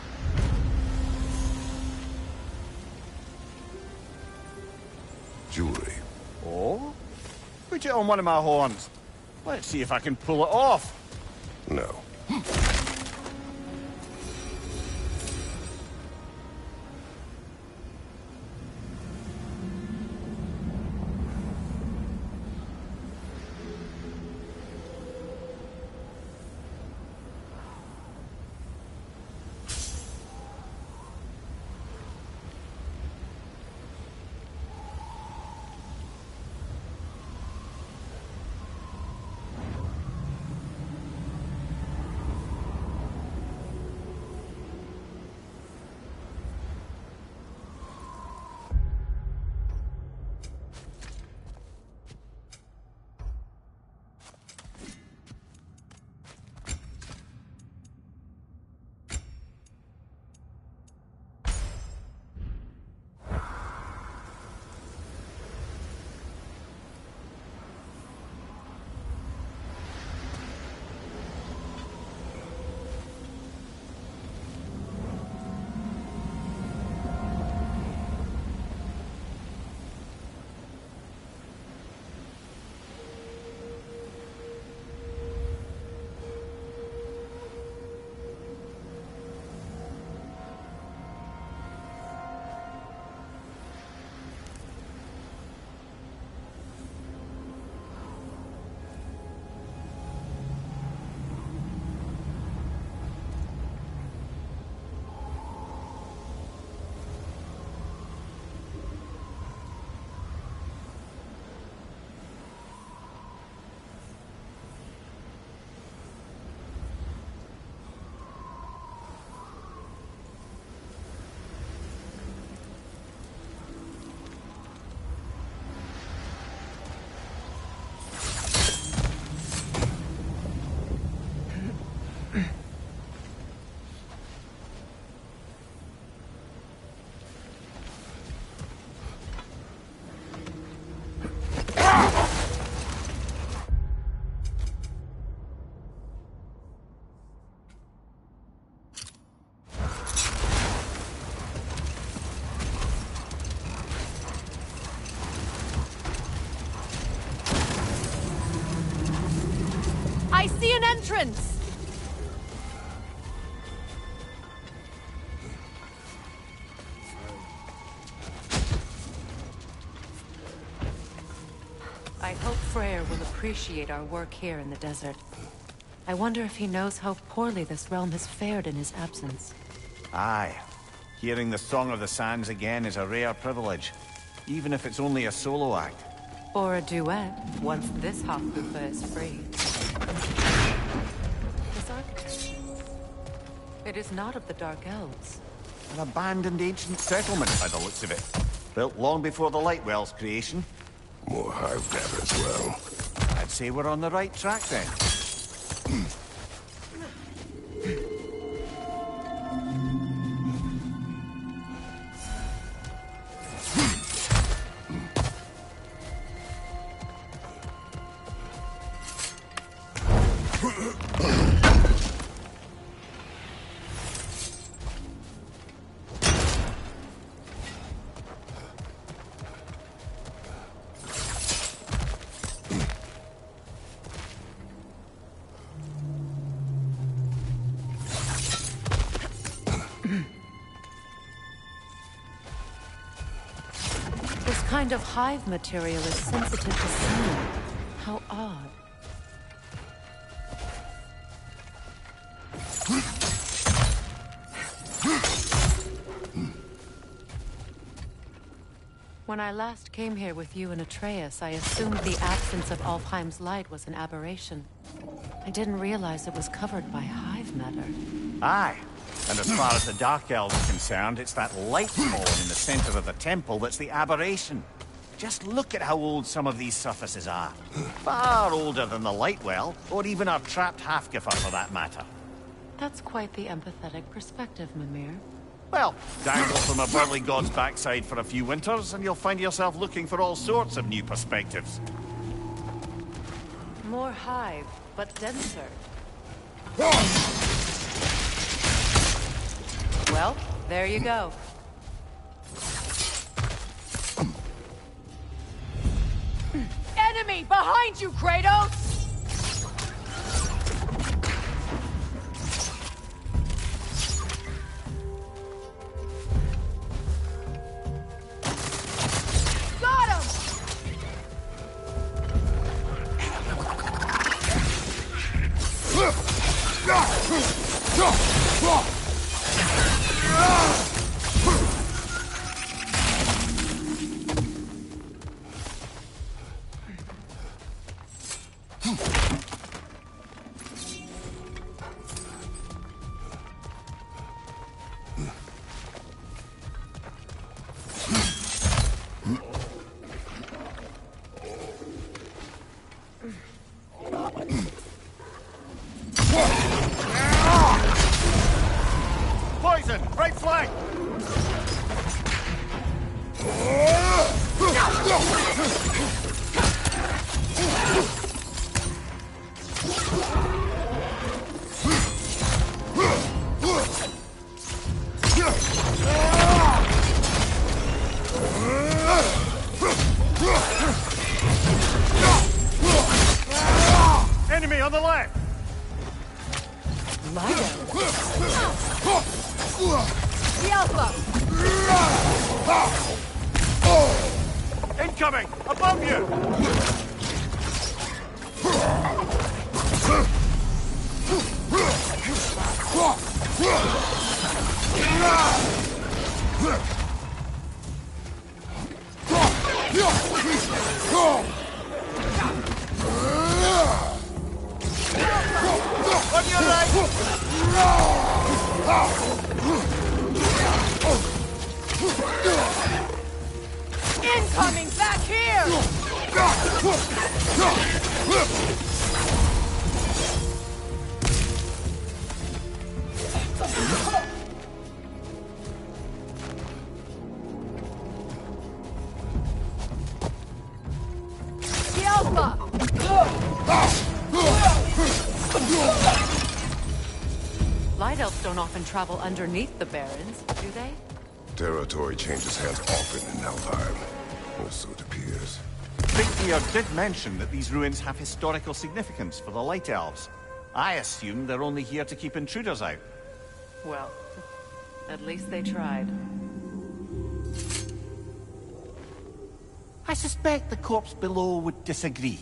Jewelry. Oh? Put it on one of my horns. Let's see if I can pull it off. No. I see an entrance! I hope Freya will appreciate our work here in the desert. I wonder if he knows how poorly this realm has fared in his absence. Aye. Hearing the Song of the Sands again is a rare privilege, even if it's only a solo act. Or a duet, once this Hofgufa is free. This architecture. It is not of the Dark Elves. An abandoned ancient settlement by the looks of it. Built long before the Lightwell's creation. More hive data as well. I'd say we're on the right track then. This kind of hive material is sensitive to sound. How odd. When I last came here with you and Atreus, I assumed the absence of Alfheim's light was an aberration. I didn't realize it was covered by hive matter. Aye. And as far as the Dark Elves are concerned, it's that light falling in the center of the temple that's the aberration. Just look at how old some of these surfaces are. Far older than the Lightwell, or even our trapped Hafgifer for that matter. That's quite the empathetic perspective, Mimir. Well, dangle from a burly god's backside for a few winters, and you'll find yourself looking for all sorts of new perspectives. More hive, but denser. Well, there you go. Enemy behind you, Kratos! Got him! Poison! Right flank! Enemy on the left! The Alpha! Incoming! Above you! On your right! Incoming back here! The Alpha! Light elves don't often travel underneath the barrens, do they? Territory changes hands often in Alfheim, or so it appears. Big Ragnarök did mention that these ruins have historical significance for the Light Elves. I assume they're only here to keep intruders out. Well, at least they tried. I suspect the corpse below would disagree.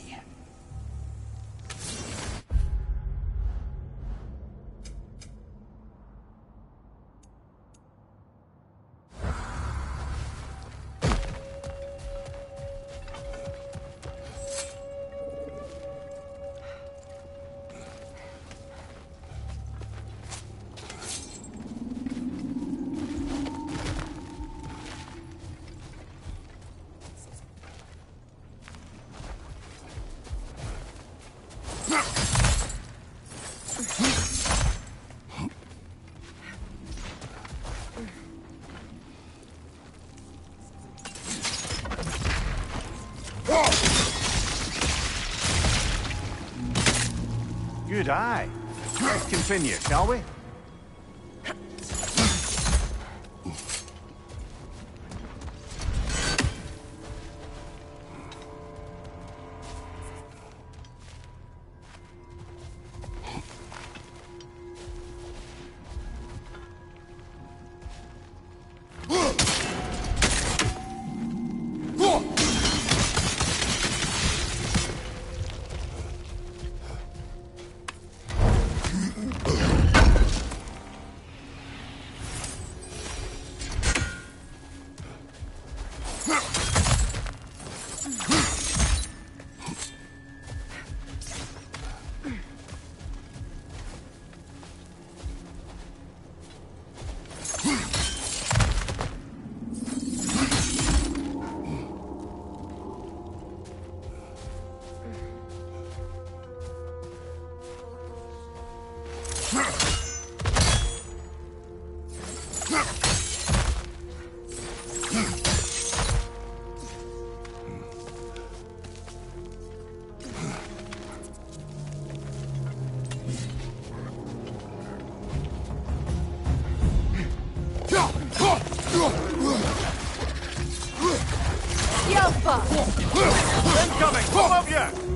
Good eye. Let's continue, shall we? Incoming! Above you!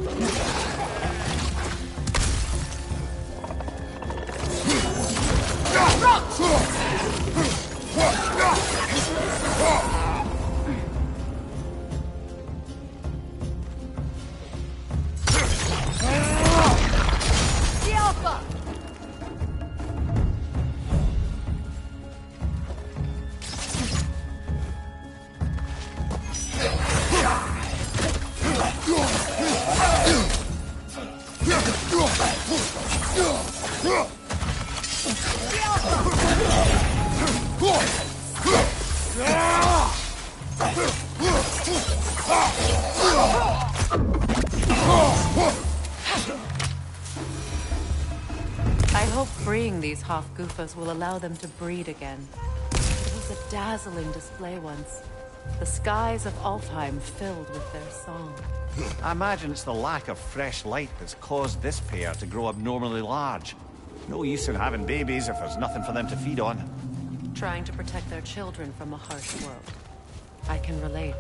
I hope freeing these Hofgufas will allow them to breed again. It was a dazzling display once. The skies of Alfheim filled with their song. I imagine it's the lack of fresh light that's caused this pair to grow abnormally large. No use in having babies if there's nothing for them to feed on. Trying to protect their children from a harsh world. I can relate.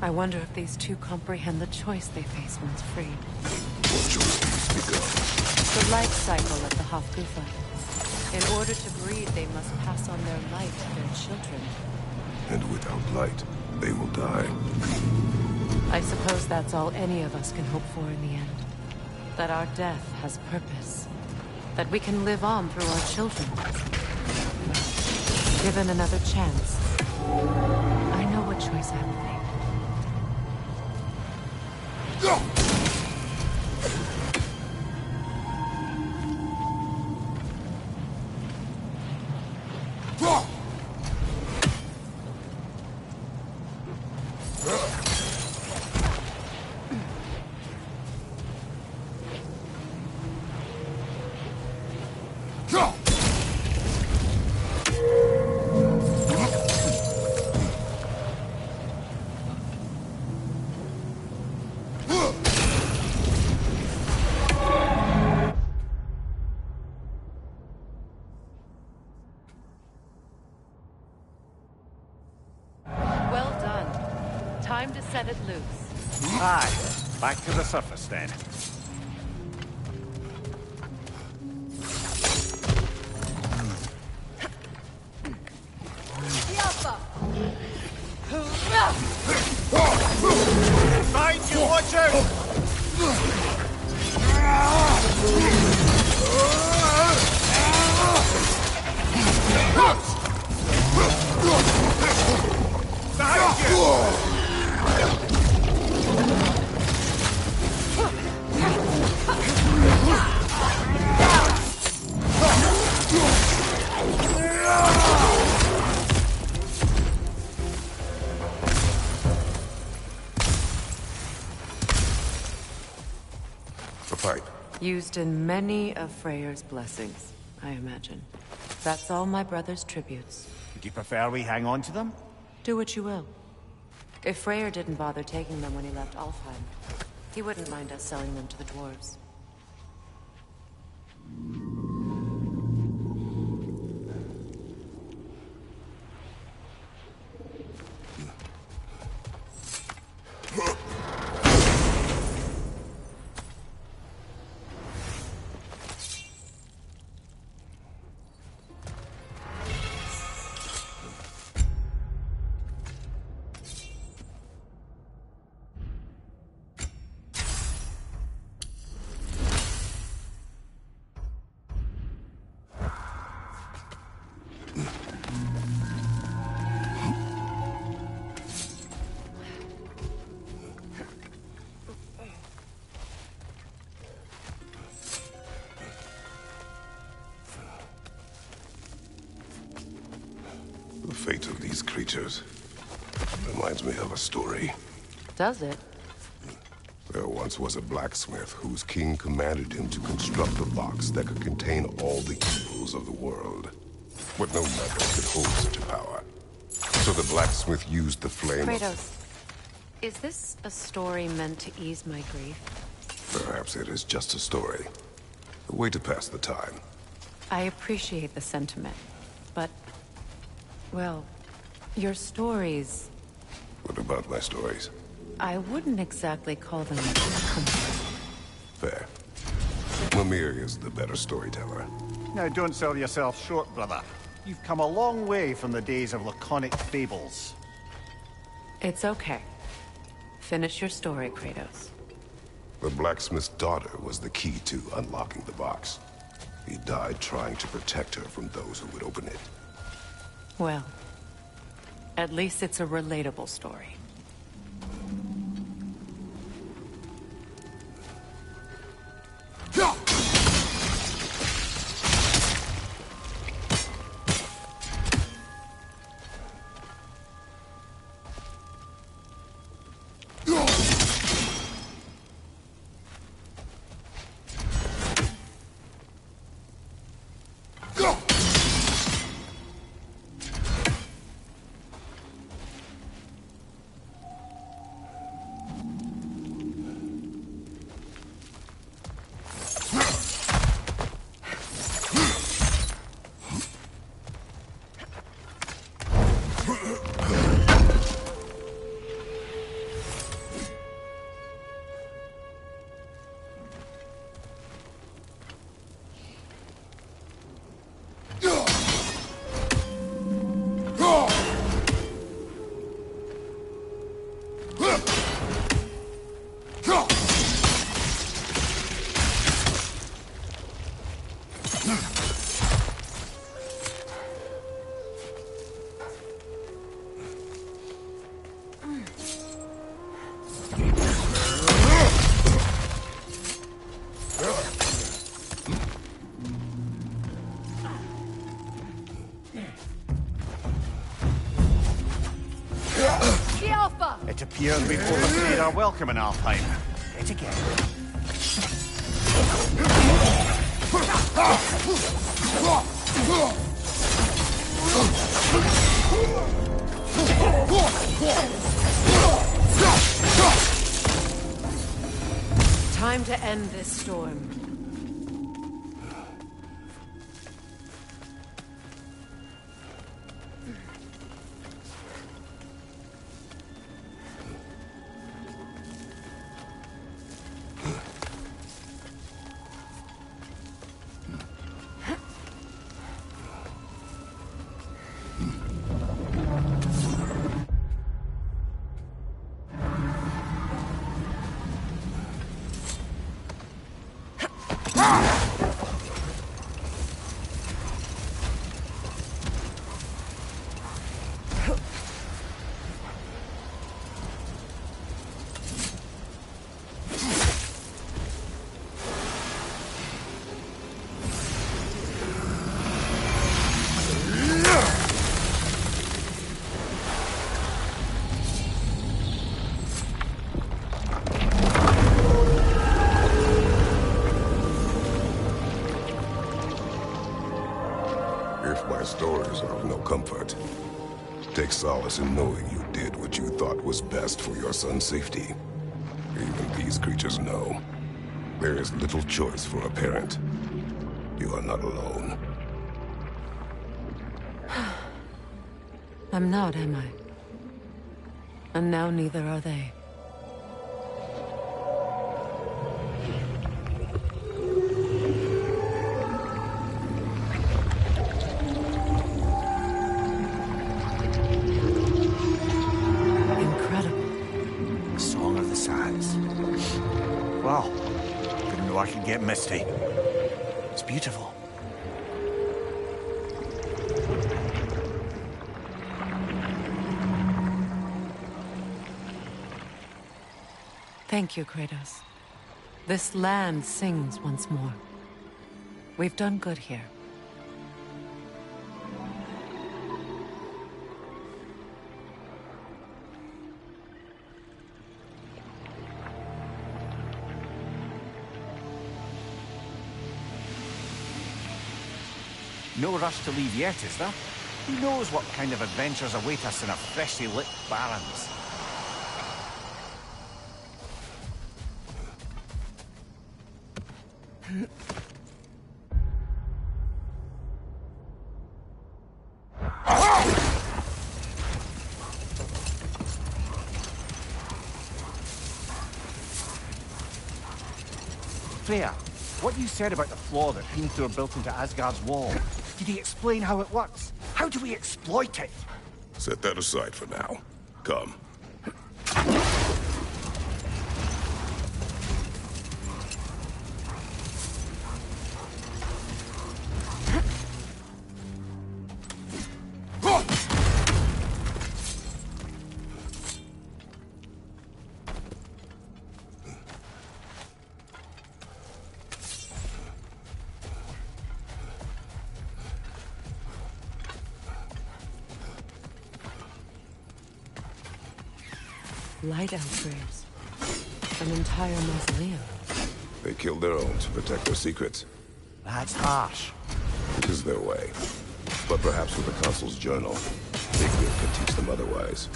I wonder if these two comprehend the choice they face once freed. What choice do you speak of? The life cycle of the Hofgufa. In order to breed, they must pass on their light to their children. And without light, they will die. I suppose that's all any of us can hope for in the end. That our death has purpose. That we can live on through our children. Given another chance, I know what choice I will make. Time to set it loose. Aye. Back to the surface then. Find you, watch out! Behind you! A pipe. Used in many of Freya's blessings, I imagine. That's all my brother's tributes. Would you prefer we hang on to them? Do what you will. If Freya didn't bother taking them when he left Alfheim, he wouldn't mind us selling them to the dwarves. The fate of these creatures reminds me of a story. Does it? There once was a blacksmith whose king commanded him to construct a box that could contain all the evils of the world. But no metal could hold such a power. So the blacksmith used the flame Kratos, is this a story meant to ease my grief? Perhaps it is just a story. A way to pass the time. I appreciate the sentiment, but... well, your stories... What about my stories? I wouldn't exactly call them comfort. Fair. Mimir is the better storyteller. Now, don't sell yourself short, brother. You've come a long way from the days of laconic fables. It's okay. Finish your story, Kratos. The blacksmith's daughter was the key to unlocking the box. He died trying to protect her from those who would open it. Well, at least it's a relatable story. Years we've overstayed our welcome in Alfheim. Yet again. Time to end this storm. If my stories are of no comfort, take solace in knowing you did what you thought was best for your son's safety. Even these creatures know. There is little choice for a parent. You are not alone. I'm not, am I? And now neither are they. Wow. Didn't know I could get misty. It's beautiful. Thank you, Kratos. This land sings once more. We've done good here. No rush to leave yet, is there? Who knows what kind of adventures await us in our freshly lit barrens? Freya, what you said about the flaw that Hrimthur built into Asgard's wall, did he explain how it works? How do we exploit it? Set that aside for now. Come. Lighthouse graves. An entire mausoleum. They killed their own to protect their secrets. That's harsh. It is their way. But perhaps with the Consul's journal, Sigrid could teach them otherwise.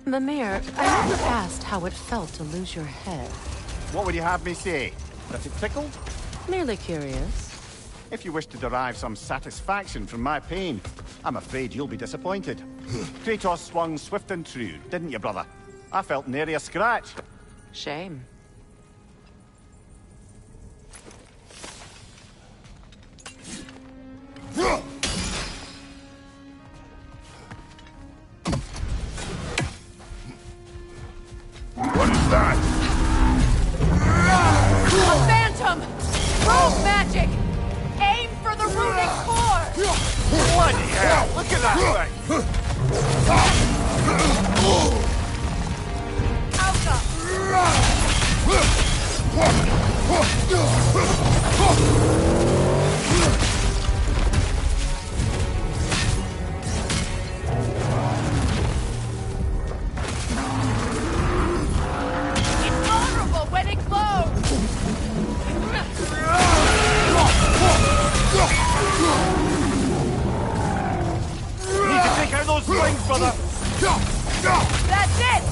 Mimir, I never asked how it felt to lose your head. What would you have me say? That it tickled? Merely curious. If you wish to derive some satisfaction from my pain, I'm afraid you'll be disappointed. Kratos swung swift and true, didn't you, brother? I felt nary a scratch. Shame. What is that? A phantom! Rogue magic! Aim for the runic core! Bloody hell! Look at that thing! It's vulnerable when it glows! Need to take out those rings, brother! That's it!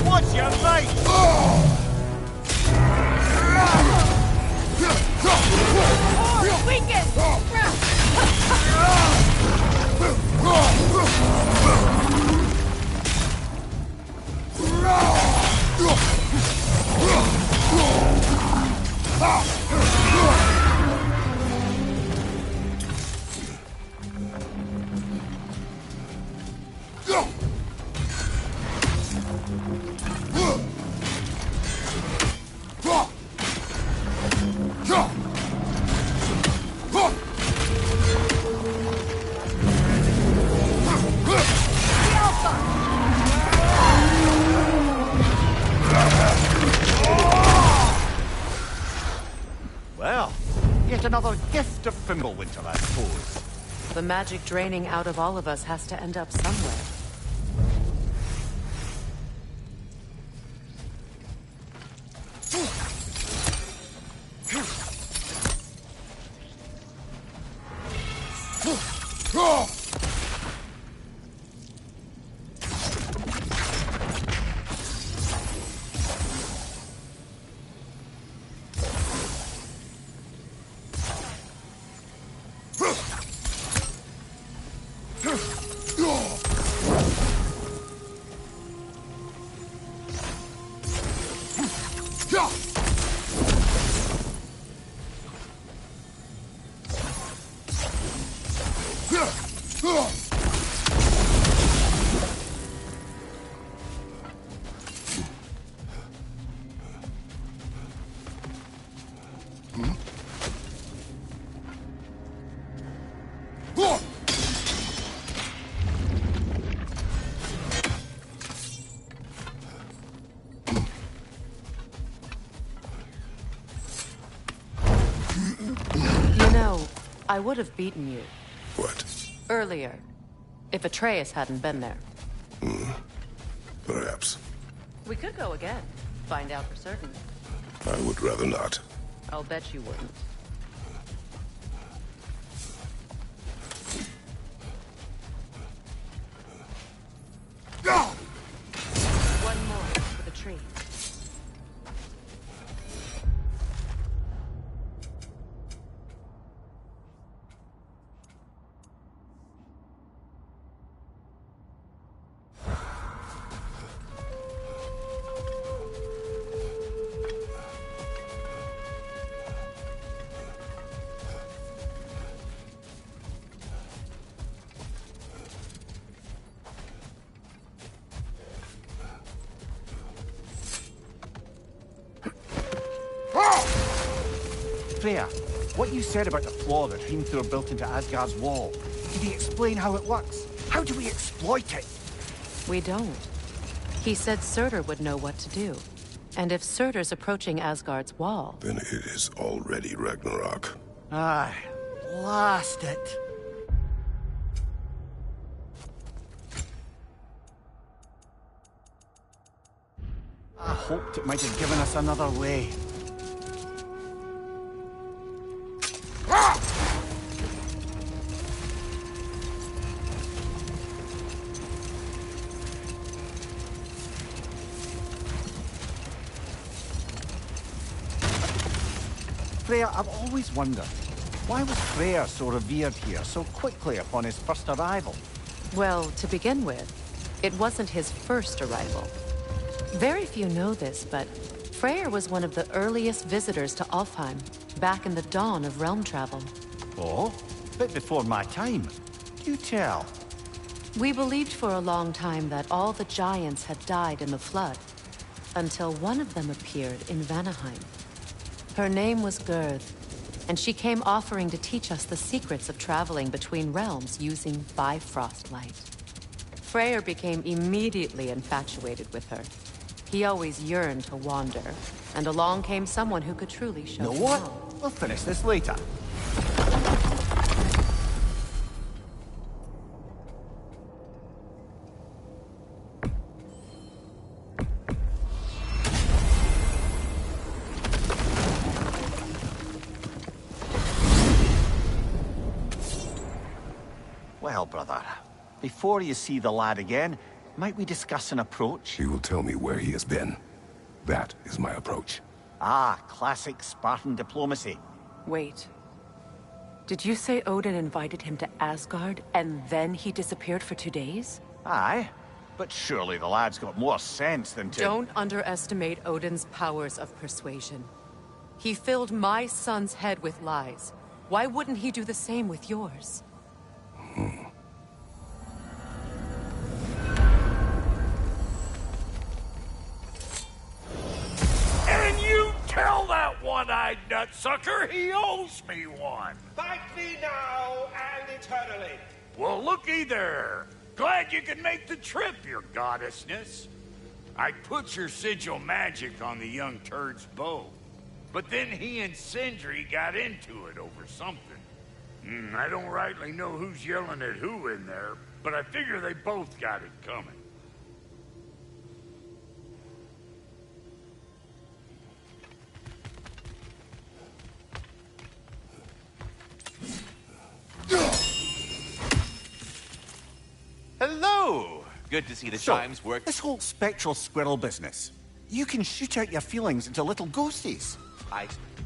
Watch your light! Core weakened! Well, yet another gift of Fimbulwinter, I suppose. The magic draining out of all of us has to end up somewhere. I would have beaten you. What? Earlier. If Atreus hadn't been there. Perhaps. We could go again. Find out for certain. I would rather not. I'll bet you wouldn't. One more for the tree. Freya, what you said about the flaw that Hrimthur built into Asgard's wall, did he explain how it works? How do we exploit it? We don't. He said Surtur would know what to do. And if Surtur's approaching Asgard's wall... Then it is already Ragnarok. Aye, blast it. I hoped it might have given us another way. Freya, I've always wondered, why was Freya so revered here so quickly upon his first arrival? Well, to begin with, it wasn't his first arrival. Very few know this, but Freya was one of the earliest visitors to Alfheim, back in the dawn of realm travel. Oh? Bit before my time. Do tell. We believed for a long time that all the giants had died in the flood, until one of them appeared in Vanaheim. Her name was Gerd, and she came offering to teach us the secrets of traveling between realms using Bifrost light. Freyr became immediately infatuated with her. He always yearned to wander, and along came someone who could truly show Know him what? how. We'll finish this later. Well, brother, before you see the lad again, might we discuss an approach? He will tell me where he has been. That is my approach. Ah, classic Spartan diplomacy. Wait. Did you say Odin invited him to Asgard, and then he disappeared for 2 days? Aye, but surely the lad's got more sense than to... Don't underestimate Odin's powers of persuasion. He filled my son's head with lies. Why wouldn't he do the same with yours? And you tell that one-eyed nutsucker he owes me one. Fight me now and eternally. Well, looky there. Glad you can make the trip, your goddessness. I put your sigil magic on the young turd's bow. But then he and Sindri got into it over something. I don't rightly know who's yelling at who in there, but I figure they both got it coming. Hello! Good to see the chimes work. This whole spectral squirrel business. You can shoot out your feelings into little ghosties.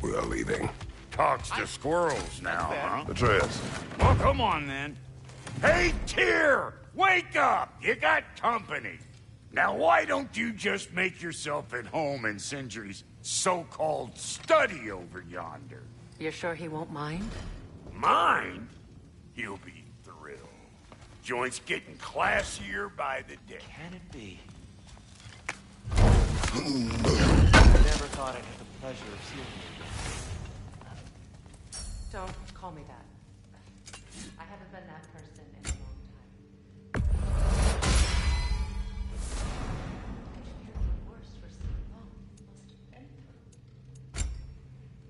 We are leaving. Talks to squirrels now, huh? Atreus. Well, come on then. Hey, Tyr! Wake up! You got company. Now, why don't you just make yourself at home in Sindri's so-called study over yonder? You're sure he won't mind? Mind? He'll be thrilled. Joint's getting classier by the day. Can it be? I never thought I'd have the pleasure of seeing you. Don't call me that. I haven't been that person in a long time. You're the worst for so long. Must have been through.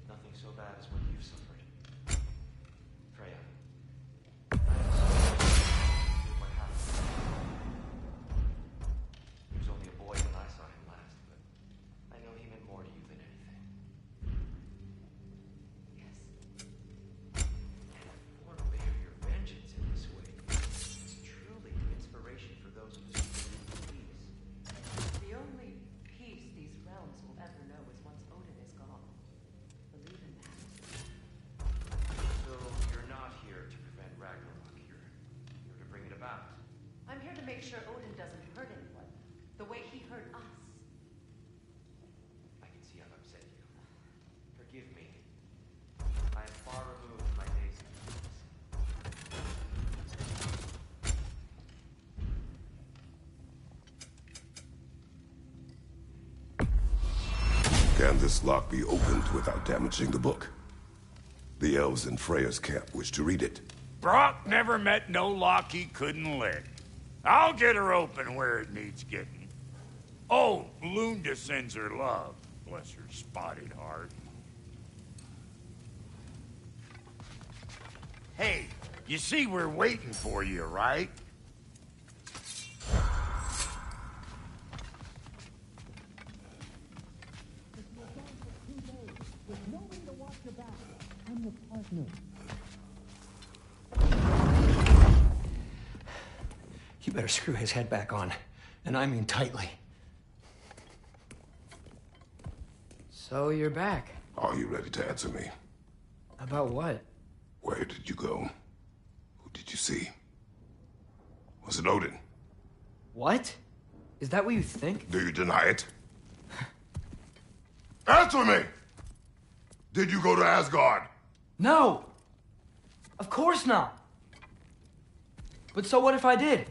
Nothing so bad as what you've suffered. Freya. I am sorry for what happened. He was only a boy when I saw him last, but I know he meant more to you than anything. Yes. Born away of your vengeance in this way. It's truly an inspiration for those of us who believe in peace. The only peace these realms will ever know is once Odin is gone. Believe in that. So you're not here to prevent Ragnarok. You're here to bring it about. I'm here to make sure Odin doesn't hurt anyone, the way he hurt us. I can see I've upset you. Forgive me. I am far removed from my days of Can this lock be opened without damaging the book? The elves in Freya's camp wish to read it. Brock never met no lock he couldn't lick. I'll get her open where it needs getting. Oh, Lunda sends her love. Bless her spotted heart. Hey, you see we're waiting for you, right? You better screw his head back on, and I mean tightly. So you're back. Are you ready to answer me? About what? Where did you go? Who did you see? Was it Odin? What? Is that what you think? Do you deny it? Answer me! Did you go to Asgard? No! Of course not! But so what if I did?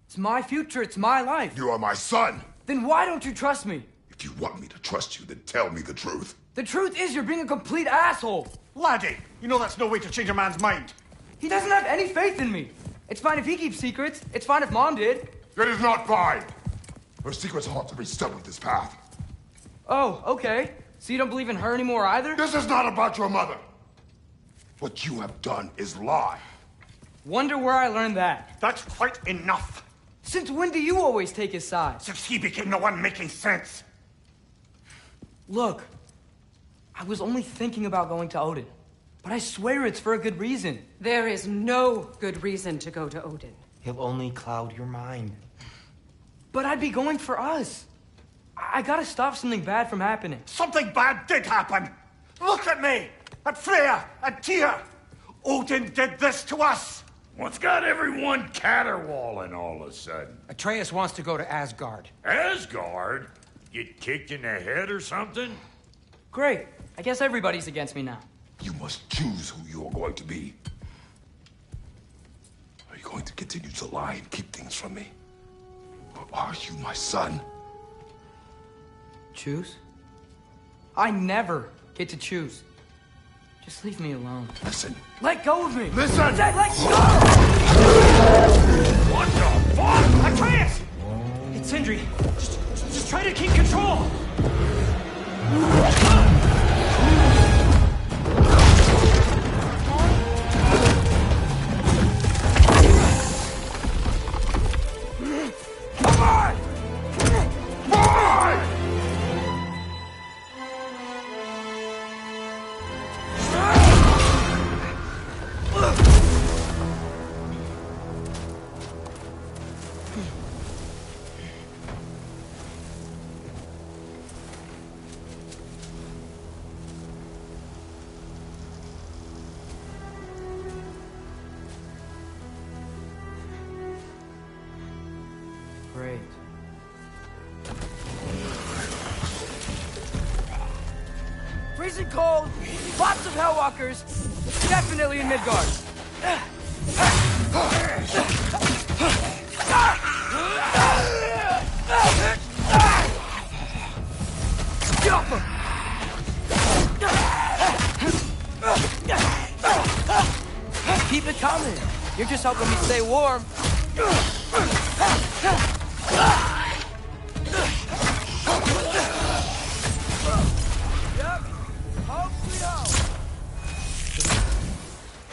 It's my future, it's my life. You are my son! Then why don't you trust me? If you want me to trust you, then tell me the truth. The truth is you're being a complete asshole! Laddie, you know that's no way to change a man's mind. He doesn't have any faith in me. It's fine if he keeps secrets. It's fine if Mom did. It is not fine! Her secrets haunt to be stuck with this path. Oh, okay. So you don't believe in her anymore either? This is not about your mother. What you have done is lie. Wonder where I learned that. That's quite enough. Since when do you always take his side? Since he became the one making sense. Look, I was only thinking about going to Odin. But I swear it's for a good reason. There is no good reason to go to Odin. He'll only cloud your mind. But I'd be going for us. I gotta stop something bad from happening. Something bad did happen. Look at me, at Freya, at Tyr. Odin did this to us. What's got everyone caterwauling all of a sudden? Atreus wants to go to Asgard. Asgard? Get kicked in the head or something? Great. I guess everybody's against me now. You must choose who you are going to be. Are you going to continue to lie and keep things from me? Or are you my son? Choose? I never get to choose. Just leave me alone. Listen. Let go of me! Listen! Let go! What the fuck? Atreus! It's Sindri. Just try to keep control. Come on! Boy! Great. Freezing cold, lots of Hellwalkers, definitely in Midgard. Jump him! Keep it coming. You're just helping me stay warm.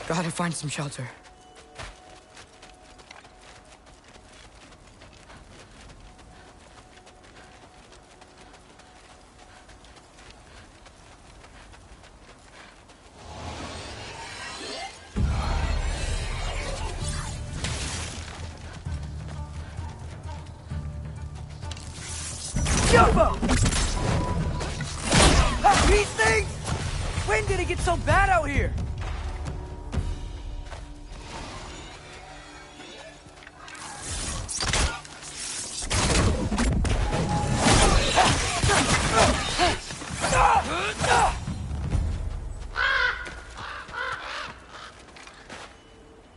Gotta find some shelter. Jumbo! These things! When did it get so bad out here?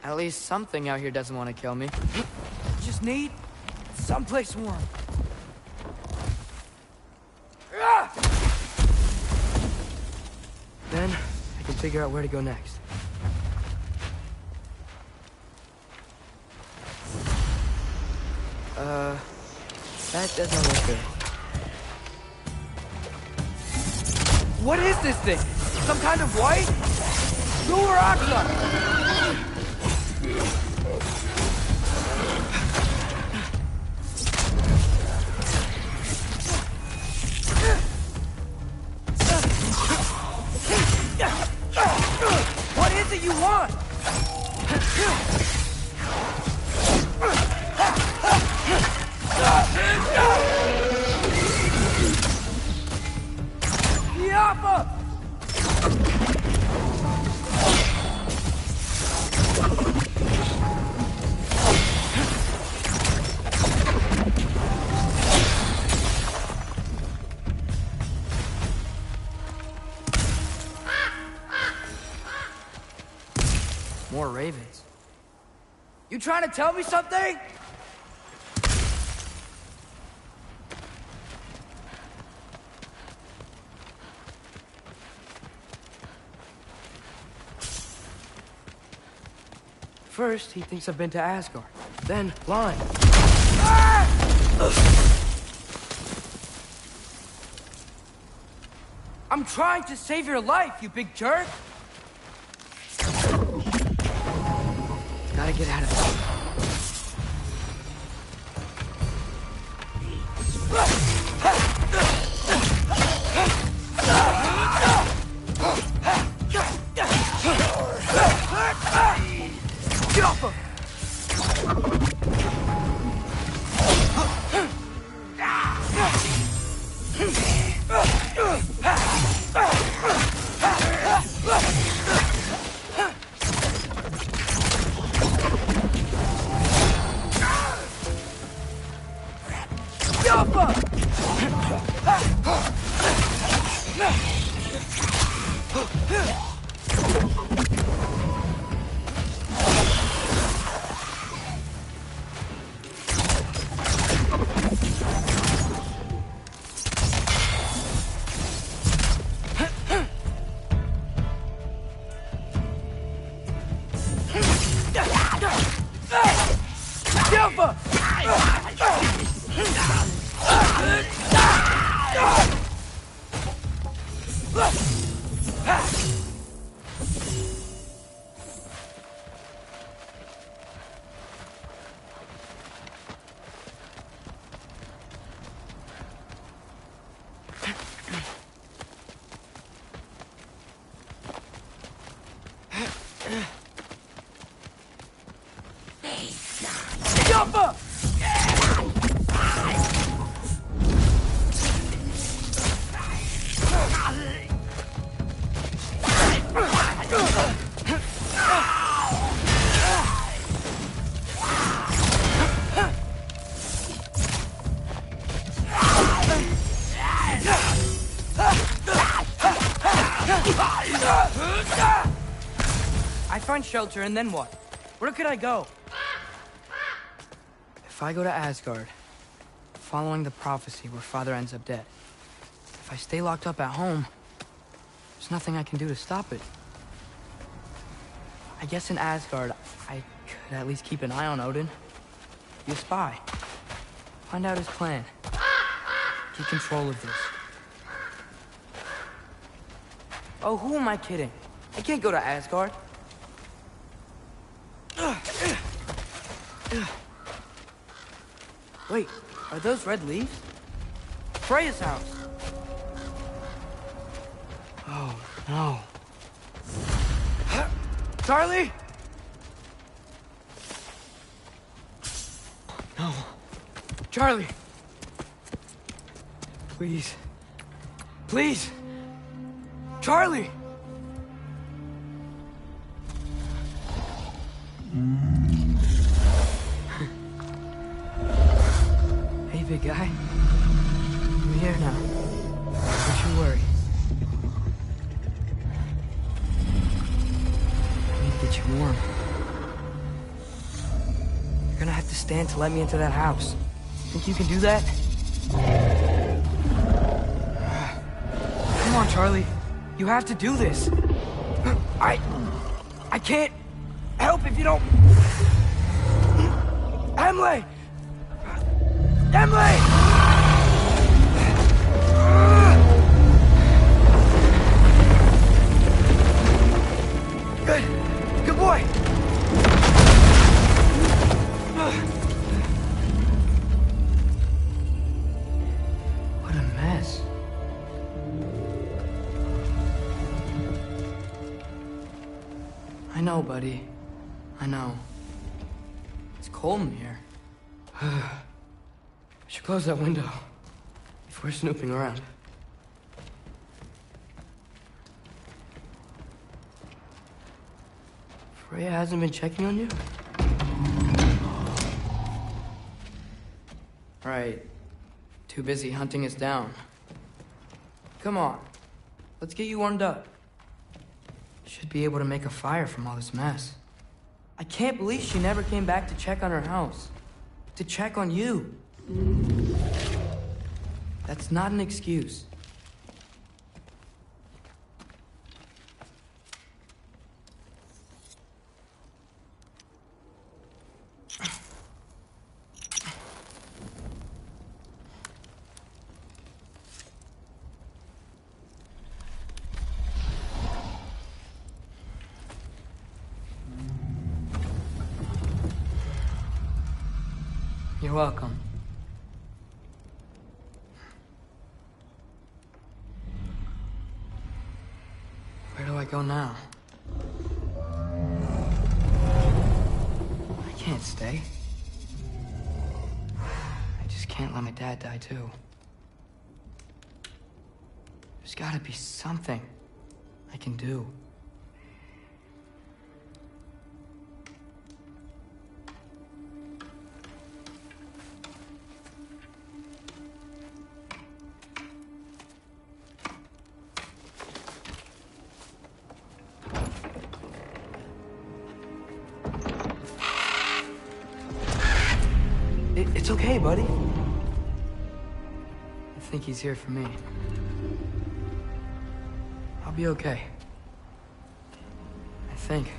At least something out here doesn't want to kill me. Just need someplace warm. Then I can figure out where to go next. That doesn't look good. What is this thing? Some kind of white? Blue or oxide? What is it you want? Yappa! More ravens. You trying to tell me something? First, he thinks I've been to Asgard. Then, blind. Ah! I'm trying to save your life, you big jerk! Gotta get out of here. Get off him! I find shelter, and then what? Where could I go? If I go to Asgard, following the prophecy where Father ends up dead, if I stay locked up at home, there's nothing I can do to stop it. I guess in Asgard, I could at least keep an eye on Odin. Be a spy. Find out his plan. Get control of this. Oh, who am I kidding? I can't go to Asgard. Wait, are those red leaves? Freya's house. Oh, no. Charlie? No. Charlie. Please. Please. Charlie! Hey, big guy. I'm here now. Don't you worry. I need to get you warm. You're gonna have to stand to let me into that house. Think you can do that? Come on, Charlie. You have to do this. I can't help if you don't... Emily! Emily! know, buddy. I know. It's cold in here. I should close that window before snooping around. Freya hasn't been checking on you? Right. Too busy hunting us down. Come on. Let's get you warmed up. Should be able to make a fire from all this mess. I can't believe she never came back to check on her house. To check on you. That's not an excuse. You're welcome. Where do I go now? I can't stay. I just can't let my dad die too. There's gotta be something I can do. It's okay, buddy. I think he's here for me. I'll be okay. I think.